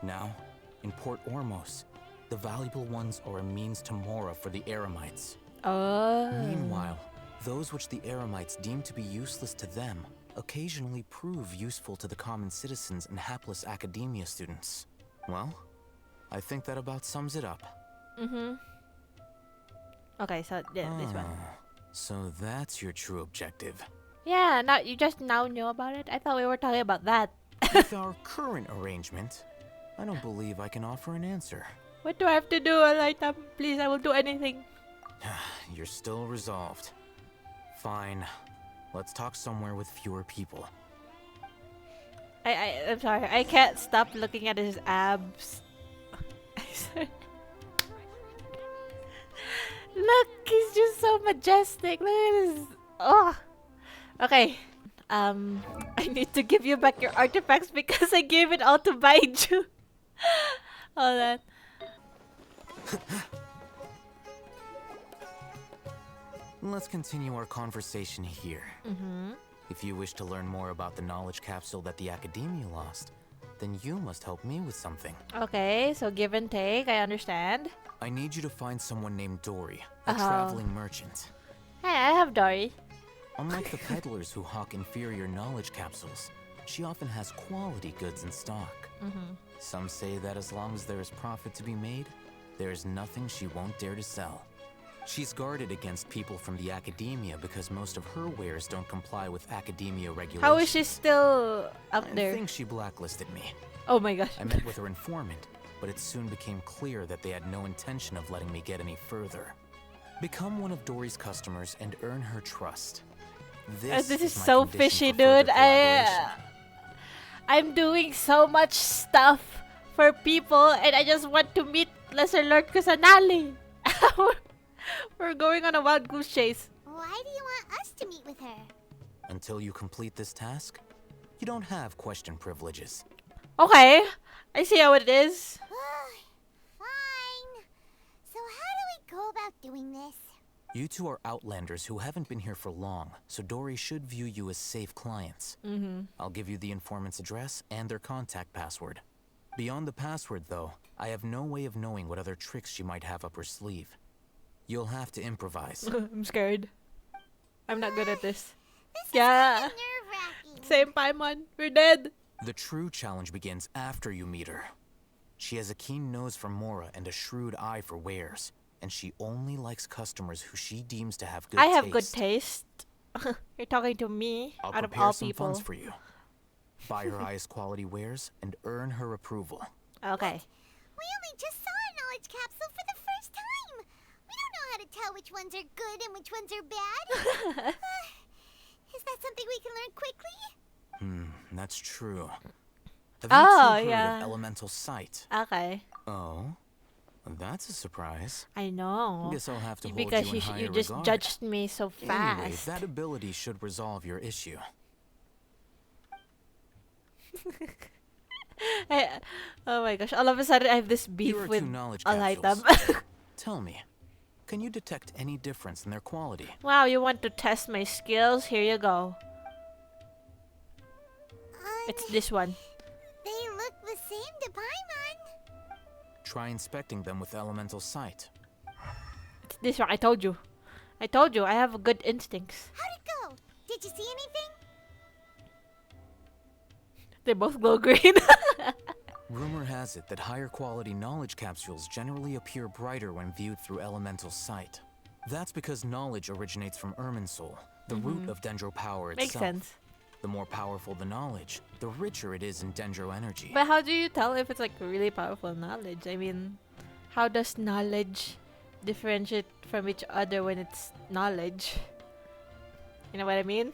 Now, in Port Ormos, the valuable ones are a means to Mora for the Eremites. Oh. Meanwhile, those which the Eremites deem to be useless to them occasionally prove useful to the common citizens and hapless academia students. Well, I think that about sums it up. Mhm. Okay, so yeah, this one. So that's your true objective. Yeah, now you just now knew about it. I thought we were talking about that. With our current arrangement, I don't believe I can offer an answer. What do I have to do, Alaita? Please, I will do anything. You're still resolved. Fine. Let's talk somewhere with fewer people. I'm sorry. I can't stop looking at his abs. Look, he's just so majestic. Look at this. Oh. Okay. I need to give you back your artifacts because I gave it all to Baiju. Hold on. Let's continue our conversation here. Mm-hmm. If you wish to learn more about the knowledge capsule that the Academia lost, then you must help me with something. Okay, so give and take. I understand. I need you to find someone named Dory, a Uh-huh. traveling merchant. Hey, I have Dory. Unlike the peddlers who hawk inferior knowledge capsules, she often has quality goods in stock. Mm-hmm. Some say that as long as there is profit to be made, there is nothing she won't dare to sell. She's guarded against people from the Academia because most of her wares don't comply with Academia regulations. How is she still out I there? think she blacklisted me. Oh my gosh. I met with her informant, but it soon became clear that they had no intention of letting me get any further. Become one of Dory's customers and earn her trust. This is my so condition fishy, for further dude. collaboration. I'm doing so much stuff for people, and I just want to meet Lesser Lord Kusanali. We're going on a wild goose chase. Why do you want us to meet with her? Until you complete this task, you don't have question privileges. Okay, I see how it is. Fine. So how do we go about doing this? You two are outlanders who haven't been here for long, so Dory should view you as safe clients. Mm-hmm. I'll give you the informant's address and their contact password. Beyond the password, though, I have no way of knowing what other tricks she might have up her sleeve. You'll have to improvise. I'm scared. I'm not good at this. Yeah. Same Paimon. We're dead. The true challenge begins after you meet her. She has a keen nose for Mora and a shrewd eye for wares, and she only likes customers who she deems to have good I taste. have good taste. You're talking to me I'll out of prepare all some people. funds for you. Buy her highest quality wares and earn her approval. Okay. We only just saw a knowledge capsule for the first time. We don't know how to tell which ones are good and which ones are bad. Is that something we can learn quickly? That's true. Have Oh, you two heard yeah. of elemental sight? Okay. Oh, that's a surprise. I know. Guess I'll have to hold Because you in higher you just regard. judged me so fast. Anyway, that ability should resolve your issue. Oh my gosh! All of a sudden, I have this beef Here are with two knowledge all item. capsules. Tell me, can you detect any difference in their quality? Wow, you want to test my skills? Here you go. It's this one. They look the same to Paimon. Try inspecting them with elemental sight. It's this one. I told you. I told you. I have good instincts. How'd it go? Did you see anything? They both glow green. Rumor has it that higher quality knowledge capsules generally appear brighter when viewed through elemental sight. That's because knowledge originates from Irminsul, the root of Dendro power itself. Makes sense. The more powerful the knowledge, the richer it is in dendro energy. But how do you tell if it's like really powerful knowledge? I mean, how does knowledge differentiate from each other when it's knowledge? You know what I mean?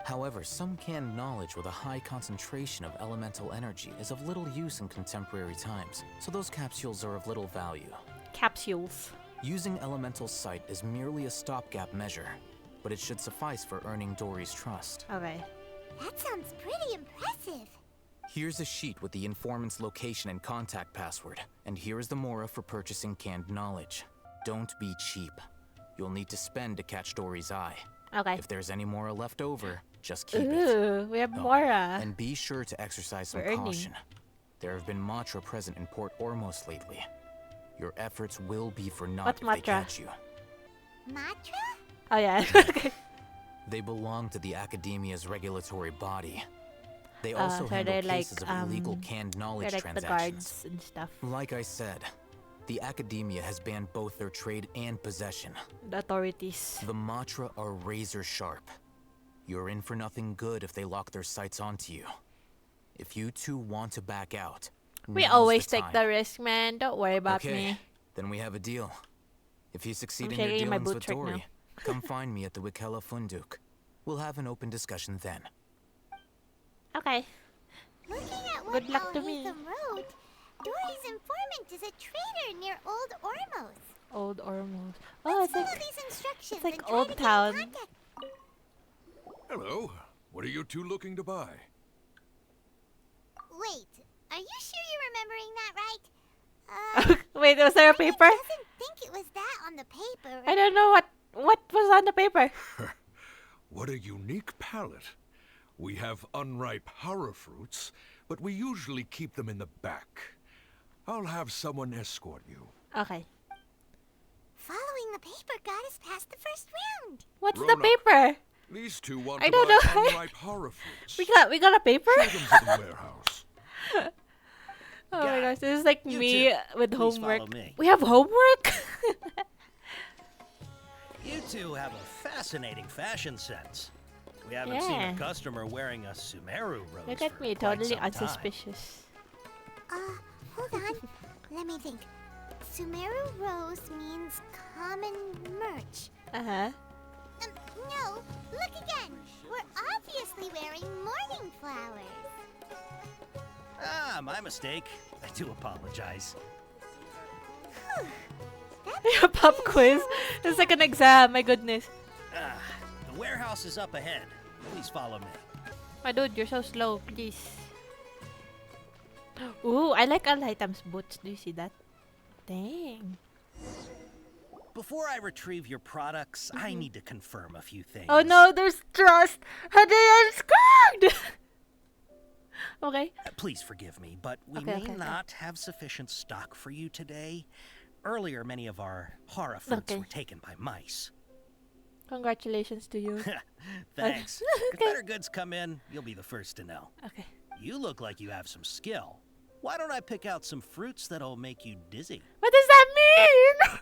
However, some canned knowledge with a high concentration of elemental energy is of little use in contemporary times, so those capsules are of little value. Capsules. Using elemental sight is merely a stopgap measure, but it should suffice for earning Dory's trust. Okay. That sounds pretty impressive. Here's a sheet with the informant's location and contact password, and here is the mora for purchasing canned knowledge. Don't be cheap. You'll need to spend to catch Dory's eye. Okay. If there's any mora left over, just keep Ooh, it. we have mora. And be sure to exercise some We're earning. caution. There have been Matra present in Port Ormos lately. Your efforts will be for naught What's if they Matra? catch you. Matra? Oh yeah. Okay. They belong to the Academia's regulatory body. They also so handle they're cases like, of illegal canned knowledge they're like the transactions. guards and stuff. Like I said, the Academia has banned both their trade and possession. The authorities. The Matra are razor sharp. You're in for nothing good if they lock their sights onto you. If you two want to back out, We now's always the take time. the risk, man. Don't worry about Okay, me. then we have a deal. If you succeed I'm in your shaking my dealings with boots right now. Dory, come find me at the Wikela Funduk. We'll have an open discussion then. Okay. Looking at what Good luck to me. Al-Haytham wrote, Dory's informant is a trader near Old Ormos. Old Ormos. Oh, it's Follow like these instructions it's like and try to Old get in Town. contact. Hello. What are you two looking to buy? Wait, are you sure you're remembering that right? Wait, was there a paper? I didn't think it was that on the paper. I don't know what was on the paper. What a unique palette. We have unripe horror fruits, but we usually keep them in the back. I'll have someone escort you. Okay. Following the paper got us past the first round. What's the Ronak, paper? These two want I to don't buy know. unripe horror fruits. We got a paper? Show them to the warehouse. Oh my gosh, this is like You me two, with please homework. follow me. We have homework? You two have a fascinating fashion sense. We haven't seen Yeah. a customer wearing a Sumeru rose. Look at for me, quite totally some time. unsuspicious. Hold on. Let me think. Sumeru Rose means common merch. Uh-huh. No, look again. We're obviously wearing morning flowers. Ah, my mistake. I do apologize. A pop quiz. It's like an exam, my goodness. Ah, the warehouse is up ahead. Please follow me. My dude, you're so slow, please. Ooh, I like Al-Haytham's boots. Do you see that? Dang. Before I retrieve your products, I need to confirm a few things. Oh no, there's trust. How they are scared. Okay. Please forgive me, but we Okay, may okay, okay. not have sufficient stock for you today. Earlier, many of our horror fruits Okay. were taken by mice. Congratulations to you. Thanks. If Okay. better goods come in, you'll be the first to know. Okay. You look like you have some skill. Why don't I pick out some fruits that'll make you dizzy? What does that mean?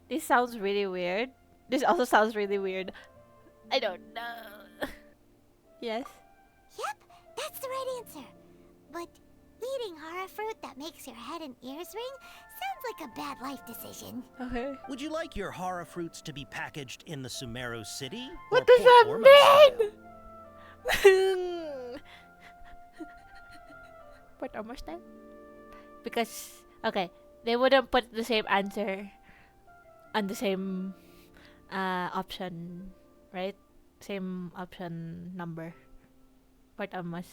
This sounds really weird. This also sounds really weird. I don't know. Yes? Yep, that's the right answer. But eating horror fruit that makes your head and ears ring sounds like a bad life decision. Okay. Would you like your horror fruits to be packaged in the Sumeru city? What or does Port that Ormos mean? Port Ormos style? Because, okay, they wouldn't put the same answer on the same option, right? Same option number. Port Ormos.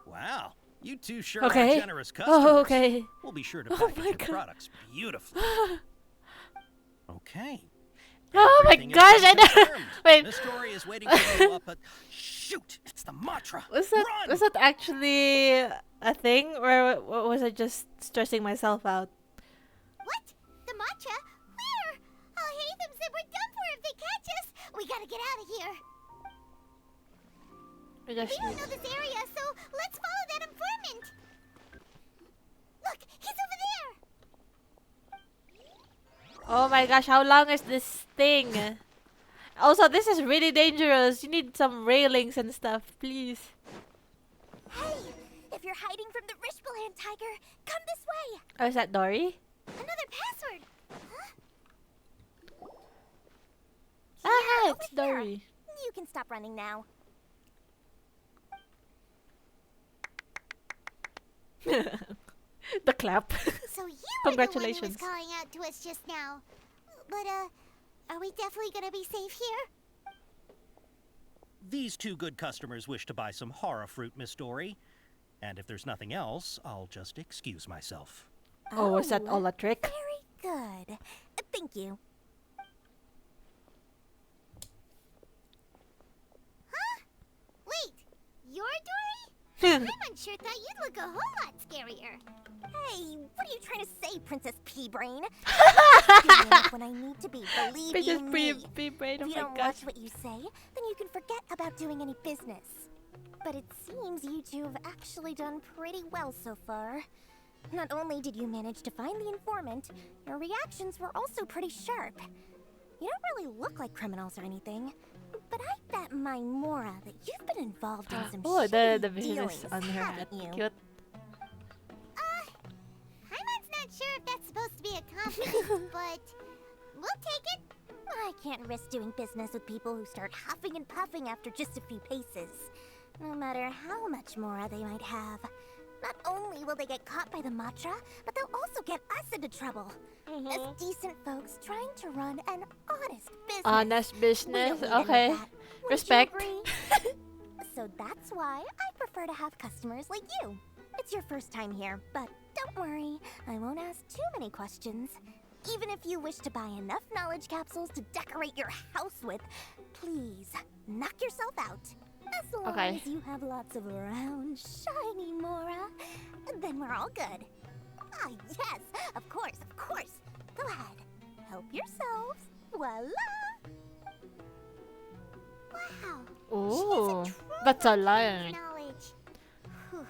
Wow, you two sure Okay. are generous customers. Oh, okay. We'll be sure to Oh package my your God. products beautifully. Okay. Oh my Everything is gosh, I know. confirmed. Wait. Miss Dory is waiting for you up at... Shoot, it's the Matra. Was that actually a thing, or was I just stressing myself out? What? The matcha? Where? Al-Haytham said we're done for if they catch us. We gotta get out of here. We got We don't know this area, so let's follow that informant. Look, he's over there. Oh my gosh, how long is this thing? Also, this is really dangerous. You need some railings and stuff, please. Hey, if you're hiding from the Rishbaland tiger, come this way. Oh, is that Dory? Another password. Huh? Ah, Here, it's over here. Dory. You can stop running now. The clap. So you Congratulations. were the one who was calling out to us just now. But are we definitely gonna be safe here? These two good customers wish to buy some horror fruit, Miss Dory. And if there's nothing else, I'll just excuse myself. Oh, was that all a trick? Very good. Thank you. Huh? Wait, you're Dory? I'm unsure thought you'd look a whole lot scarier. Hey, what are you trying to say, Princess Pea-Brain? When I need to be, believe Princess you me. Pea-Brain, oh If you my don't gosh. watch what you say, then you can forget about doing any business. But it seems you two have actually done pretty well so far. Not only did you manage to find the informant, your reactions were also pretty sharp. You don't really look like criminals or anything, but I bet my Mora that you've been involved in some Oh, shady the business dealings, on her hat. haven't you? Cute. Paimon's not sure if that's supposed to be a compliment, but we'll take it. I can't risk doing business with people who start huffing and puffing after just a few paces. No matter how much Mora they might have. Not only will they get caught by the Matra, but they'll also get us into trouble. As decent folks trying to run an honest business. Honest We business? don't need any of Okay. that. Wouldn't Respect. you agree? So that's why I prefer to have customers like you. It's your first time here, but don't worry, I won't ask too many questions. Even if you wish to buy enough knowledge capsules to decorate your house with, please knock yourself out. As long Okay. as you have lots of round, shiny Mora, then we're all good. Ah, yes, of course, of course. Go ahead, help yourselves. Voila! Wow. Ooh, that's a lion. Knowledge. Whew.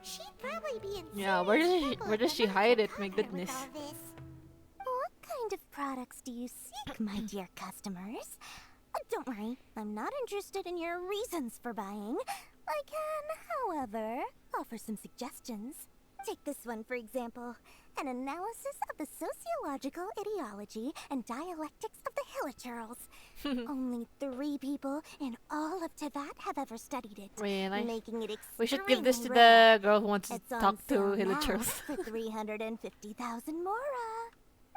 She'd probably be in Yeah, where does she hide it? My goodness. What kind of products do you seek, my dear customers? Don't worry, I'm not interested in your reasons for buying. I can, however, offer some suggestions. Take this one, for example. An analysis of the sociological ideology and dialectics of the Hilichurls. Only 3 people in all of Teyvat have ever studied it, Really? making it We should give this to extremely rare. the girl who wants to It's on talk to sale now Hilichurls. for 350,000 Mora.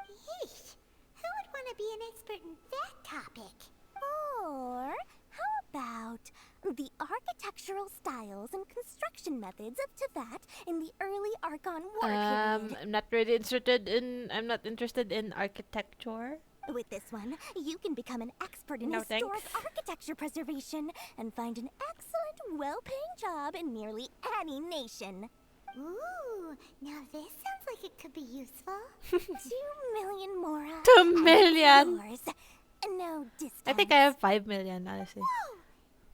Yeesh. Who would want to be an expert in that topic? Or how about the architectural styles and construction methods of Teyvat in the early Archon War period? I'm not really interested in. I'm not interested in architecture. With this one, you can become an expert in No, historic thanks. architecture preservation and find an excellent, well-paying job in nearly any nation. Ooh, now this sounds like it could be useful. 2 million Mora. 2 million. Yours. No discount. I think I have 5 million, honestly.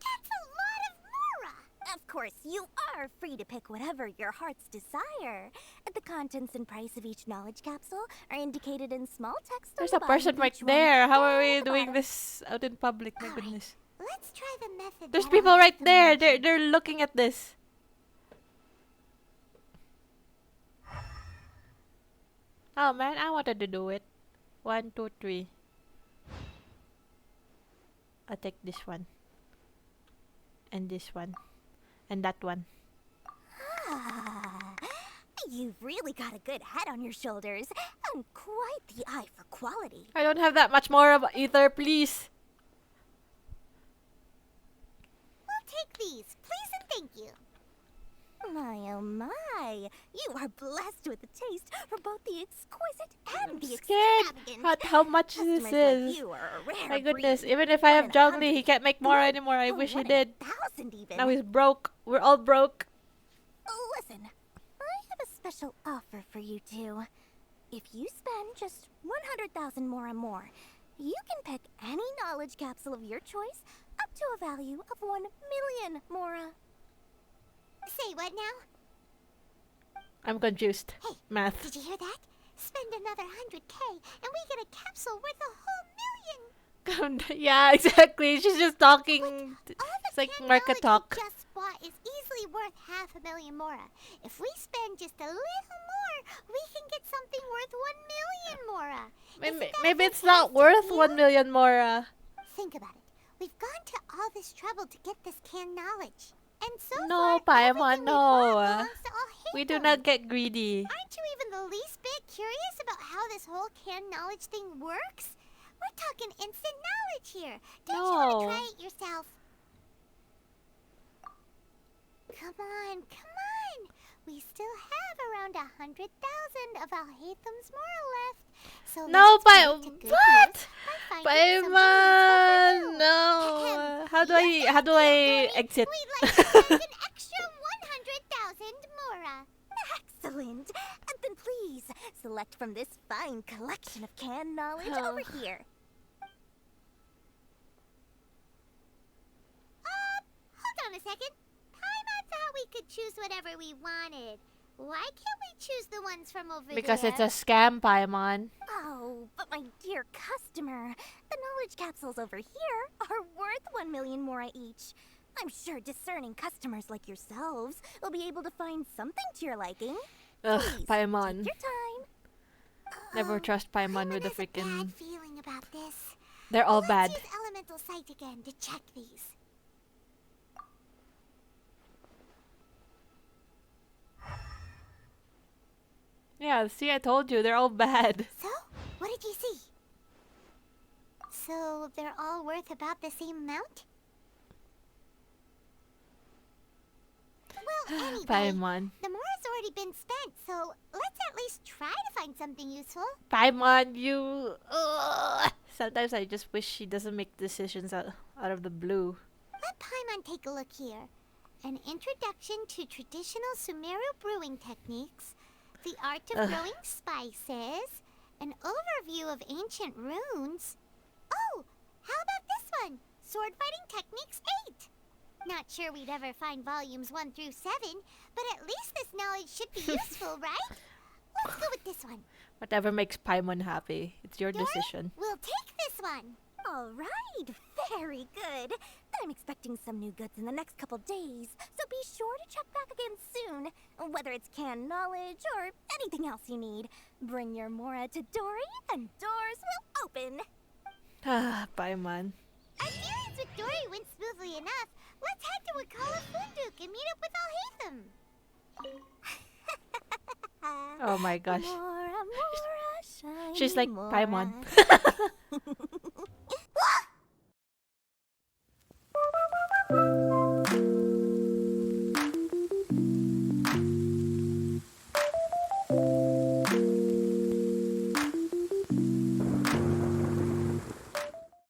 That's a lot of Mora! Of course, you are free to pick whatever your heart's desire. The contents and price of each knowledge capsule are indicated in small text on There's the a bottom person of right each one. there. How are Down we at the doing bottom. this out in public? My Alright, goodness. Let's try the method. There's that people allows right the there. magic. They're looking at this. Oh man, I wanted to do it. 1, 2, 3. I'll take this one. And this one. And that one. Ah, you've really got a good head on your shoulders and quite the eye for quality. I don't have that much more of either, please. We'll take these, please and thank you. My oh my, you are blessed with a taste for both the exquisite and the Scared extravagant. at how much this Customers is. like you are a rare My goodness, breed. even if I have One in a Zhongli, he can't make more anymore. I wish he one in a did. 1,000 even. Now he's broke. We're all broke. Listen, I have a special offer for you two. If you spend just 100,000 Mora more, you can pick any knowledge capsule of your choice up to a value of 1 million Mora. Say what now? I'm confused. Hey, Math. Did you hear that? Spend another 100K and we get a capsule worth a whole million. Yeah, exactly. She's just talking. It's like market talk. Just bought is easily worth 500,000 mora. If we spend just a little more, we can get something worth 1,000,000 mora. Maybe it's not worth 1,000,000 mora. Think about it. We've gone to all this trouble to get this canned knowledge. And so No, far, Paimon, no. We do not get greedy. Aren't you even the least bit curious about how this whole canned knowledge thing works? We're talking instant knowledge here. Don't you want to try it yourself? Come on, come on. We still have around 100,000 of Alhaitham's moral left. So No, what? Paimon, no. How do I exit? We'd like to spend an extra 100,000 mora. Excellent. Then please select from this fine collection of canned knowledge over here. Hold on a second. Paimon thought we could choose whatever we wanted. Why can't we choose the ones from over there? Because it's a scam, Paimon. Oh, but my dear customer, the knowledge capsules over here are worth 1,000,000 mora each. I'm sure discerning customers like yourselves will be able to find something to your liking. Ugh, Please, Paimon. take your time. Never trust Paimon with the freaking. Bad feeling about this. They're all bad. Let's use Elemental Sight again to check these. Yeah, see, I told you, they're all bad. So, what did you see? So, they're all worth about the same amount? Well, anyway, Paimon. the mora's already been spent, so let's at least try to find something useful. Paimon, you. Ugh. Sometimes I just wish she doesn't make decisions out of the blue. Let Paimon take a look here. An introduction to traditional Sumeru brewing techniques, the art of growing spices, an overview of ancient runes. Oh, how about this one? Sword Fighting Techniques 8. Not sure we'd ever find volumes 1 through 7, but at least this knowledge should be useful, right? Let's go with this one. Whatever makes Paimon happy. It's your decision. We'll take this one. All right, very good. I'm expecting some new goods in the next couple days, so be sure to check back again soon. Whether it's canned knowledge or anything else you need, bring your mora to Dory and doors will open. Ah, Paimon. Our dealings with Dory went smoothly enough. Let's head to Wakala Funduk and meet up with Alhaitham. Oh my gosh. Mora, mora, She's like mora. Paimon.